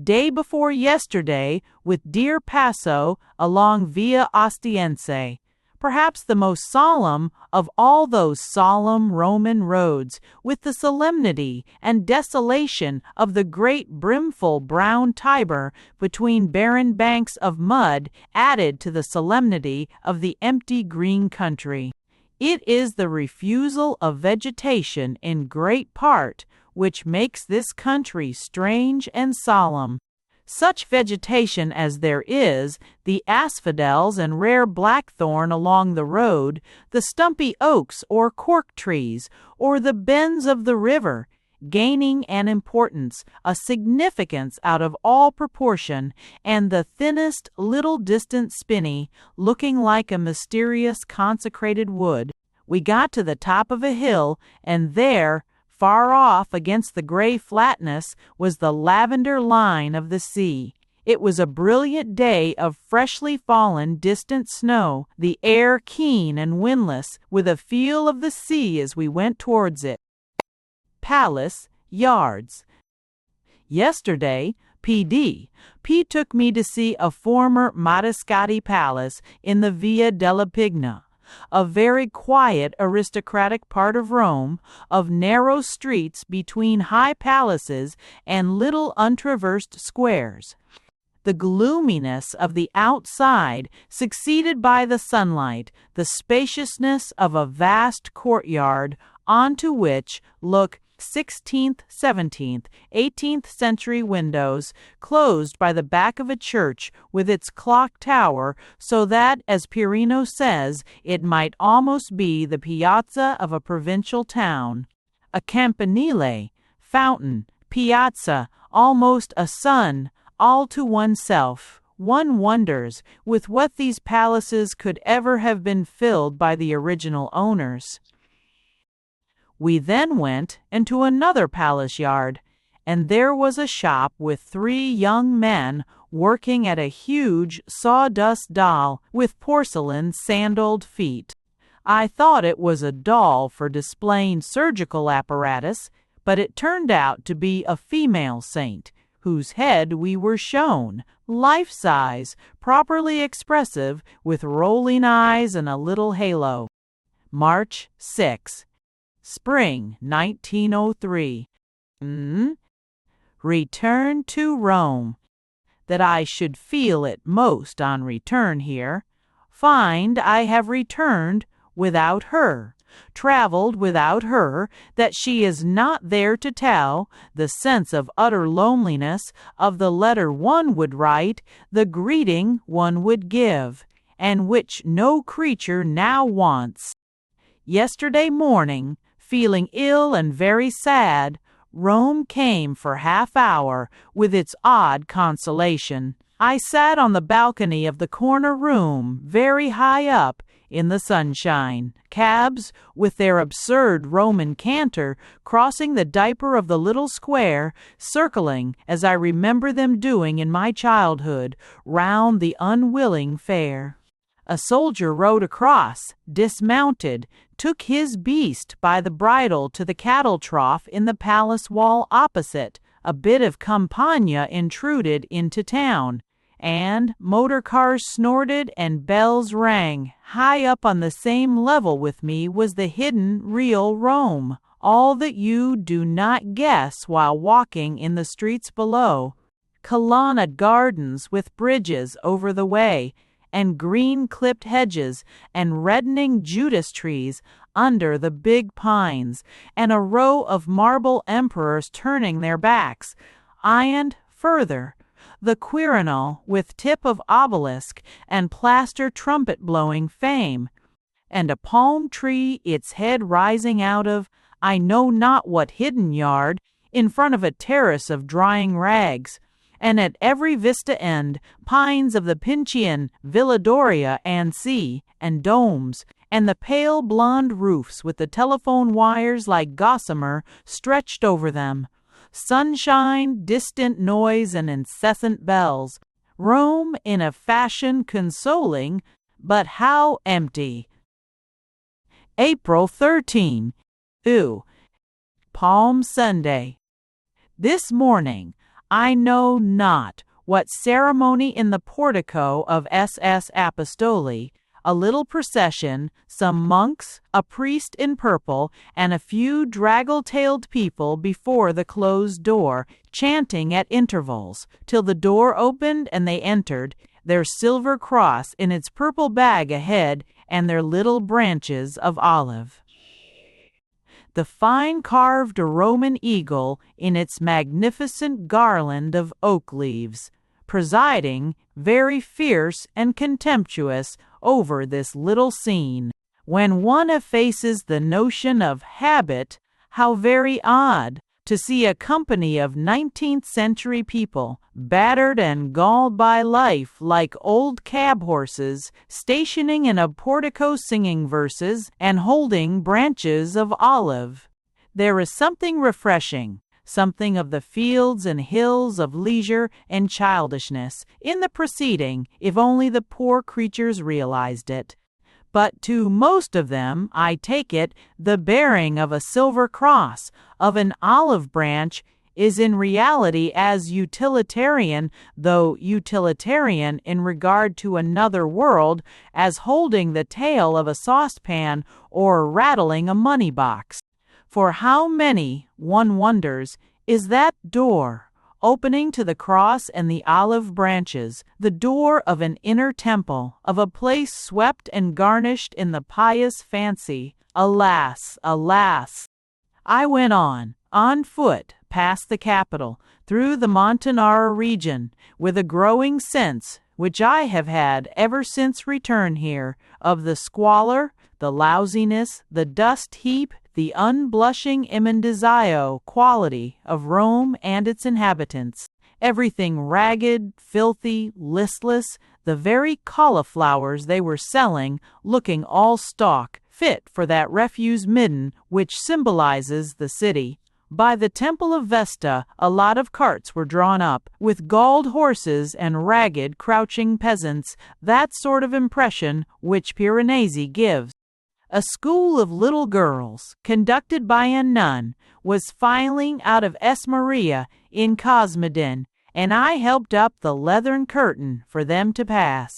Day before yesterday, with dear Passo along Via Ostiense. Perhaps the most solemn of all those solemn Roman roads, with the solemnity and desolation of the great brimful brown Tiber between barren banks of mud added to the solemnity of the empty green country. It is the refusal of vegetation in great part which makes this country strange and solemn. Such vegetation as there is, the asphodels and rare blackthorn along the road, the stumpy oaks or cork trees, or the bends of the river, gaining an importance, a significance out of all proportion, and the thinnest little distant spinney, looking like a mysterious consecrated wood. We got to the top of a hill, and there, far off against the gray flatness, was the lavender line of the sea. It was a brilliant day of freshly fallen distant snow, the air keen and windless, with a feel of the sea as we went towards it. Palace Yards. Yesterday, P took me to see a former Marescati palace in the Via della Pigna, a very quiet aristocratic part of Rome, of narrow streets between high palaces and little untraversed squares. The gloominess of the outside succeeded by the sunlight, the spaciousness of a vast courtyard onto which look 16th, 17th, 18th century windows, closed by the back of a church with its clock tower, so that, as Pirino says, it might almost be the piazza of a provincial town. A campanile, fountain, piazza, almost a sun, all to oneself. One wonders with what these palaces could ever have been filled by the original owners. We then went into another palace yard, and there was a shop with 3 young men working at a huge sawdust doll with porcelain sandaled feet. I thought it was a doll for displaying surgical apparatus, but it turned out to be a female saint, whose head we were shown, life-size, properly expressive, with rolling eyes and a little halo. March 6. Spring 1903. Return to Rome. That I should feel it most on return here. Find I have returned without her, traveled without her, that she is not there to tell, the sense of utter loneliness of the letter one would write, the greeting one would give, and which no creature now wants. Yesterday morning, feeling ill and very sad, Rome came for half-hour with its odd consolation. I sat on the balcony of the corner room, very high up in the sunshine. Cabs, with their absurd Roman canter, crossing the diaper of the little square, circling, as I remember them doing in my childhood, round the unwilling fair. A soldier rode across, dismounted, took his beast by the bridle to the cattle trough in the palace wall opposite. A bit of Campagna intruded into town, and motor cars snorted and bells rang. High up on the same level with me was the hidden, real Rome, all that you do not guess while walking in the streets below. Colonnade gardens with bridges over the way, and green-clipped hedges and reddening Judas trees under the big pines, and a row of marble emperors turning their backs, and, further, the Quirinal with tip of obelisk and plaster trumpet-blowing fame, and a palm tree its head rising out of I know not what hidden yard, in front of a terrace of drying rags, and at every vista end pines of the Pincian, Villa Doria and sea, and domes, and the pale blonde roofs with the telephone wires like gossamer stretched over them. Sunshine, distant noise, and incessant bells. Rome in a fashion consoling, but how empty. April 13. Palm Sunday. This morning, I know not what ceremony in the portico of SS Apostoli, a little procession, some monks, a priest in purple, and a few draggle-tailed people before the closed door, chanting at intervals, till the door opened and they entered, their silver cross in its purple bag ahead, and their little branches of olive. The fine carved Roman eagle in its magnificent garland of oak leaves, presiding, very fierce and contemptuous, over this little scene. When one effaces the notion of habit, how very odd to see a company of 19th-century people, battered and galled by life like old cab horses, stationing in a portico singing verses and holding branches of olive. There is something refreshing, something of the fields and hills of leisure and childishness in the proceeding, if only the poor creatures realized it. But to most of them, I take it, the bearing of a silver cross, of an olive branch, is in reality as utilitarian, though utilitarian in regard to another world, as holding the tail of a saucepan or rattling a money box. For how many, one wonders, is that door, opening to the cross and the olive branches, the door of an inner temple, of a place swept and garnished in the pious fancy? Alas, alas! I went on foot, past the capital, through the Montanara region, with a growing sense, which I have had ever since return here, of the squalor, the lousiness, the dust heap, the unblushing immendizio quality of Rome and its inhabitants. Everything ragged, filthy, listless, the very cauliflowers they were selling looking all stalk, fit for that refuse midden which symbolizes the city. By the Temple of Vesta a lot of carts were drawn up, with galled horses and ragged, crouching peasants, that sort of impression which Piranesi gives. A school of little girls, conducted by a nun, was filing out of S. Maria in Cosmedin, and I helped up the leathern curtain for them to pass.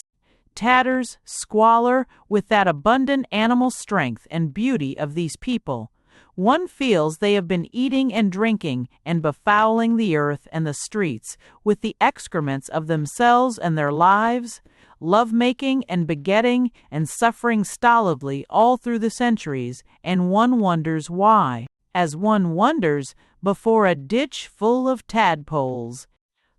Tatters, squalor, with that abundant animal strength and beauty of these people. One feels they have been eating and drinking and befouling the earth and the streets with the excrements of themselves and their lives, love-making and begetting and suffering stolidly all through the centuries, and one wonders why, as one wonders before a ditch full of tadpoles.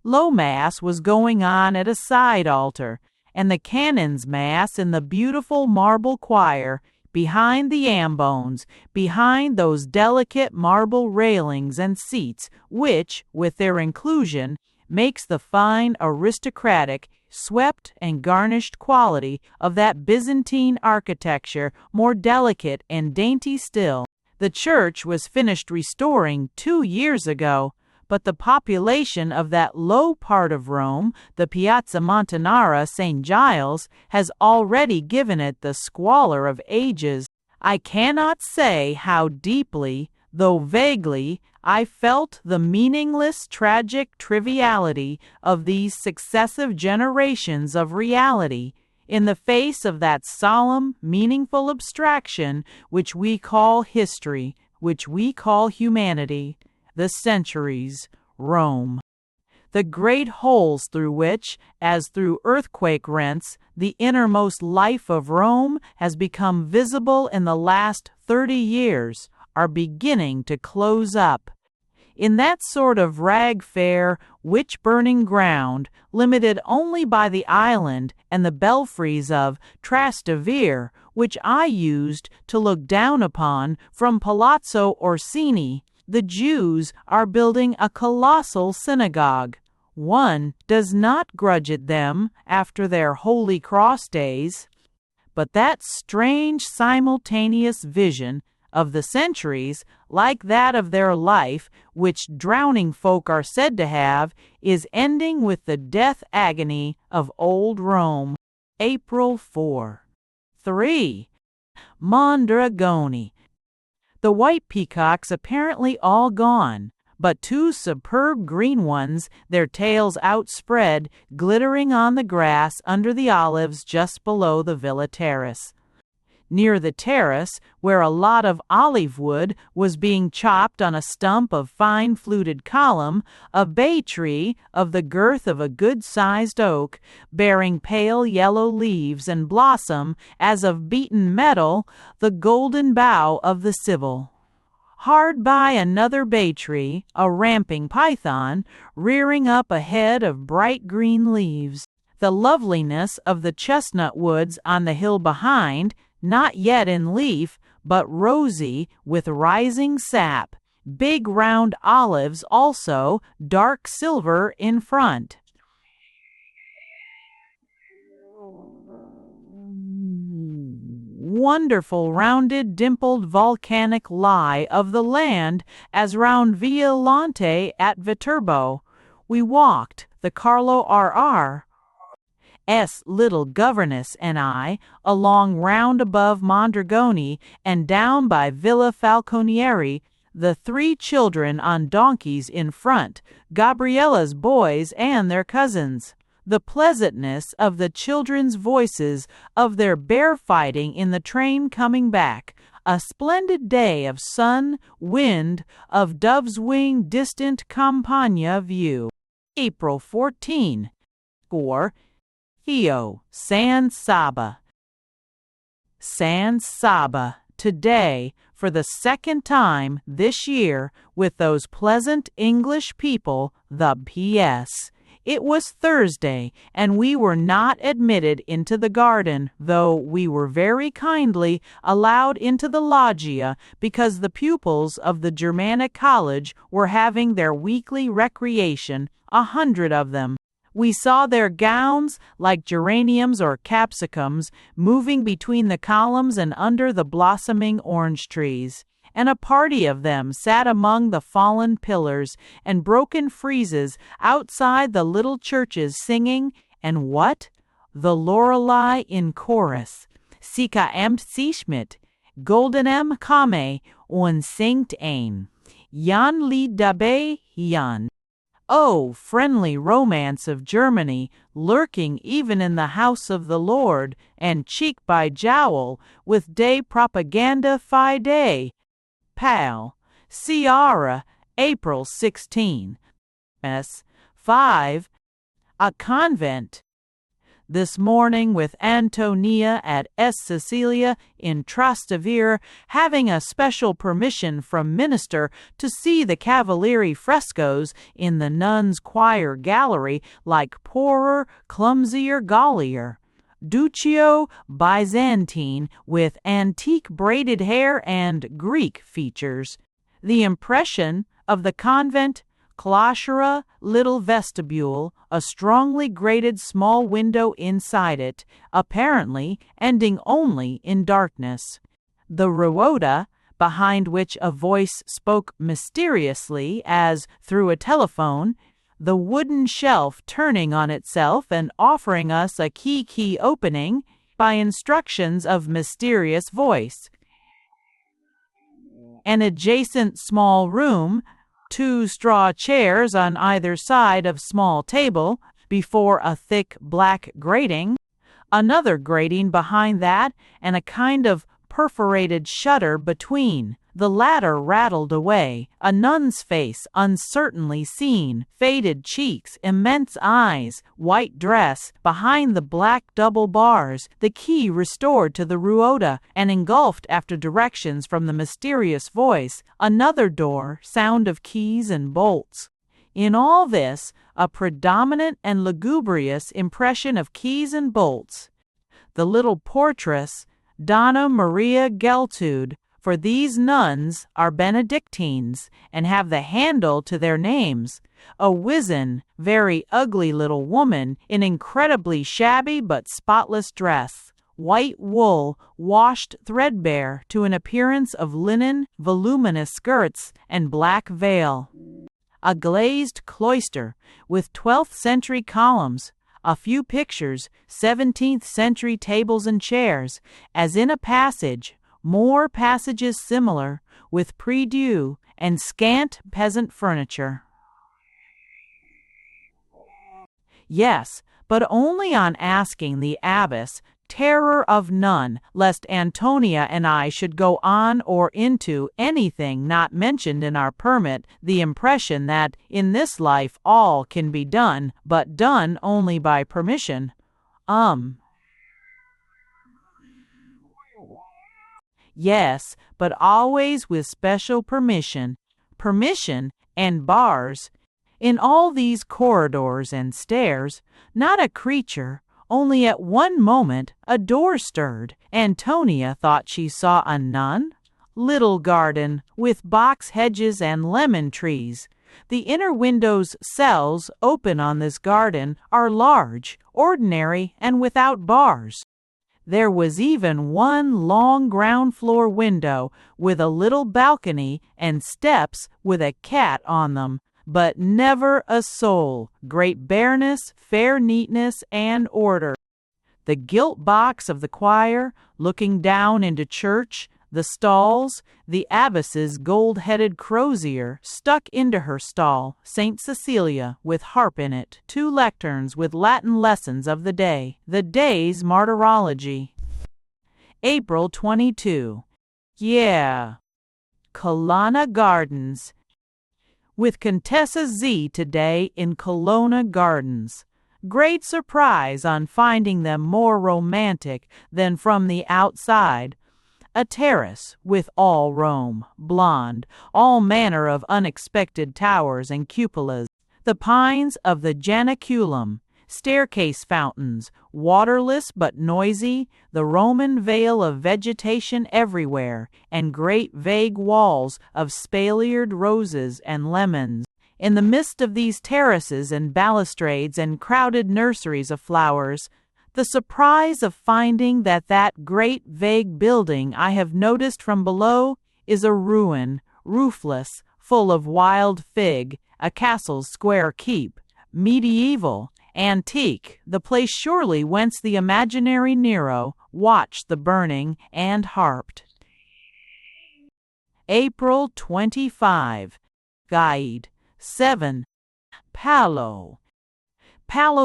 Low Mass was going on at a side altar, and the canon's Mass in the beautiful marble choir behind the ambones, behind those delicate marble railings and seats which, with their inclusion, makes the fine aristocratic, swept and garnished quality of that Byzantine architecture more delicate and dainty still. The church was finished restoring 2 years ago, but the population of that low part of Rome, the Piazza Montanara St. Giles, has already given it the squalor of ages. I cannot say how deeply, though vaguely, I felt the meaningless tragic triviality of these successive generations of reality, in the face of that solemn, meaningful abstraction which we call history, which we call humanity, the centuries, Rome. The great holes through which, as through earthquake rents, the innermost life of Rome has become visible in the last 30 years, are beginning to close up. In that sort of rag-fair, witch-burning ground, limited only by the island and the belfries of Trastevere, which I used to look down upon from Palazzo Orsini, the Jews are building a colossal synagogue. One does not grudge it them after their Holy Cross days. But that strange simultaneous vision of the centuries, like that of their life, which drowning folk are said to have, is ending with the death agony of old Rome. April 4. 3. Mondragone. The white peacocks apparently all gone, but 2 superb green ones, their tails outspread, glittering on the grass under the olives just below the villa terrace. Near the terrace, where a lot of olive wood was being chopped on a stump of fine fluted column, a bay tree of the girth of a good-sized oak, bearing pale yellow leaves and blossom as of beaten metal, the golden bough of the Sibyl. Hard by another bay tree, a ramping python, rearing up a head of bright green leaves. The loveliness of the chestnut woods on the hill behind, not yet in leaf, but rosy with rising sap. Big round olives also, dark silver in front. Wonderful rounded dimpled volcanic lie of the land as round Via Lante at Viterbo. We walked, the Carlo R.R. S. little governess and I, along round above Mondragone and down by Villa Falconieri, the 3 children on donkeys in front, Gabriella's boys and their cousins. The pleasantness of the children's voices, of their bear fighting in the train coming back, a splendid day of sun, wind, of dove's wing distant Campagna view. April 14. San Saba. San Saba, today, for the 2nd time this year, with those pleasant English people, the P.S. It was Thursday, and we were not admitted into the garden, though we were very kindly allowed into the loggia because the pupils of the Germanic College were having their weekly recreation, 100 of them. We saw their gowns, like geraniums or capsicums, moving between the columns and under the blossoming orange trees, and a party of them sat among the fallen pillars and broken friezes outside the little churches singing, and what? The Lorelei in chorus. Sika amt sich goldenem Kame und singt ein. Jan Lied dabei, Jan. Oh, friendly romance of Germany, lurking even in the house of the Lord, and cheek by jowl, with day propaganda fide. Pal. Ciara, April 16. S. 5. A convent. This morning with Antonia at S. Cecilia in Trastevere, having a special permission from minister to see the Cavalieri frescoes in the nuns' choir gallery, like poorer, clumsier Gollier. Duccio Byzantine with antique braided hair and Greek features. The impression of the convent, clocheria, little vestibule, a strongly grated small window inside it, apparently ending only in darkness. The Ruota, behind which a voice spoke mysteriously as through a telephone, the wooden shelf turning on itself and offering us a key opening by instructions of mysterious voice. An adjacent small room, 2 straw chairs on either side of small table before a thick black grating, another grating behind that, and a kind of perforated shutter between. The latter rattled away, a nun's face uncertainly seen, faded cheeks, immense eyes, white dress, behind the black double bars, the key restored to the Ruota, and engulfed after directions from the mysterious voice, another door, sound of keys and bolts. In all this, a predominant and lugubrious impression of keys and bolts. The little portress, Donna Maria Geltude, for these nuns are Benedictines and have the handle to their names, a wizen, very ugly little woman in incredibly shabby but spotless dress, white wool washed threadbare to an appearance of linen, voluminous skirts, and black veil. A glazed cloister with 12th century columns, a few pictures, 17th century tables and chairs, as in a passage, more passages similar, with prie-dieu and scant peasant furniture. Yes, but only on asking the abbess, terror of none, lest Antonia and I should go on or into anything not mentioned in our permit, the impression that in this life all can be done, but done only by permission. Yes, but always with special permission. Permission and bars. In all these corridors and stairs, not a creature. Only at one moment a door stirred. Antonia thought she saw a nun. Little garden, with box hedges and lemon trees. The inner windows' cells open on this garden are large, ordinary, and without bars. There was even one long ground floor window with a little balcony and steps with a cat on them, but never a soul. Great bareness, fair neatness, and order. The gilt box of the choir, looking down into church, the stalls, the abbess's gold-headed crozier stuck into her stall, St. Cecilia, with harp in it, 2 lecterns with Latin lessons of the day's martyrology. April 22. Yeah. Colonna Gardens. With Contessa Z today in Colonna Gardens. Great surprise on finding them more romantic than from the outside. A terrace with all Rome, blonde, all manner of unexpected towers and cupolas, the pines of the Janiculum, staircase fountains, waterless but noisy, the Roman veil of vegetation everywhere, and great vague walls of spaliered roses and lemons. In the midst of these terraces and balustrades and crowded nurseries of flowers, the surprise of finding that great vague building I have noticed from below is a ruin, roofless, full of wild fig, a castle's square keep, medieval, antique, the place surely whence the imaginary Nero watched the burning and harped. April 25. Guide 7. Palo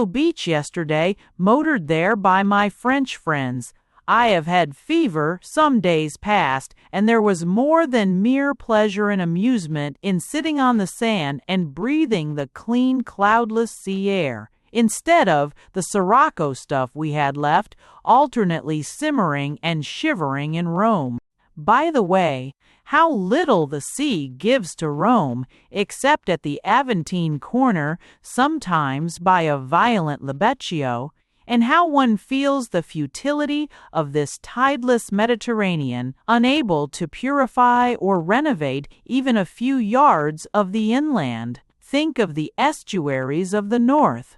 Beach yesterday, motored there by my French friends. I have had fever some days past, and there was more than mere pleasure and amusement in sitting on the sand and breathing the clean, cloudless sea air, instead of the sirocco stuff we had left, alternately simmering and shivering in Rome. By the way, how little the sea gives to Rome, except at the Aventine corner, sometimes by a violent libeccio, and how one feels the futility of this tideless Mediterranean, unable to purify or renovate even a few yards of the inland. Think of the estuaries of the north,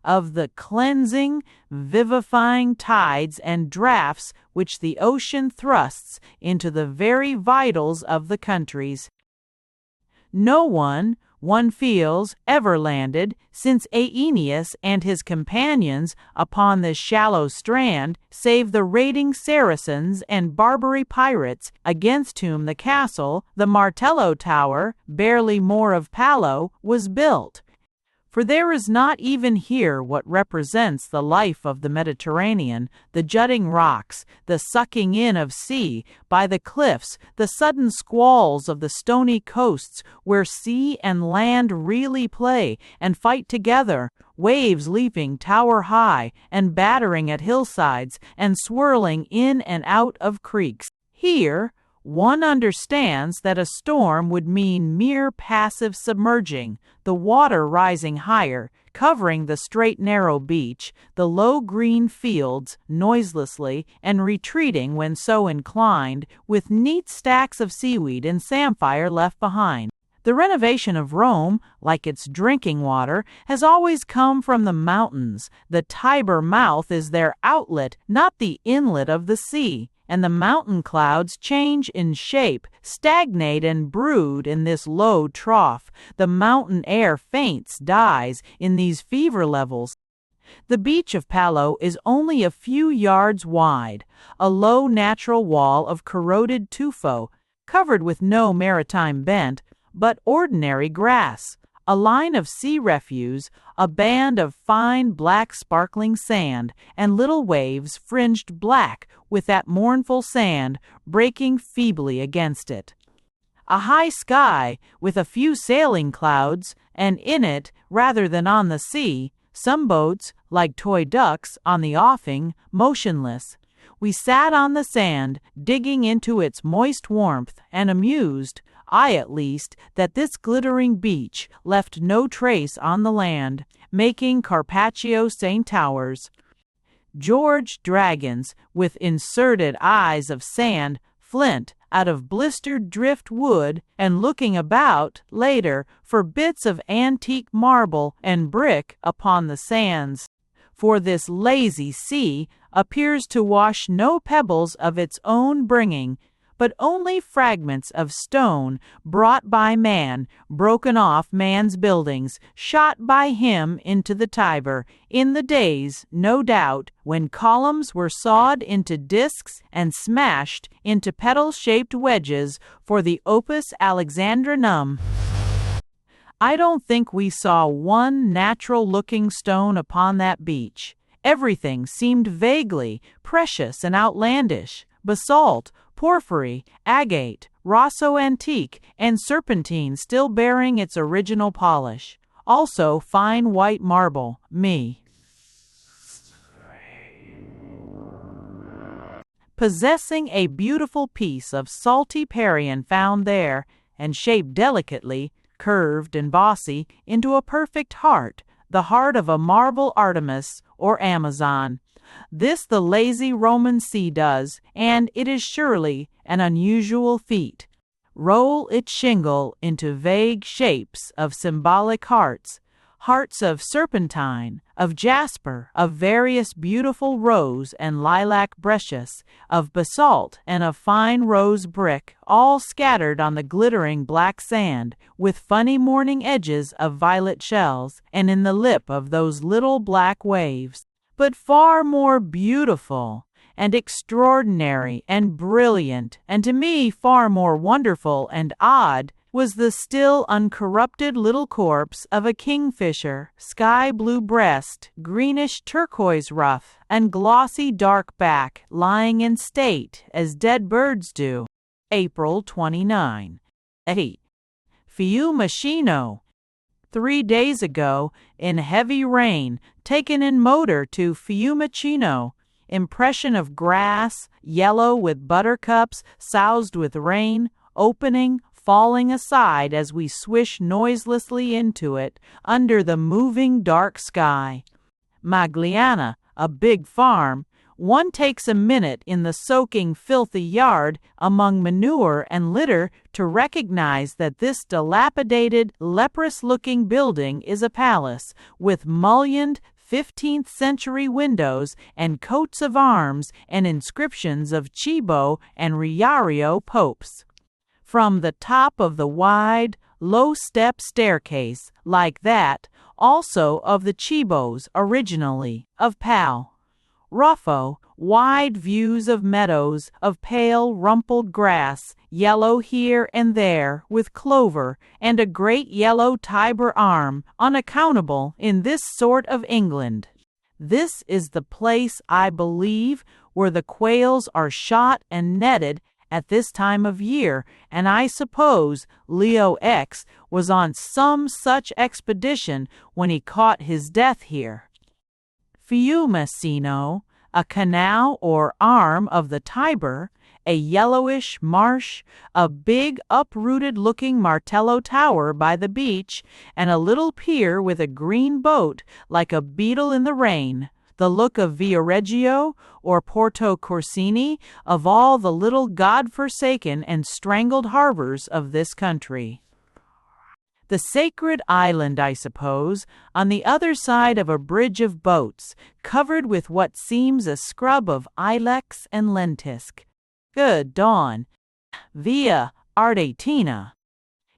of the cleansing, vivifying tides and drafts which the ocean thrusts into the very vitals of the countries. No one feels, ever landed, since Aeneas and his companions upon this shallow strand, save the raiding Saracens and Barbary pirates, against whom the castle, the Martello Tower, barely more of Palo, was built. For there is not even here what represents the life of the Mediterranean, the jutting rocks, the sucking in of sea by the cliffs, the sudden squalls of the stony coasts where sea and land really play and fight together, waves leaping tower high and battering at hillsides and swirling in and out of creeks. Here, one understands that a storm would mean mere passive submerging, the water rising higher, covering the straight narrow beach, the low green fields noiselessly, and retreating when so inclined, with neat stacks of seaweed and samphire left behind. The renovation of Rome, like its drinking water, has always come from the mountains. The Tiber mouth is their outlet, not the inlet of the sea. And the mountain clouds change in shape, stagnate and brood in this low trough. The mountain air faints, dies in these fever levels. The beach of Palo is only a few yards wide, a low natural wall of corroded tuffo, covered with no maritime bent, but ordinary grass, a line of sea refuse, a band of fine black sparkling sand, and little waves fringed black with that mournful sand breaking feebly against it. A high sky with a few sailing clouds, and in it, rather than on the sea, some boats, like toy ducks, on the offing, motionless. We sat on the sand, digging into its moist warmth, and amused, I at least, that this glittering beach left no trace on the land, making Carpaccio St. Towers. George dragons, with inserted eyes of sand, flint, out of blistered drift wood, and looking about, later, for bits of antique marble and brick upon the sands. For this lazy sea appears to wash no pebbles of its own bringing, but only fragments of stone brought by man, broken off man's buildings, shot by him into the Tiber, in the days, no doubt, when columns were sawed into discs and smashed into petal-shaped wedges for the opus Alexandrinum. I don't think we saw one natural-looking stone upon that beach. Everything seemed vaguely precious and outlandish. Basalt, porphyry, agate, Rosso antique, and serpentine still bearing its original polish. Also fine white marble, possessing a beautiful piece of salty Parian found there, and shaped delicately, curved and bossy, into a perfect heart, the heart of a marble Artemis or Amazon. This the lazy Roman sea does, and it is surely an unusual feat. Roll its shingle into vague shapes of symbolic hearts, hearts of serpentine, of jasper, of various beautiful rose and lilac breccias, of basalt and of fine rose brick, all scattered on the glittering black sand, with funny morning edges of violet shells, and in the lip of those little black waves. But far more beautiful and extraordinary and brilliant, and to me far more wonderful and odd, was the still uncorrupted little corpse of a kingfisher, sky-blue breast, greenish turquoise ruff, and glossy dark back, lying in state as dead birds do. April 29. Fiumicino. 3 days ago, in heavy rain, taken in motor to Fiumicino. Impression of grass, yellow with buttercups, soused with rain, opening, falling aside as we swish noiselessly into it, under the moving dark sky. Magliana, a big farm, one takes a minute in the soaking, filthy yard among manure and litter to recognize that this dilapidated, leprous-looking building is a palace with mullioned 15th-century windows and coats of arms and inscriptions of Cibo and Riario popes. From the top of the wide, low-step staircase, like that, also of the Cibos originally, of Pal Ruffo, wide views of meadows of pale rumpled grass, yellow here and there with clover, and a great yellow Tiber arm, unaccountable in this sort of England. This is the place, I believe, where the quails are shot and netted at this time of year, and I suppose Leo X was on some such expedition when he caught his death here. Fiumicino, a canal or arm of the Tiber, a yellowish marsh, a big uprooted-looking Martello tower by the beach, and a little pier with a green boat like a beetle in the rain, the look of Viareggio or Porto Corsini, of all the little god-forsaken and strangled harbors of this country. The sacred island, I suppose, on the other side of a bridge of boats, covered with what seems a scrub of ilex and lentisk. Good dawn. Via Ardeatina.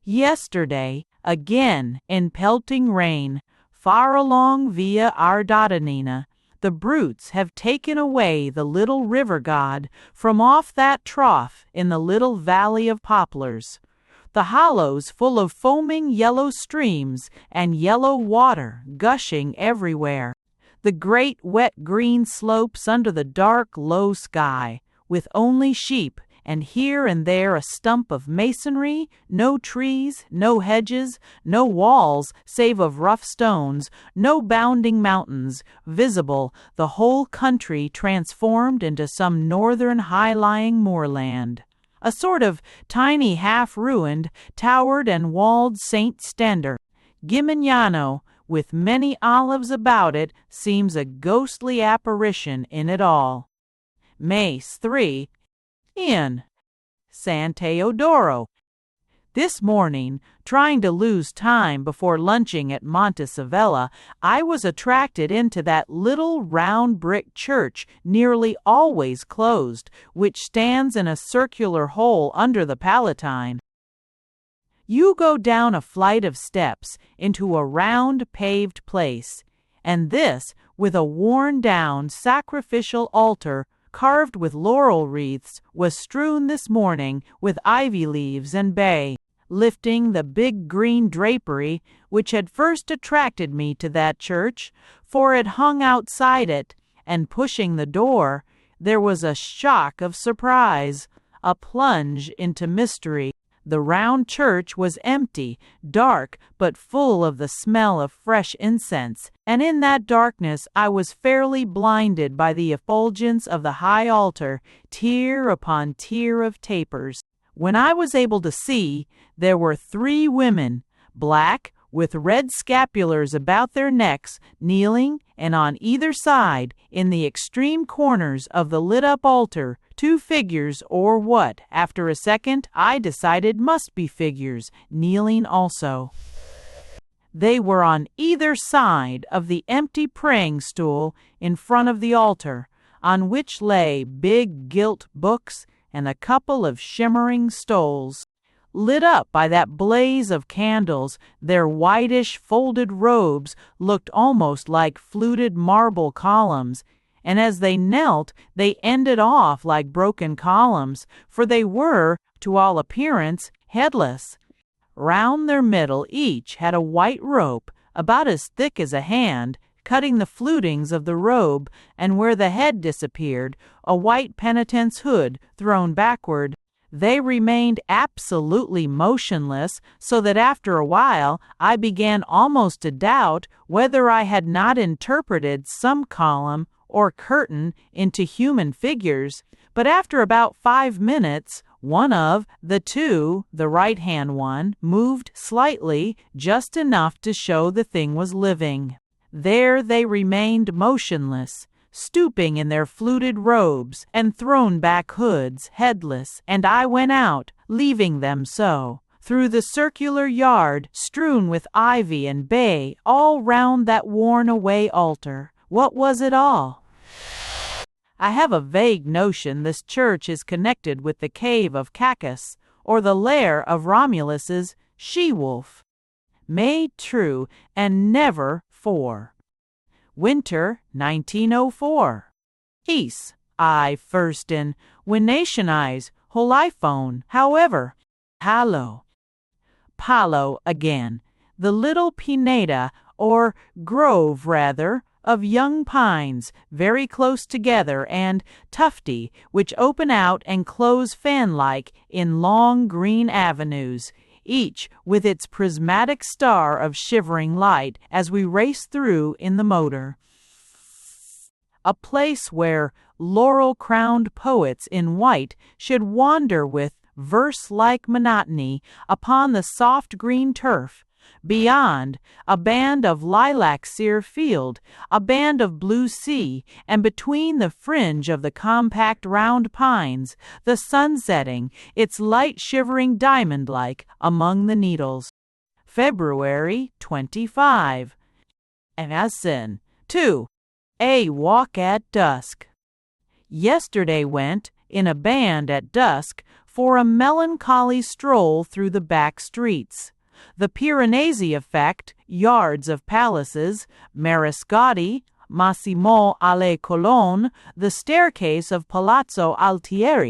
Yesterday, again, in pelting rain, far along Via Ardeatina, the brutes have taken away the little river god from off that trough in the little valley of poplars. The hollows full of foaming yellow streams and yellow water gushing everywhere. The great wet green slopes under the dark low sky, with only sheep, and here and there a stump of masonry, no trees, no hedges, no walls save of rough stones, no bounding mountains, visible, the whole country transformed into some northern high-lying moorland. A sort of tiny half-ruined, towered and walled St. Stender, Gimignano, with many olives about it, seems a ghostly apparition in it all. May 3. In San Teodoro. This morning, trying to lose time before lunching at Montesavella, I was attracted into that little round brick church, nearly always closed, which stands in a circular hole under the Palatine. You go down a flight of steps into a round paved place, and this, with a worn-down sacrificial altar carved with laurel wreaths, was strewn this morning with ivy leaves and bay. Lifting the big green drapery which had first attracted me to that church, for it hung outside it, and pushing the door, there was a shock of surprise, a plunge into mystery. The round church was empty, dark, but full of the smell of fresh incense, and in that darkness I was fairly blinded by the effulgence of the high altar, tier upon tier of tapers. When I was able to see, there were 3 women, black, with red scapulars about their necks, kneeling, and on either side, in the extreme corners of the lit-up altar, 2 figures, or what, after a second, I decided must be figures, kneeling also. They were on either side of the empty praying stool in front of the altar, on which lay big gilt books and a couple of shimmering stoles. Lit up by that blaze of candles, their whitish folded robes looked almost like fluted marble columns, and as they knelt they ended off like broken columns, for they were, to all appearance, headless. Round their middle each had a white rope, about as thick as a hand, cutting the flutings of the robe, and where the head disappeared, a white penitent's hood thrown backward. They remained absolutely motionless, so that after a while I began almost to doubt whether I had not interpreted some column or curtain into human figures. But after about 5 minutes, one of the 2, the right-hand one, moved slightly, just enough to show the thing was living. There they remained motionless, stooping in their fluted robes and thrown-back hoods, headless, and I went out, leaving them so, through the circular yard strewn with ivy and bay all round that worn-away altar. What was it all? I have a vague notion this church is connected with the cave of Cacus, or the lair of Romulus's she-wolf. Made true and never for. Winter 1904. Peace. I first in when nationize whole iPhone. However, Palo again. The little pineda, or grove rather, of young pines, very close together and tufty, which open out and close fan-like in long green avenues, each with its prismatic star of shivering light as we race through in the motor. A place where laurel-crowned poets in white should wander with verse-like monotony upon the soft green turf. Beyond, a band of lilac-sere field, a band of blue sea, and between the fringe of the compact round pines, the sun setting, its light shivering diamond-like among the needles. February 25. Asin. 2. A walk at dusk. Yesterday went, in a band at dusk, for a melancholy stroll through the back streets. The Piranesi effect, yards of palaces, Mariscotti, Massimo alle Colonne, the staircase of Palazzo Altieri.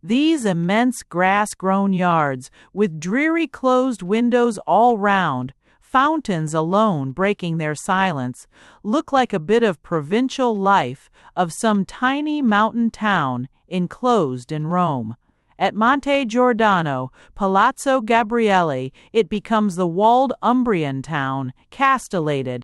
These immense grass-grown yards, with dreary closed windows all round, fountains alone breaking their silence, look like a bit of provincial life of some tiny mountain town enclosed in Rome. At Monte Giordano, Palazzo Gabriele, it becomes the walled Umbrian town, castellated.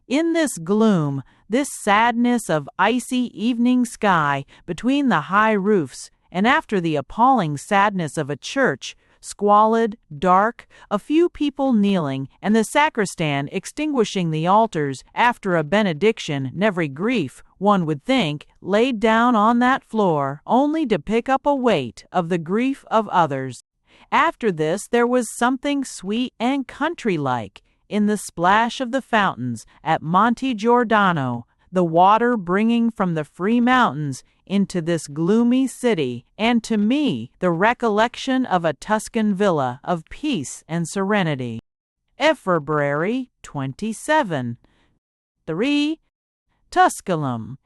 In this gloom, this sadness of icy evening sky between the high roofs, and after the appalling sadness of a church, squalid, dark, a few people kneeling, and the sacristan extinguishing the altars after a benediction, and every grief, one would think, laid down on that floor, only to pick up a weight of the grief of others. After this there was something sweet and country-like in the splash of the fountains at Monte Giordano, the water bringing from the free mountains into this gloomy city, and to me the recollection of a Tuscan villa of peace and serenity. February 27. 3. Tusculum.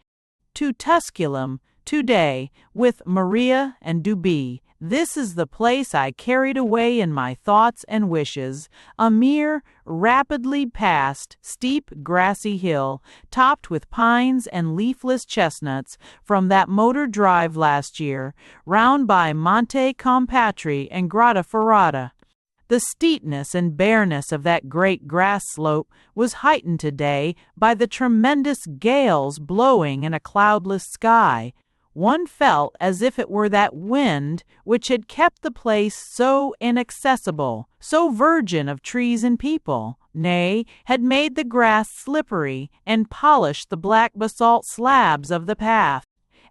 To Tusculum, today, with Maria and Duby. This is the place I carried away in my thoughts and wishes, a mere, rapidly passed, steep, grassy hill, topped with pines and leafless chestnuts, from that motor drive last year, round by Monte Compatri and Grotta Ferrata. The steepness and bareness of that great grass slope was heightened today by the tremendous gales blowing in a cloudless sky. One felt as if it were that wind which had kept the place so inaccessible, so virgin of trees and people, nay, had made the grass slippery and polished the black basalt slabs of the path.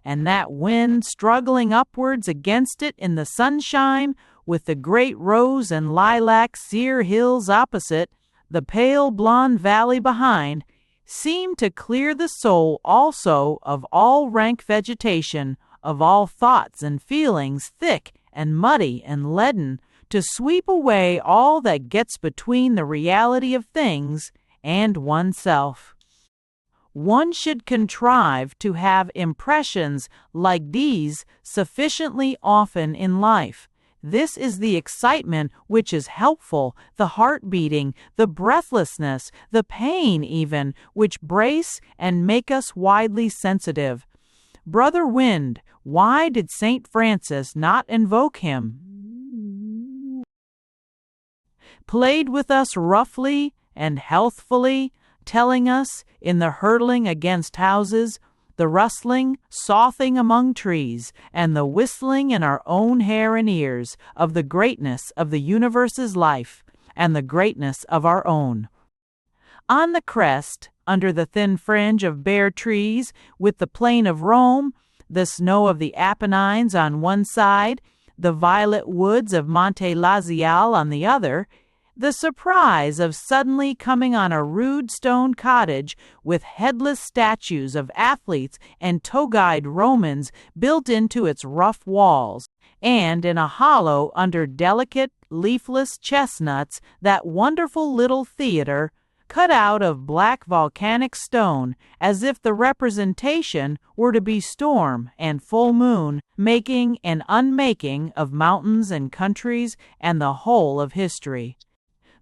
And that wind struggling upwards against it in the sunshine, with the great rose and lilac sere hills opposite, the pale blonde valley behind, seemed to clear the soul also of all rank vegetation, of all thoughts and feelings thick and muddy and leaden, to sweep away all that gets between the reality of things and oneself. One should contrive to have impressions like these sufficiently often in life. This is the excitement which is helpful, the heart beating, the breathlessness, the pain even, which brace and make us widely sensitive. Brother Wind, why did St. Francis not invoke him? Played with us roughly and healthfully, telling us, in the hurtling against houses, the rustling, soughing among trees, and the whistling in our own hair and ears of the greatness of the universe's life, and the greatness of our own. On the crest, under the thin fringe of bare trees, with the plain of Rome, the snow of the Apennines on one side, the violet woods of Monte Laziale on the other, the surprise of suddenly coming on a rude stone cottage with headless statues of athletes and togaed Romans built into its rough walls, and in a hollow under delicate, leafless chestnuts, that wonderful little theater, cut out of black volcanic stone, as if the representation were to be storm and full moon, making and unmaking of mountains and countries and the whole of history,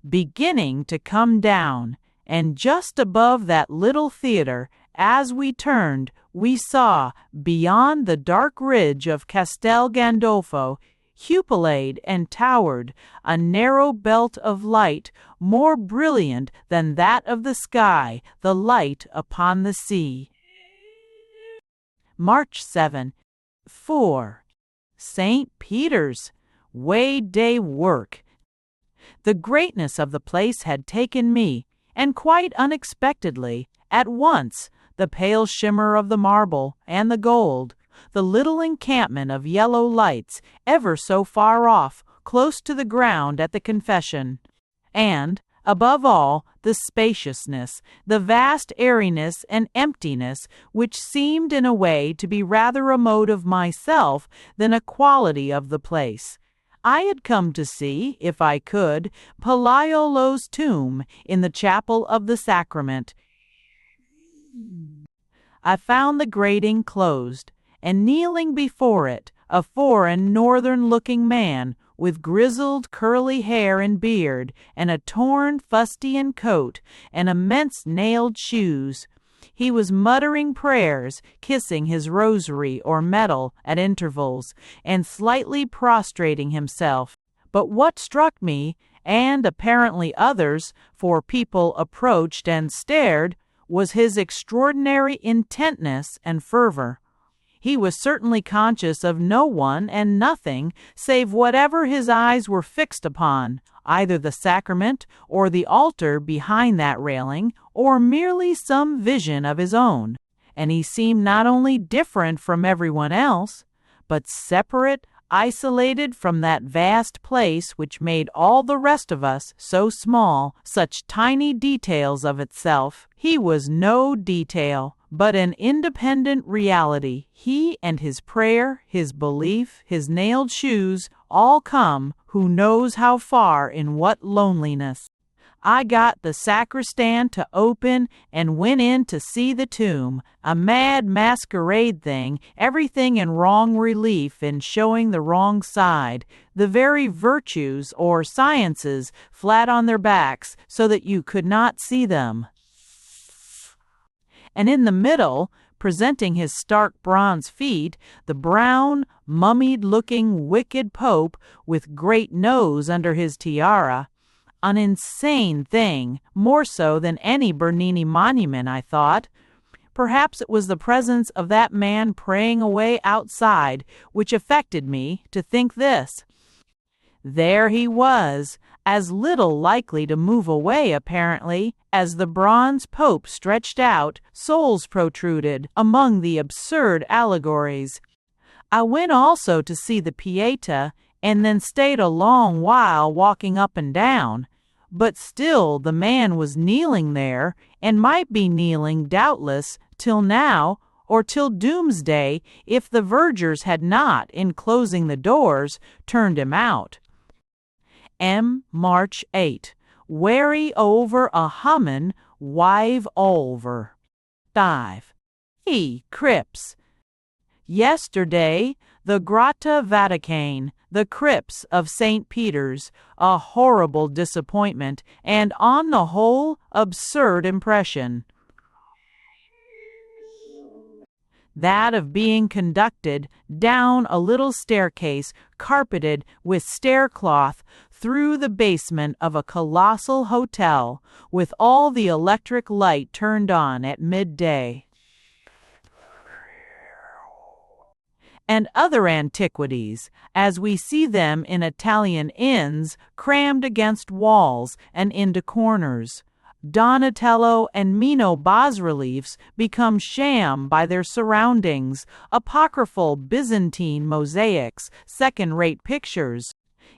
beginning to come down, and just above that little theater, as we turned, we saw, beyond the dark ridge of Castel Gandolfo, cupolaed and towered, a narrow belt of light, more brilliant than that of the sky, the light upon the sea. March 7. 4. St. Peter's. Way day work. The greatness of the place had taken me, and quite unexpectedly, at once, the pale shimmer of the marble and the gold, the little encampment of yellow lights ever so far off, close to the ground at the confession, and, above all, the spaciousness, the vast airiness and emptiness, which seemed in a way to be rather a mode of myself than a quality of the place. I had come to see, if I could, Palaiolo's tomb in the chapel of the Sacrament. I found the grating closed, and kneeling before it, a foreign northern-looking man, with grizzled curly hair and beard, and a torn fustian coat, and immense nailed shoes. He was muttering prayers, kissing his rosary or medal at intervals, and slightly prostrating himself. But what struck me, and apparently others, for people approached and stared, was his extraordinary intentness and fervor. He was certainly conscious of no one and nothing save whatever his eyes were fixed upon, either the sacrament or the altar behind that railing, or merely some vision of his own. And he seemed not only different from everyone else, but separate, isolated from that vast place which made all the rest of us so small, such tiny details of itself. He was no detail, but an independent reality. He and his prayer, his belief, his nailed shoes, all come, who knows how far, in what loneliness. I got the sacristan to open and went in to see the tomb, a mad masquerade thing, everything in wrong relief and showing the wrong side, the very virtues or sciences flat on their backs so that you could not see them. And in the middle, presenting his stark bronze feet, the brown, mummied-looking wicked pope with great nose under his tiara. An insane thing, more so than any Bernini monument, I thought. Perhaps it was the presence of that man praying away outside which affected me to think this. There he was, as little likely to move away, apparently, as the bronze pope stretched out, soles protruded, among the absurd allegories. I went also to see the Pietà, and then stayed a long while walking up and down. But still the man was kneeling there, and might be kneeling, doubtless, till now, or till doomsday, if the vergers had not, in closing the doors, turned him out. March 8. Wary over a hummin' wive over. 5. Crypts. Yesterday, the Grotta Vaticane, the crypts of St. Peter's, a horrible disappointment, and on the whole, absurd impression. That of being conducted down a little staircase carpeted with staircloth through the basement of a colossal hotel, with all the electric light turned on at midday. And other antiquities, as we see them in Italian inns, crammed against walls and into corners. Donatello and Mino bas-reliefs become sham by their surroundings, apocryphal Byzantine mosaics, second-rate pictures.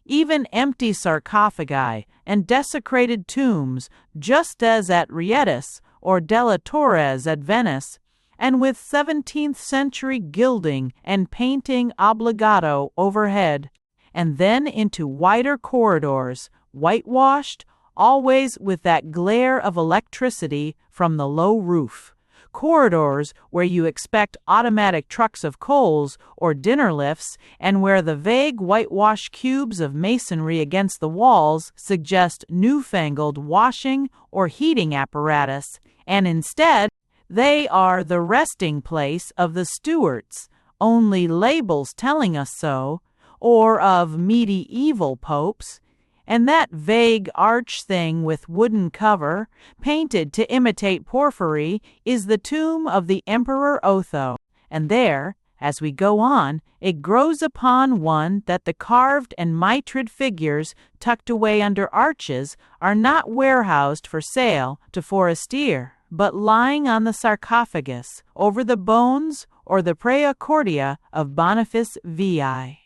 Even empty sarcophagi and desecrated tombs, just as at Rietis or Della Torres at Venice, and with 17th-century gilding and painting obbligato overhead, and then into wider corridors, whitewashed, always with that glare of electricity from the low roof. Corridors where you expect automatic trucks of coals or dinner lifts, and where the vague whitewash cubes of masonry against the walls suggest newfangled washing or heating apparatus, and instead, they are the resting place of the Stuarts, only labels telling us so, or of medieval popes, and that vague arch thing with wooden cover, painted to imitate porphyry, is the tomb of the Emperor Otho, and there, as we go on, it grows upon one that the carved and mitred figures tucked away under arches are not warehoused for sale to forestier, but lying on the sarcophagus, over the bones or the praecordia of Boniface VI.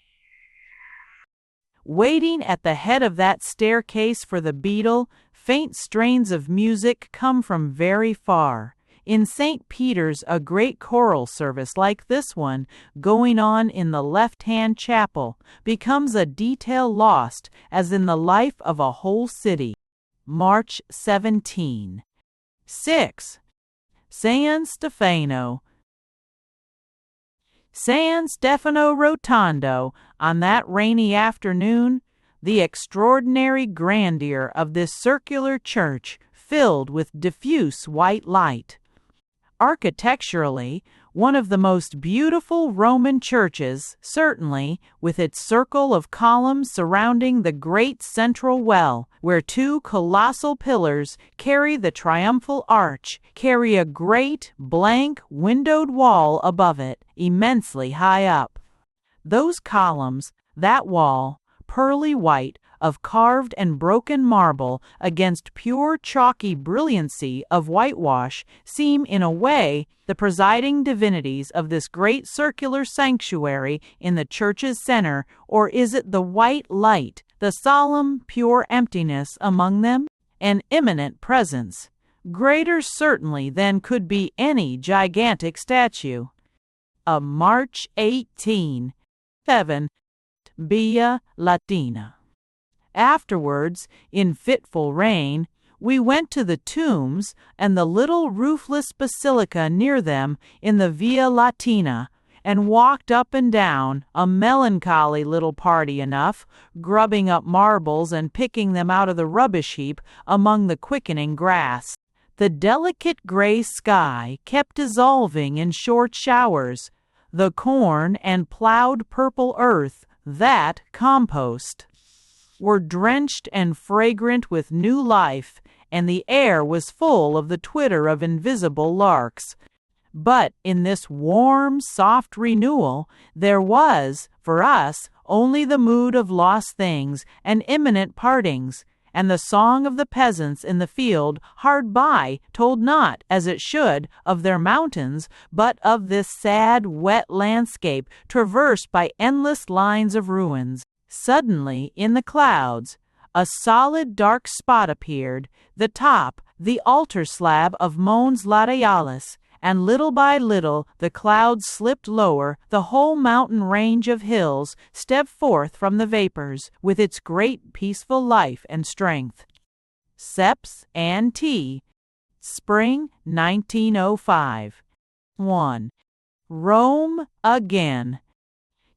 Waiting at the head of that staircase for the beadle, faint strains of music come from very far. In St. Peter's, a great choral service like this one, going on in the left-hand chapel, becomes a detail lost, as in the life of a whole city. March 17. 6. San Stefano. San Stefano Rotondo, on that rainy afternoon, the extraordinary grandeur of this circular church filled with diffuse white light. Architecturally, one of the most beautiful Roman churches, certainly, with its circle of columns surrounding the great central well, where two colossal pillars carry the triumphal arch, carry a great, blank, windowed wall above it, immensely high up. Those columns, that wall, pearly white, of carved and broken marble against pure chalky brilliancy of whitewash, seem in a way the presiding divinities of this great circular sanctuary in the church's center, or is it the white light, the solemn pure emptiness among them? An immanent presence, greater certainly than could be any gigantic statue. Of March 18, 7, Via Latina. Afterwards, in fitful rain, we went to the tombs and the little roofless basilica near them in the Via Latina, and walked up and down, a melancholy little party enough, grubbing up marbles and picking them out of the rubbish heap among the quickening grass. The delicate gray sky kept dissolving in short showers. The corn and plowed purple earth, that compost, were drenched and fragrant with new life, and the air was full of the twitter of invisible larks. But in this warm, soft renewal, there was, for us, only the mood of lost things and imminent partings, and the song of the peasants in the field hard by told not, as it should, of their mountains, but of this sad, wet landscape traversed by endless lines of ruins. Suddenly, in the clouds, a solid dark spot appeared, the top, the altar slab of Mons Laterales, and little by little the clouds slipped lower, the whole mountain range of hills stepped forth from the vapors, with its great peaceful life and strength. Seps and T. Spring 1905. 1. Rome again.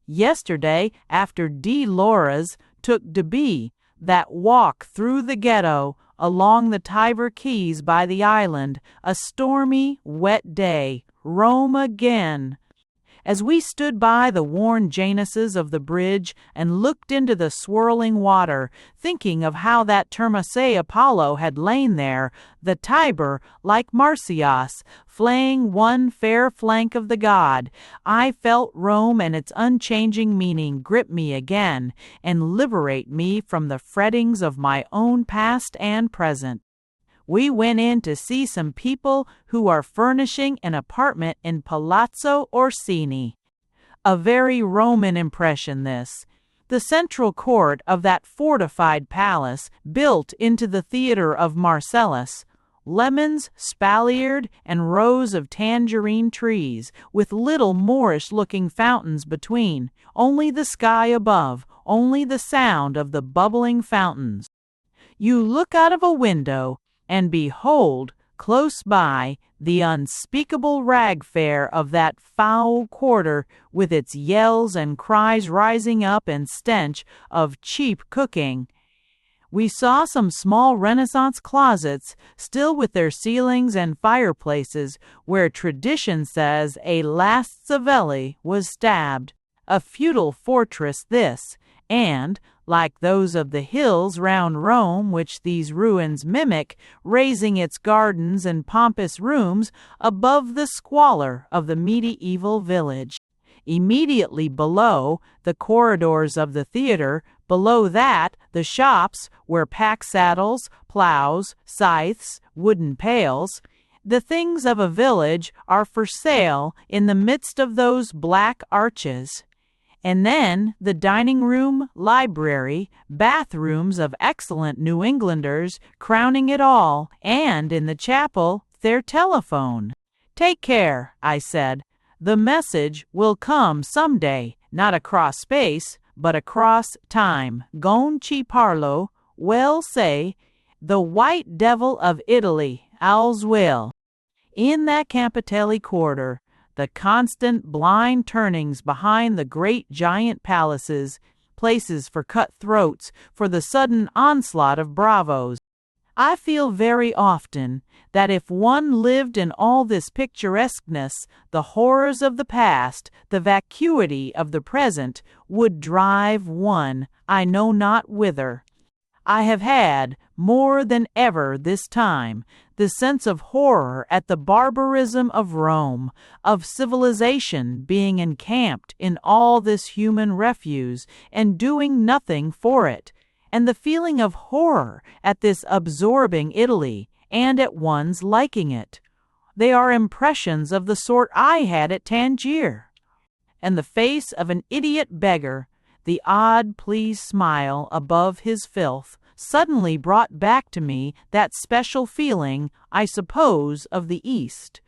Yesterday, after D. Laura's took de B, that walk through the ghetto, along the Tiber quays by the island, a stormy, wet day, Rome again. As we stood by the worn Januses of the bridge and looked into the swirling water, thinking of how that Termacea Apollo had lain there, the Tiber, like Marsyas, flaying one fair flank of the god, I felt Rome and its unchanging meaning grip me again and liberate me from the frettings of my own past and present. We went in to see some people who are furnishing an apartment in Palazzo Orsini. A very Roman impression, this. The central court of that fortified palace built into the theater of Marcellus. Lemons spaliered and rows of tangerine trees, with little Moorish-looking fountains between, only the sky above, only the sound of the bubbling fountains. You look out of a window, and behold, close by, the unspeakable rag fair of that foul quarter, with its yells and cries rising up and stench of cheap cooking. We saw some small Renaissance closets, still with their ceilings and fireplaces, where tradition says a last Savelli was stabbed. A feudal fortress this, and, like those of the hills round Rome which these ruins mimic, raising its gardens and pompous rooms above the squalor of the medieval village. Immediately below, the corridors of the theater, below that, the shops where pack saddles, plows, scythes, wooden pails, the things of a village, are for sale in the midst of those black arches. And then the dining room, library, bathrooms of excellent New Englanders crowning it all, and in the chapel, their telephone. Take care, I said. The message will come some day, not across space, but across time. Gon ci parlo, well say, the white devil of Italy, all's well. In that Campitelli quarter, the constant blind turnings behind the great giant palaces, places for cut-throats, for the sudden onslaught of bravos. I feel very often that if one lived in all this picturesqueness, the horrors of the past, the vacuity of the present, would drive one, I know not whither. I have had, more than ever this time, the sense of horror at the barbarism of Rome, of civilization being encamped in all this human refuse and doing nothing for it, and the feeling of horror at this absorbing Italy, and at one's liking it. They are impressions of the sort I had at Tangier. And the face of an idiot beggar, the odd pleased smile above his filth, suddenly brought back to me that special feeling, I suppose, of the East.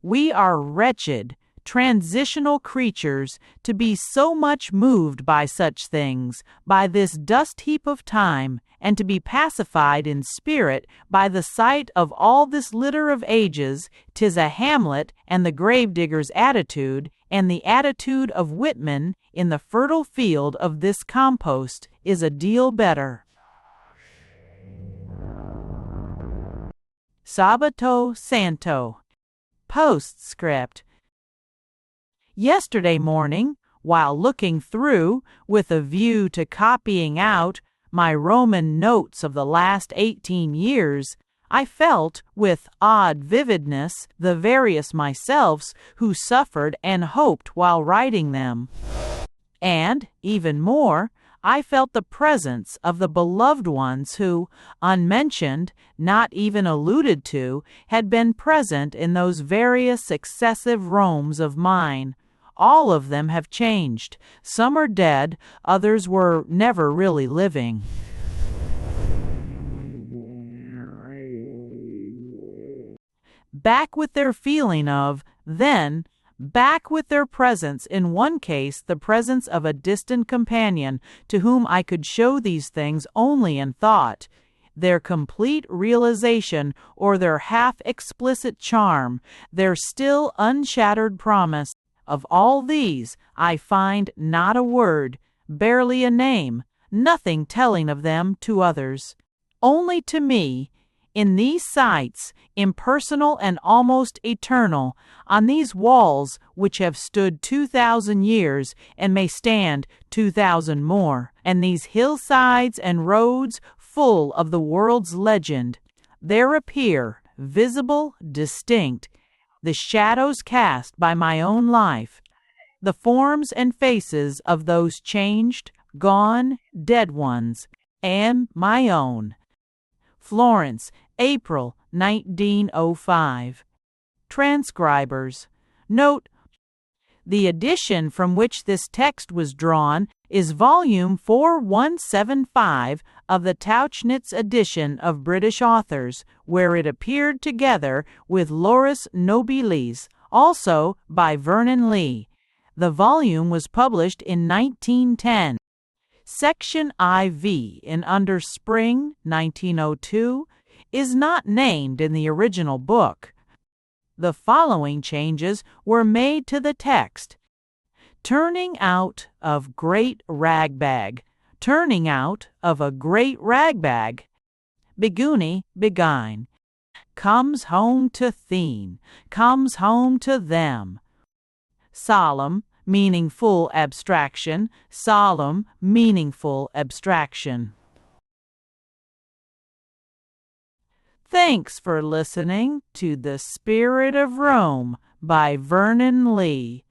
We are wretched, transitional creatures to be so much moved by such things, by this dust heap of time, and to be pacified in spirit by the sight of all this litter of ages. 'Tis a Hamlet and the gravedigger's attitude, and the attitude of Whitman in the fertile field of this compost is a deal better. Sabato Santo. Postscript. Yesterday morning, while looking through, with a view to copying out, my Roman notes of the last 18 years, I felt, with odd vividness, the various myselfs who suffered and hoped while writing them. And, even more, I felt the presence of the beloved ones who, unmentioned, not even alluded to, had been present in those various successive Romes of mine. All of them have changed. Some are dead, others were never really living. Back with their feeling of, then, back with their presence, in one case the presence of a distant companion to whom I could show these things only in thought, their complete realization or their half-explicit charm, their still unshattered promise. Of all these I find not a word, barely a name, nothing telling of them to others. Only to me, in these sights, impersonal and almost eternal, on these walls which have stood 2,000 years and may stand 2,000 more, and these hillsides and roads full of the world's legend, there appear, visible, distinct, the shadows cast by my own life, the forms and faces of those changed, gone, dead ones, and my own. Florence, April 1905. Transcribers. Note: the edition from which this text was drawn is volume 4175 of the Tauchnitz edition of British authors, where it appeared together with Laurus Nobilis, also by Vernon Lee. The volume was published in 1910. Section IV in Under Spring, 1902, is not named in the original book. The following changes were made to the text: turning out of great ragbag, turning out of a great ragbag. Biguni, begine. Comes home to Theen, comes home to them. Solemn, meaningful abstraction, solemn, meaningful abstraction. Thanks for listening to The Spirit of Rome by Vernon Lee.